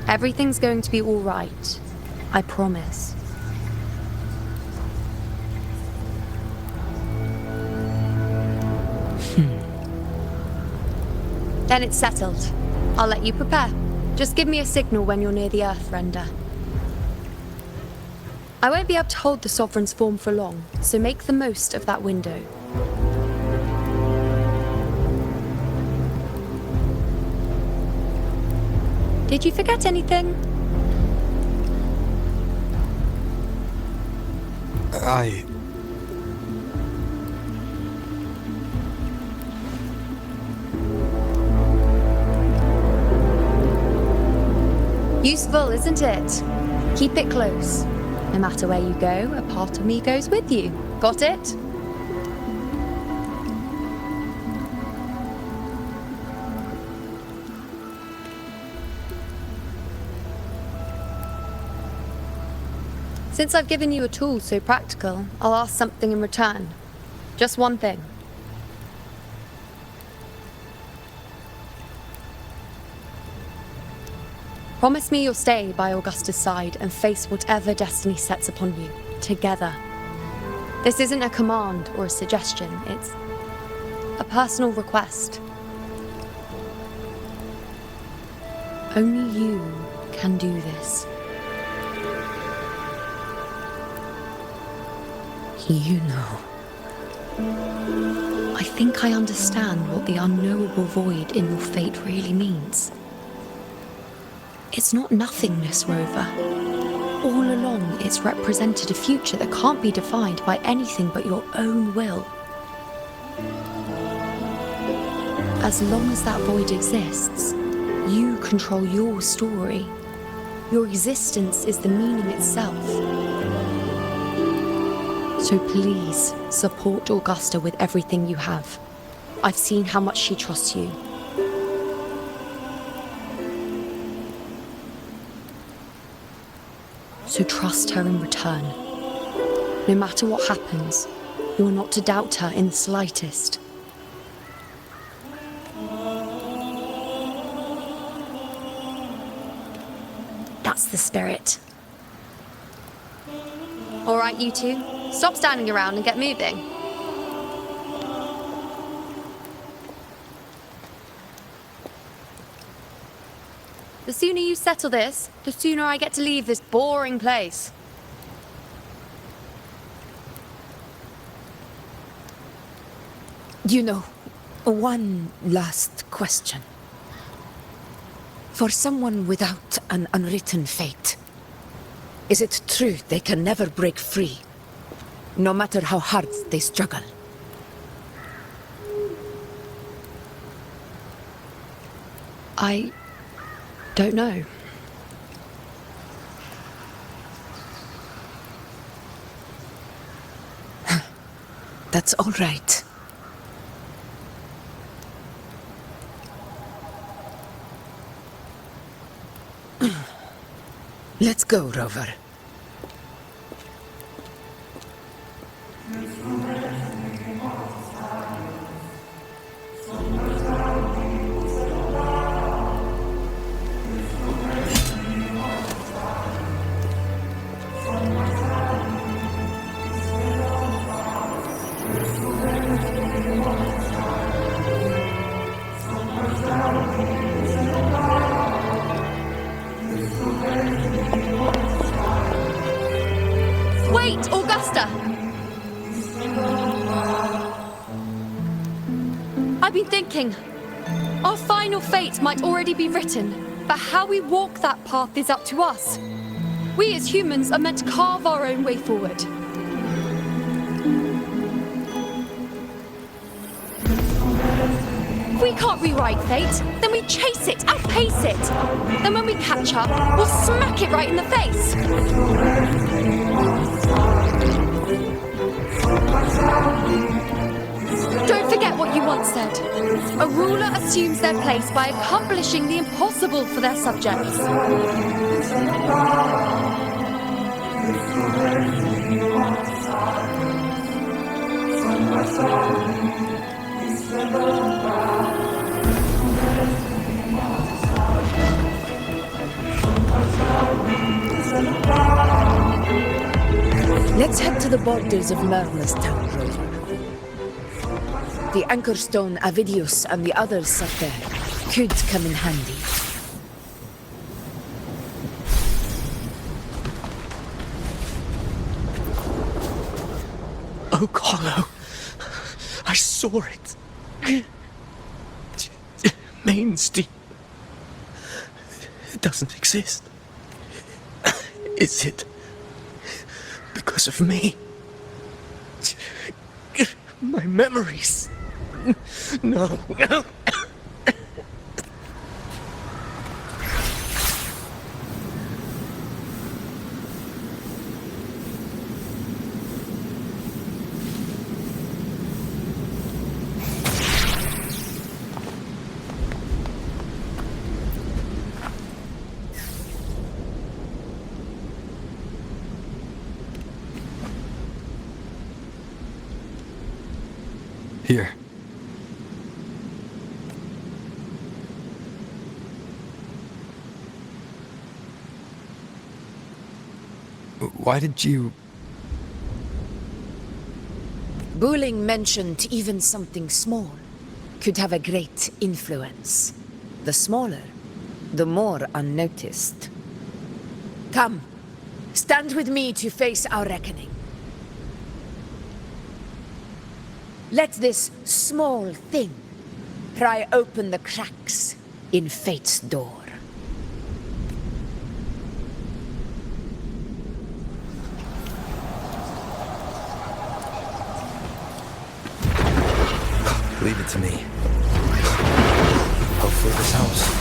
Everything's going to be all right. I promise. Then it's settled. I'll let you prepare. Just give me a signal when you're near the Earthrender. I won't be able to hold the Sovereign's form for long, so make the most of that window. Did you forget anything? Useful, isn't it? Keep it close. No matter where you go, a part of me goes with you. Got it? Since I've given you a tool so practical, I'll ask something in return. Just one thing. Promise me you'll stay by Augusta's side and face whatever destiny sets upon you, together. This isn't a command or a suggestion, it's a personal request. Only you can do this. Iuno. I think I understand what the unknowable void in your fate really means. It's not nothingness, Rover. All along, it's represented a future that can't be defined by anything but your own will. As long as that void exists, you control your story. Your existence is the meaning itself. So please, support Augusta with everything you have. I've seen how much she trusts you. So trust her in return. No matter what happens, you are not to doubt her in the slightest. That's the spirit. All right, you two. Stop standing around and get moving. The sooner you settle this, the sooner I get to leave this boring place. You know, one last question. For someone without an unwritten fate, is it true they can never break free, no matter how hard they struggle? I don't know. That's all right. Let's go, Rover. Wait, Augusta! I've been thinking. Our final fate might already be written, but how we walk that path is up to us. We as humans are meant to carve our own way forward. If we can't rewrite fate, then we chase it, outpace it. Then when we catch up, we'll smack it right in the face. Don't forget what you once said. A ruler assumes their place by accomplishing the impossible for their subjects. Let's head to the borders of Merla's town, Rover. The anchor stone Avidius and the others set there could come in handy. Oak Hollow. I saw it. Main Street. It doesn't exist. Is it because of me? My memories. No. Here. Why did you... Buling mentioned even something small could have a great influence. The smaller, the more unnoticed. Come, stand with me to face our reckoning. Let this small thing pry open the cracks in fate's door. Leave it to me. Hopefully this helps.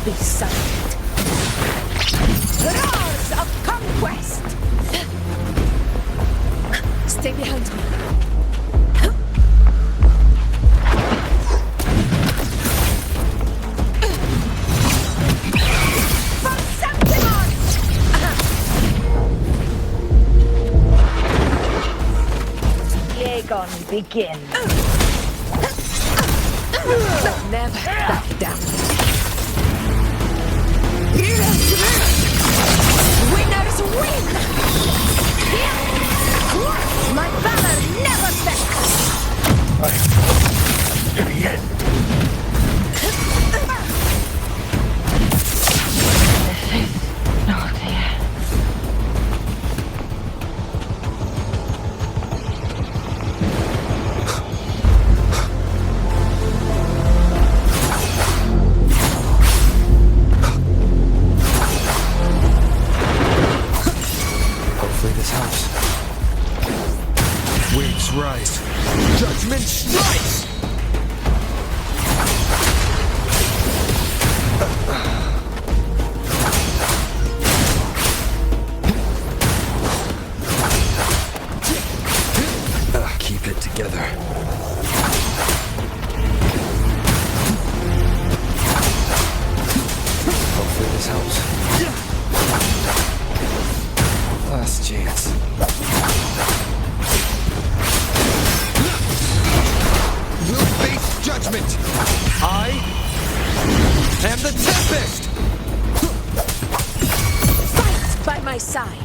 Be silent. Roars of conquest! Stay behind me. For Septimont! Aegon, begin. Never back down. Winners win! My valor never Judgment strikes! Keep it together. Hopefully this helps. Last chance. Will face judgment. I am the Tempest! Fight by my side.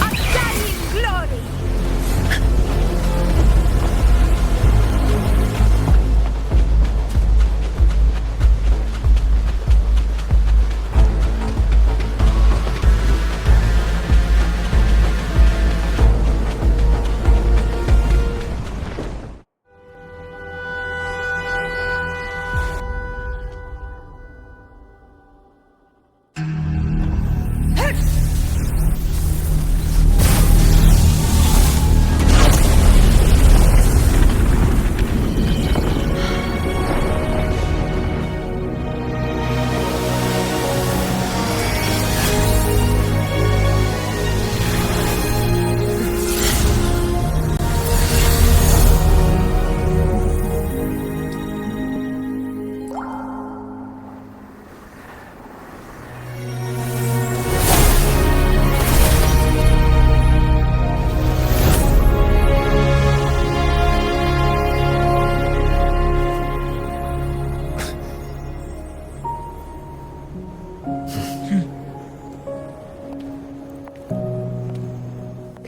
Undying glory!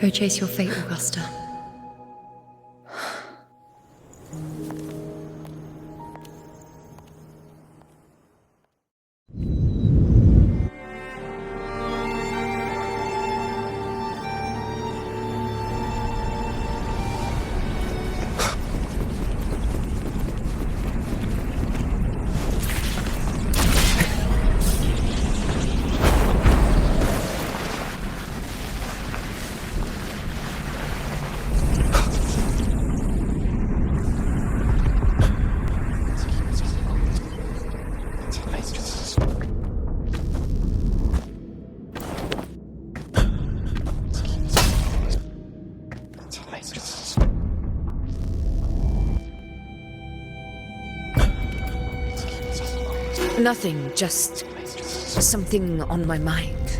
Go chase your fate, Augusta. Nothing, just something on my mind.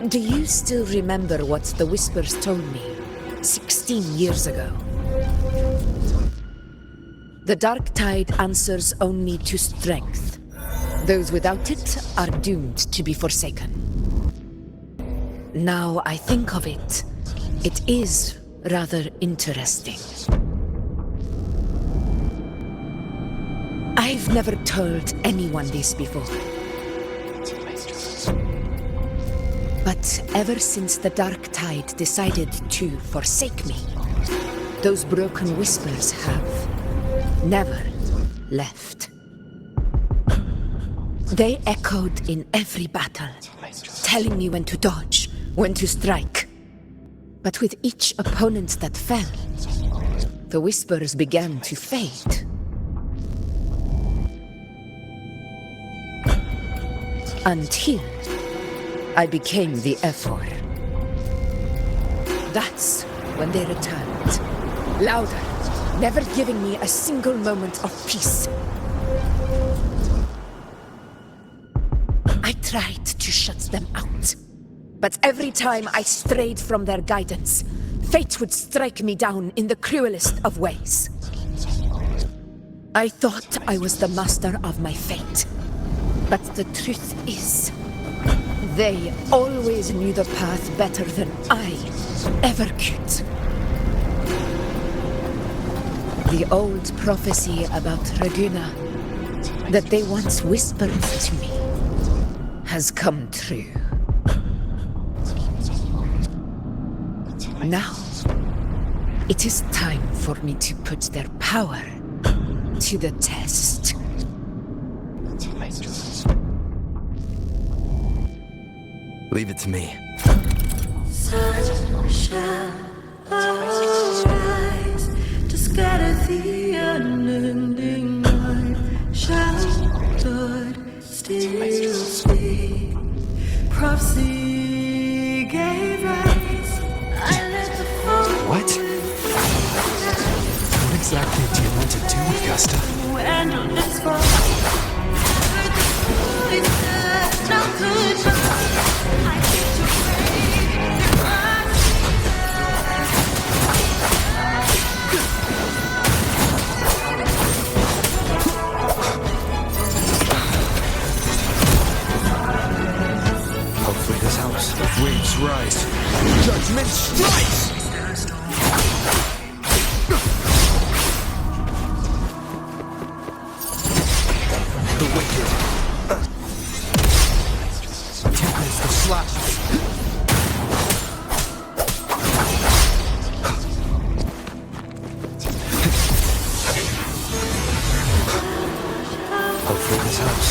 Do you still remember what the Whispers told me 16 years ago? The dark tide answers only to strength. Those without it are doomed to be forsaken. Now I think of it, it is rather interesting. I've never told anyone this before. But ever since the dark tide decided to forsake me, those broken whispers have never left. They echoed in every battle, telling me when to dodge, when to strike. But with each opponent that fell, the whispers began to fade. Until I became the F4. That's when they returned. Louder, never giving me a single moment of peace. I tried to shut them out. But every time I strayed from their guidance, fate would strike me down in the cruelest of ways. I thought I was the master of my fate. But the truth is, they always knew the path better than I ever could. The old prophecy about Raguena, that they once whispered to me, has come true. Now, it is time for me to put their power to the test. Leave it to me. Sun shall arise to scatter the unending night. Shall God still speak? Prophecy gave rise. I let the fall. What? What exactly do you want to do, Augusta? Endless fall. No good. Hopefully this helps. Waves rise. Judgment strikes! The wicked. Tempest the slashes. Hopefully this helps.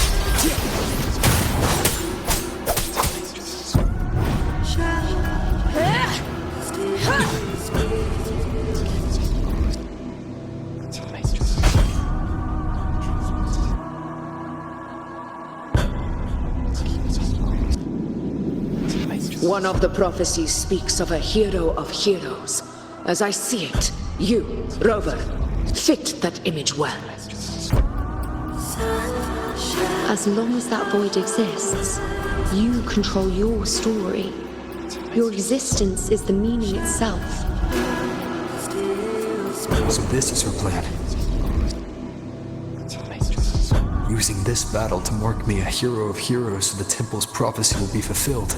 One of the prophecies speaks of a hero of heroes. As I see it, you, Rover, fit that image well. As long as that void exists, you control your story. Your existence is the meaning itself. So this is her plan. Using this battle to mark me a hero of heroes so the temple's prophecy will be fulfilled.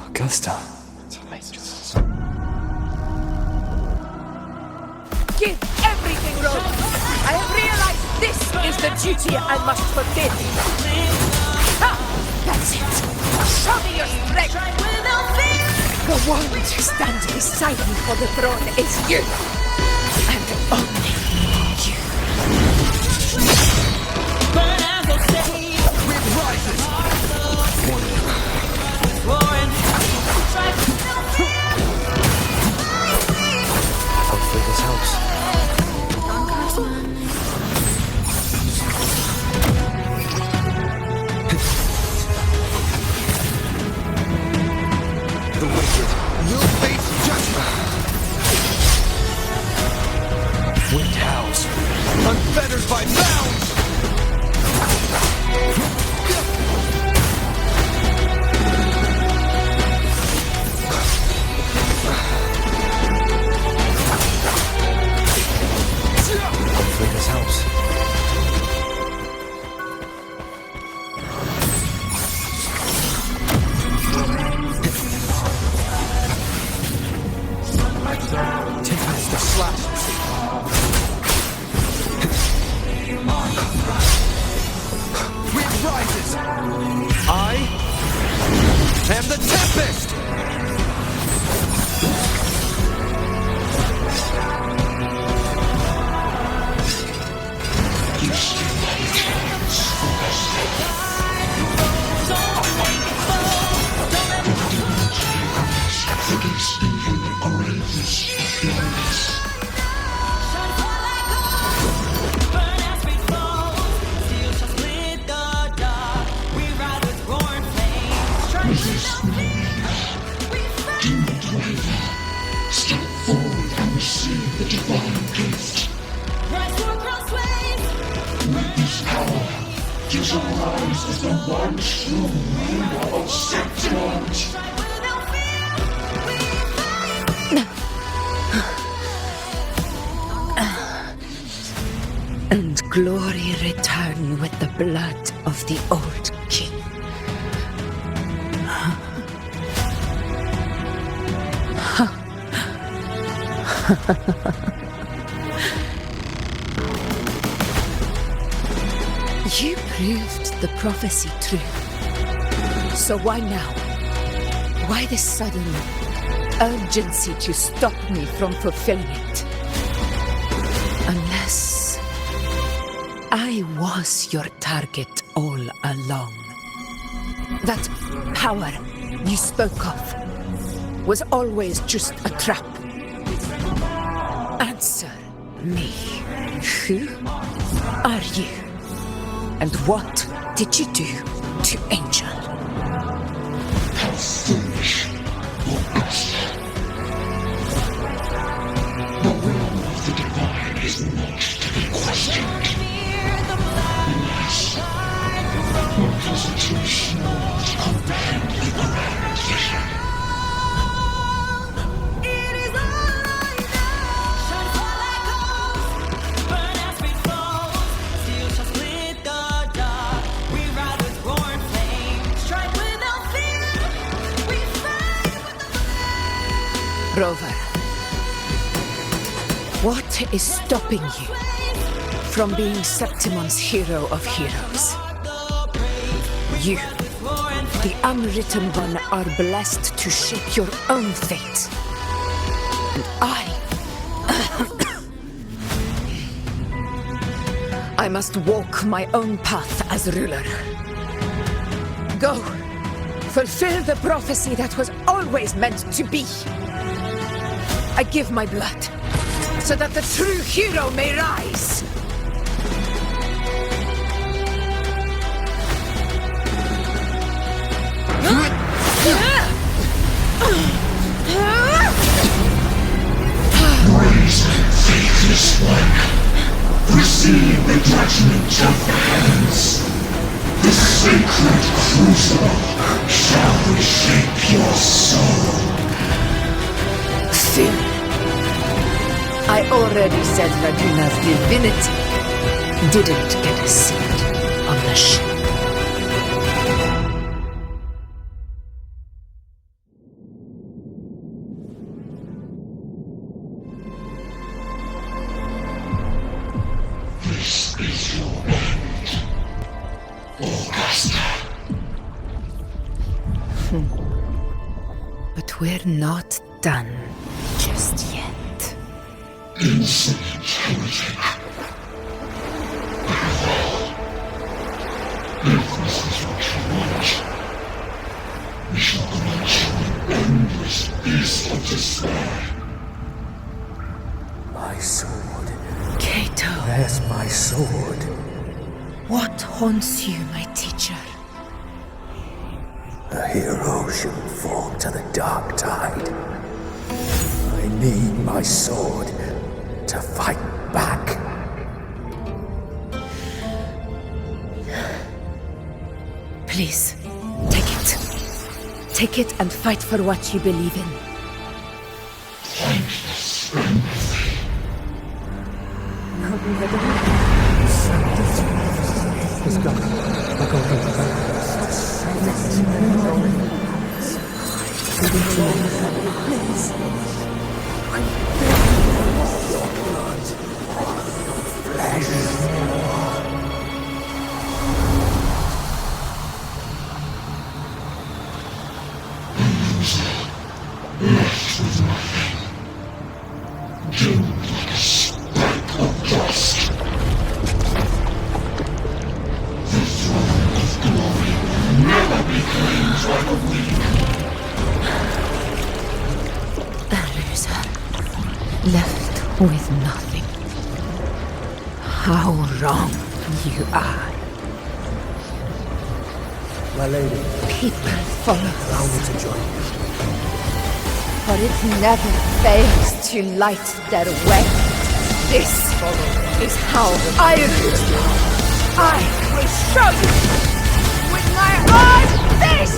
Augusta. Give everything, Rover! I have realized this is the duty I must fulfill. Ha! That's it! Show me your strength! The one to stand beside me for the throne is you! And only you. But as I say, Wind rises! Hopefully this helps. The wicked will face judgment. Wind howls, unfettered by bounds. Hopefully this helps. Tempest the slash. Wind rises. I am the Tempest. Step forward and receive the divine gift. With this power, you shall rise as the one true ruler of Septimont. And glory return with the blood of the old king. You proved the prophecy true. So why now? Why this sudden urgency to stop me from fulfilling it? Unless I was your target all along. That power you spoke of was always just a trap. Answer me. Who are you? And what did you do to Angel? How foolish, Augusta. The will of the divine is not to be questioned. Unless your positive small to comprehend the grand vision. Rover, what is stopping you from being Septimont's hero of heroes? You, the unwritten one, are blessed to shape your own fate. And I must walk my own path as ruler. Go, fulfill the prophecy that was always meant to be. I give my blood, so that the true hero may rise! Brazen, faithless one, receive the judgment of the heavens. The sacred crucible shall reshape your soul. Sin. I already said Raguna's divinity didn't get a seat on the ship. This is your end, Augusta. But we're not done just yet. Insolent heretic. If this is what you want, we shall grant you an endless beast of despair. My sword. Cato. Where's my sword? What haunts you, my teacher? A hero shouldn't fall to the dark tide. I need my sword to fight back. Please, take it. Take it and fight for what you believe in. Left with nothing. How wrong you are. My lady. People follow Allow me to join you. For it never fails to light their way. This is how I will show you with my own face!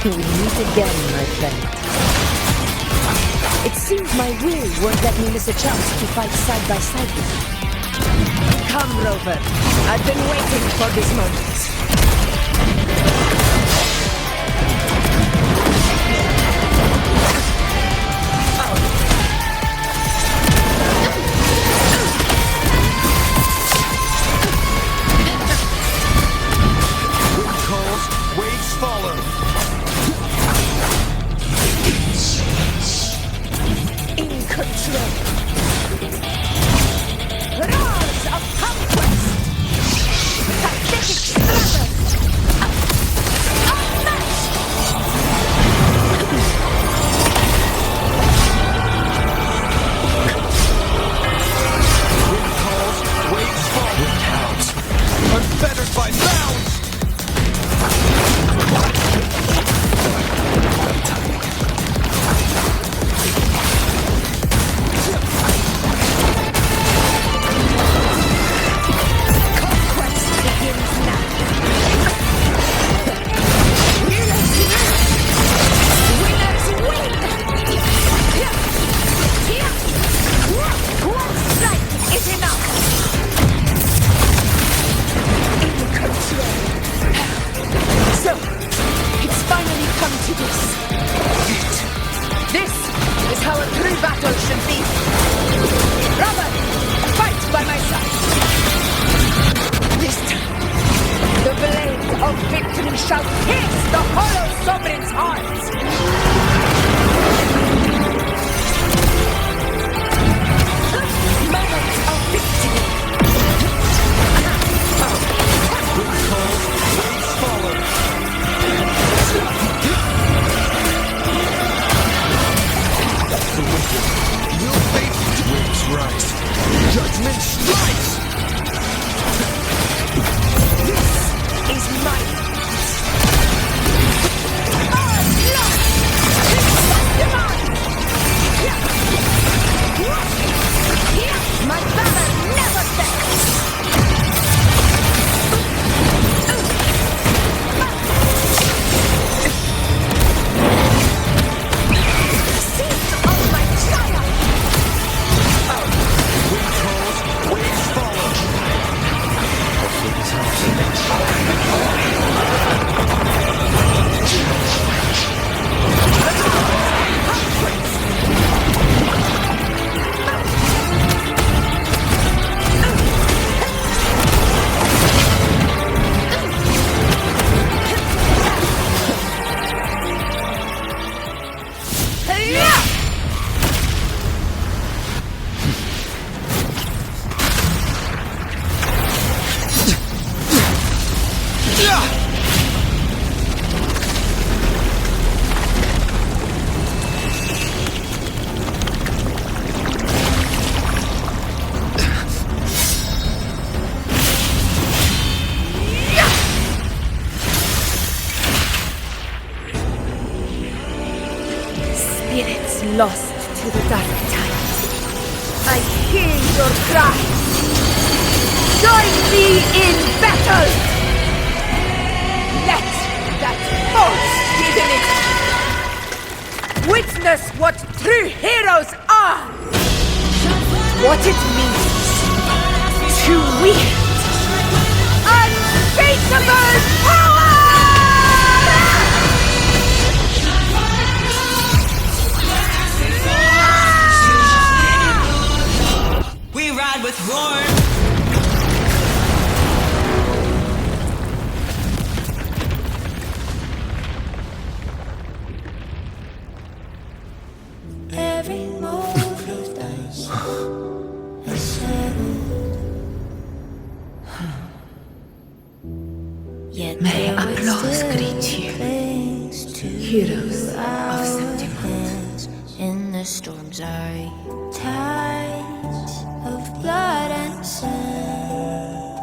We meet again, my friend. It seems my will won't let me miss a chance to fight side by side with you. Come, Rover. I've been waiting for this moment. Waves follow. In control. Roars of conquest. Pathetic struggle. Unmatched. Wind calls, waves fall. Wind hounds. Unfettered by bounds. Shall pierce the hollow sovereign's heart! Moment of victory! Wind calls, waves follow. The wicked will face winds rise. Judgment strikes! This is my once lost to the dark tide, I hear your cries. Join me in battle! Let that false divinity witness what true heroes are! What it means to wield unshakable power! We ride with roar. Every move you've done is settled. Yet May applause greet you, heroes of Septimont. In the storms are tides of blood and sand.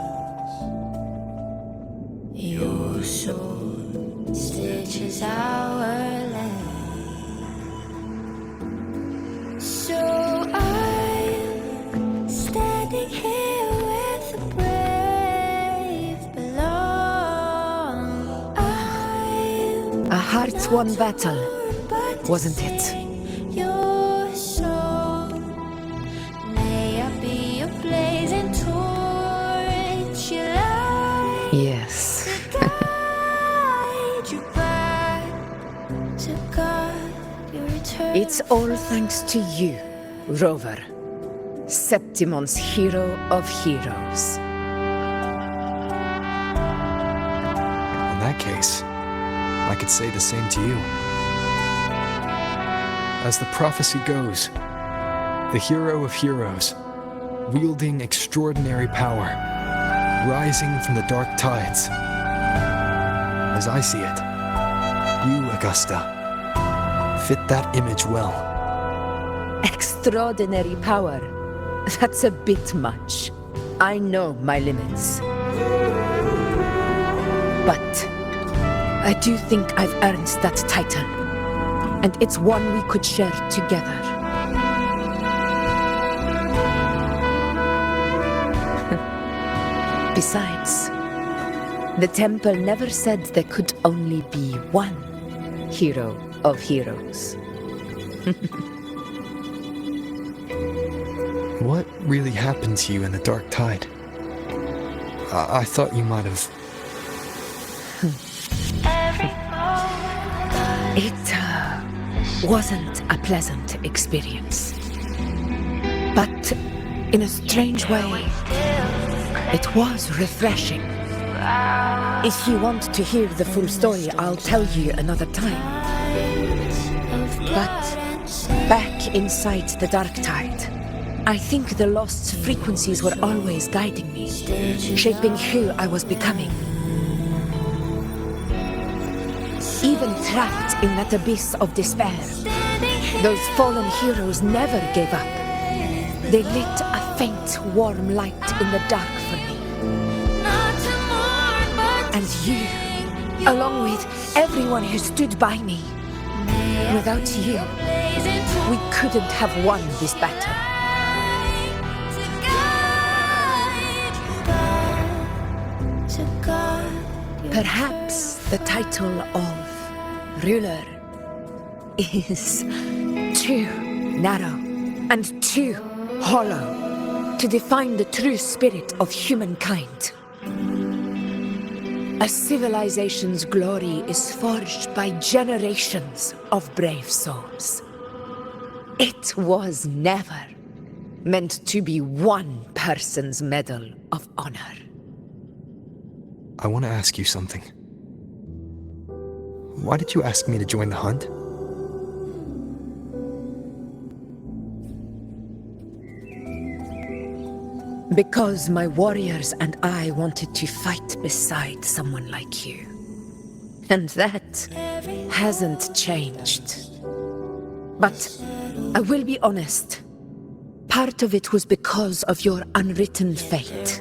Your sword stitches our land. So I'm standing here where the brave belong. A hearts-won battle, wasn't it? Your soul, may I be a blazing torch you light. Yes. Guide you back to God, your return. It's all thanks to you, Rover, Septimont's hero of heroes. In that case, I could say the same to you. As the prophecy goes, the hero of heroes, wielding extraordinary power, rising from the dark tides. As I see it, you, Augusta, fit that image well. Extraordinary power. That's a bit much. I know my limits. But I do think I've earned that title. And it's one we could share together. Besides, the temple never said there could only be one hero of heroes. What really happened to you in the dark tide? I thought you might have... It wasn't a pleasant experience. But in a strange way, it was refreshing. If you want to hear the full story, I'll tell you another time. But back inside the dark tide, I think the lost frequencies were always guiding me, shaping who I was becoming. Even trapped in that abyss of despair, those fallen heroes never gave up. They lit a faint, warm light in the dark for me. And you, along with everyone who stood by me. Without you, we couldn't have won this battle. Perhaps the title of ruler is too narrow and too hollow to define the true spirit of humankind. A civilization's glory is forged by generations of brave souls. It was never meant to be one person's medal of honor. I want to ask you something. Why did you ask me to join the hunt? Because my warriors and I wanted to fight beside someone like you. And that hasn't changed. But I will be honest. Part of it was because of your unwritten fate.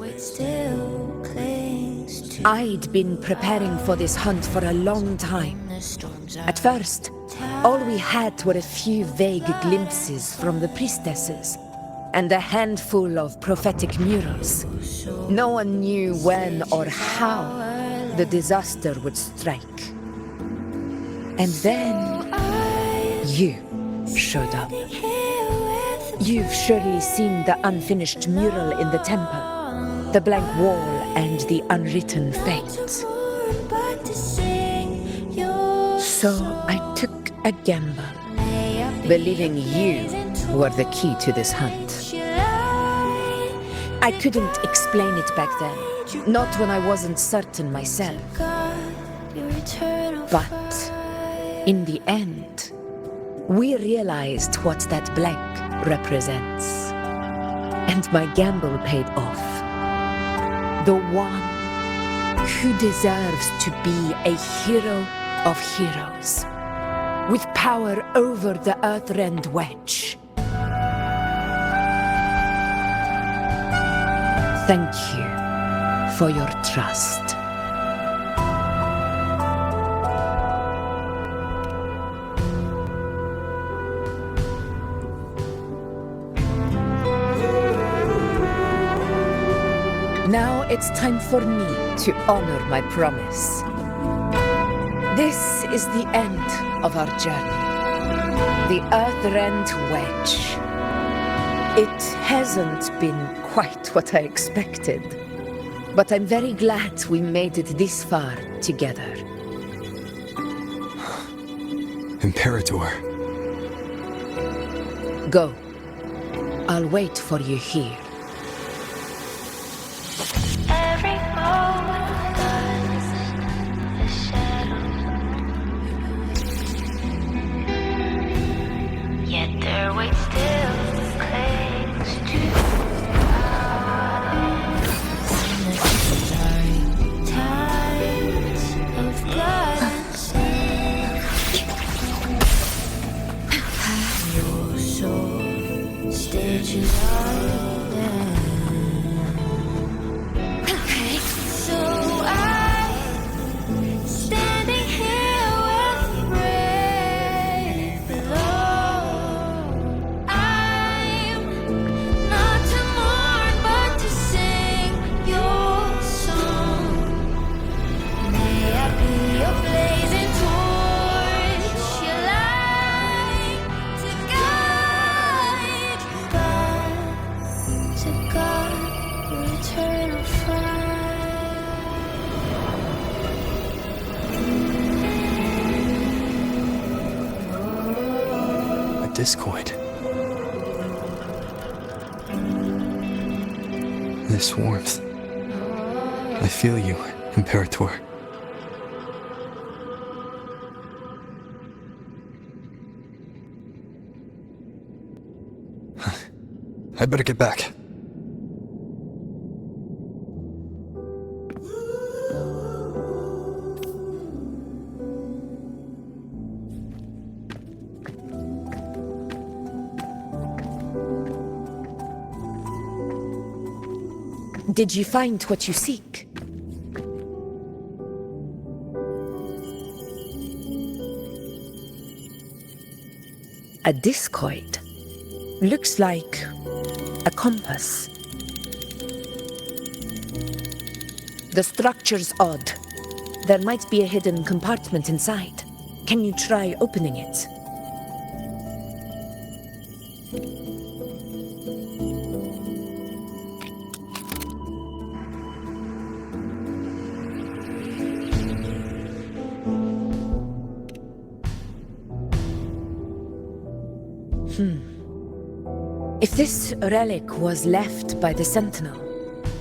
I'd been preparing for this hunt for a long time. At first, all we had were a few vague glimpses from the priestesses, and a handful of prophetic murals. No one knew when or how the disaster would strike. And then you showed up. You've surely seen the unfinished mural in the temple, the blank wall and the unwritten fate. So I took a gamble, believing you were the key to this hunt. I couldn't explain it back then, not when I wasn't certain myself. But in the end, we realized what that blank represents. And my gamble paid off. The one who deserves to be a hero of heroes, with power over the Earthrend Wedge. Thank you for your trust. Now it's time for me to honor my promise. This is the end of our journey. The Earthrend Wedge. It hasn't been quite what I expected, but I'm very glad we made it this far together. Imperator. Go. I'll wait for you here. Every moment the shadow. Yet their weight still clings to tides of blood and sand. Your soul stitches on them. So I'm standing here with brave below. I'm not to mourn, but to sing your song. May I be a blazing torch, your light to guide you back to God, your eternal fire. A discoid. This warmth. I feel you, Imperator. I better get back. Did you find what you seek? A discoid. Looks like a compass. The structure's odd. There might be a hidden compartment inside. Can you try opening it? If this relic was left by the Sentinel,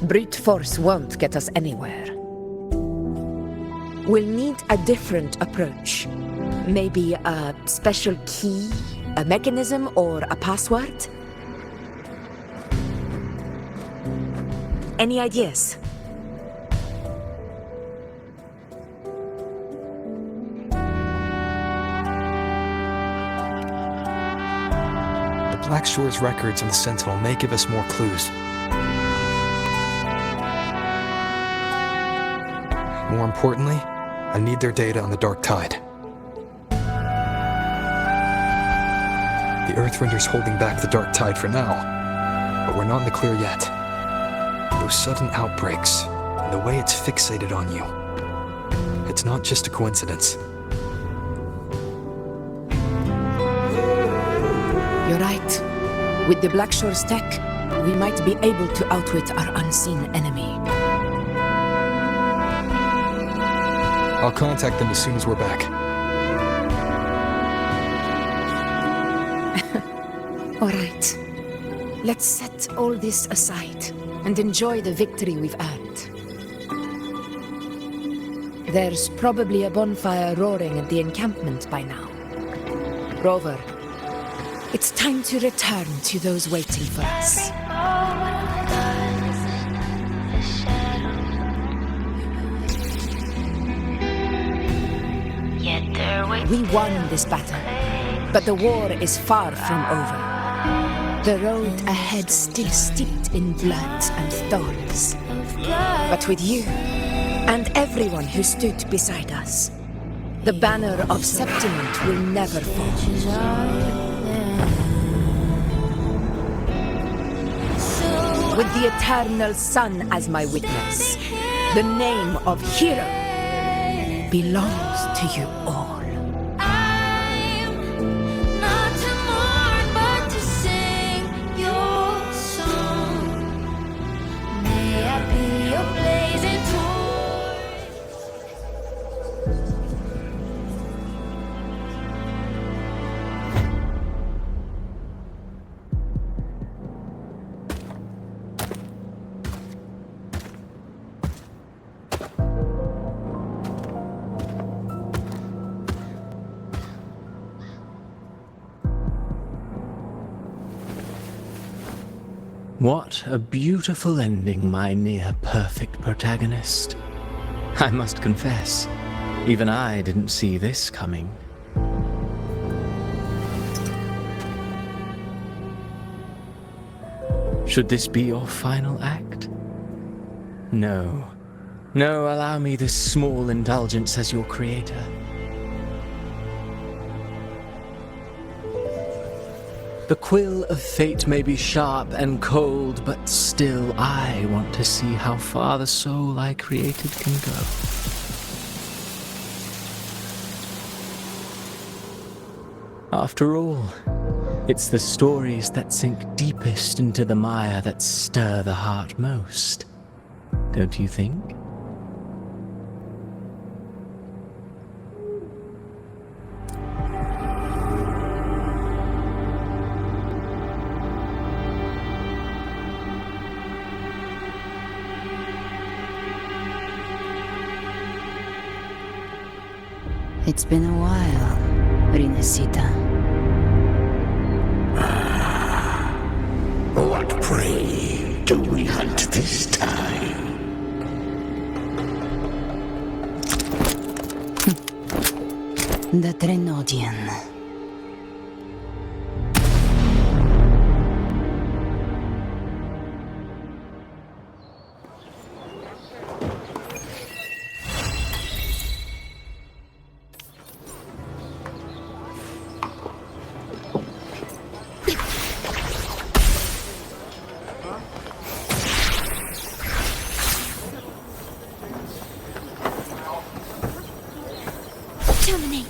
brute force won't get us anywhere. We'll need a different approach. Maybe a special key, a mechanism, or a password? Any ideas? Black Shore's records on the Sentinel may give us more clues. more importantly, I need their data on the Dark Tide. The Earthrender's holding back the Dark Tide for now, but we're not in the clear yet. Those sudden outbreaks, and the way it's fixated on you, it's not just a coincidence. You're right. With the Blackshore's tech, we might be able to outwit our unseen enemy. I'll contact them as soon as we're back. All right. Let's set all this aside and enjoy the victory we've earned. There's probably a bonfire roaring at the encampment by now. Rover, it's time to return to those waiting for us. We won this battle, but the war is far from over. The road ahead still steeped in blood and thorns. But with you, and everyone who stood beside us, the banner of Septimont will never fall. With the eternal sun as my witness, the name of hero belongs to you all. What a beautiful ending, my near-perfect protagonist. I must confess, even I didn't see this coming. Should this be your final act? No. No, allow me this small indulgence as your creator. The quill of fate may be sharp and cold, but still I want to see how far the soul I created can go. After all, it's the stories that sink deepest into the mire that stir the heart most, don't you think? It's been a while, Rinesita. What prey do we hunt this time? The Trenodian. Terminate.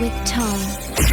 with tongue.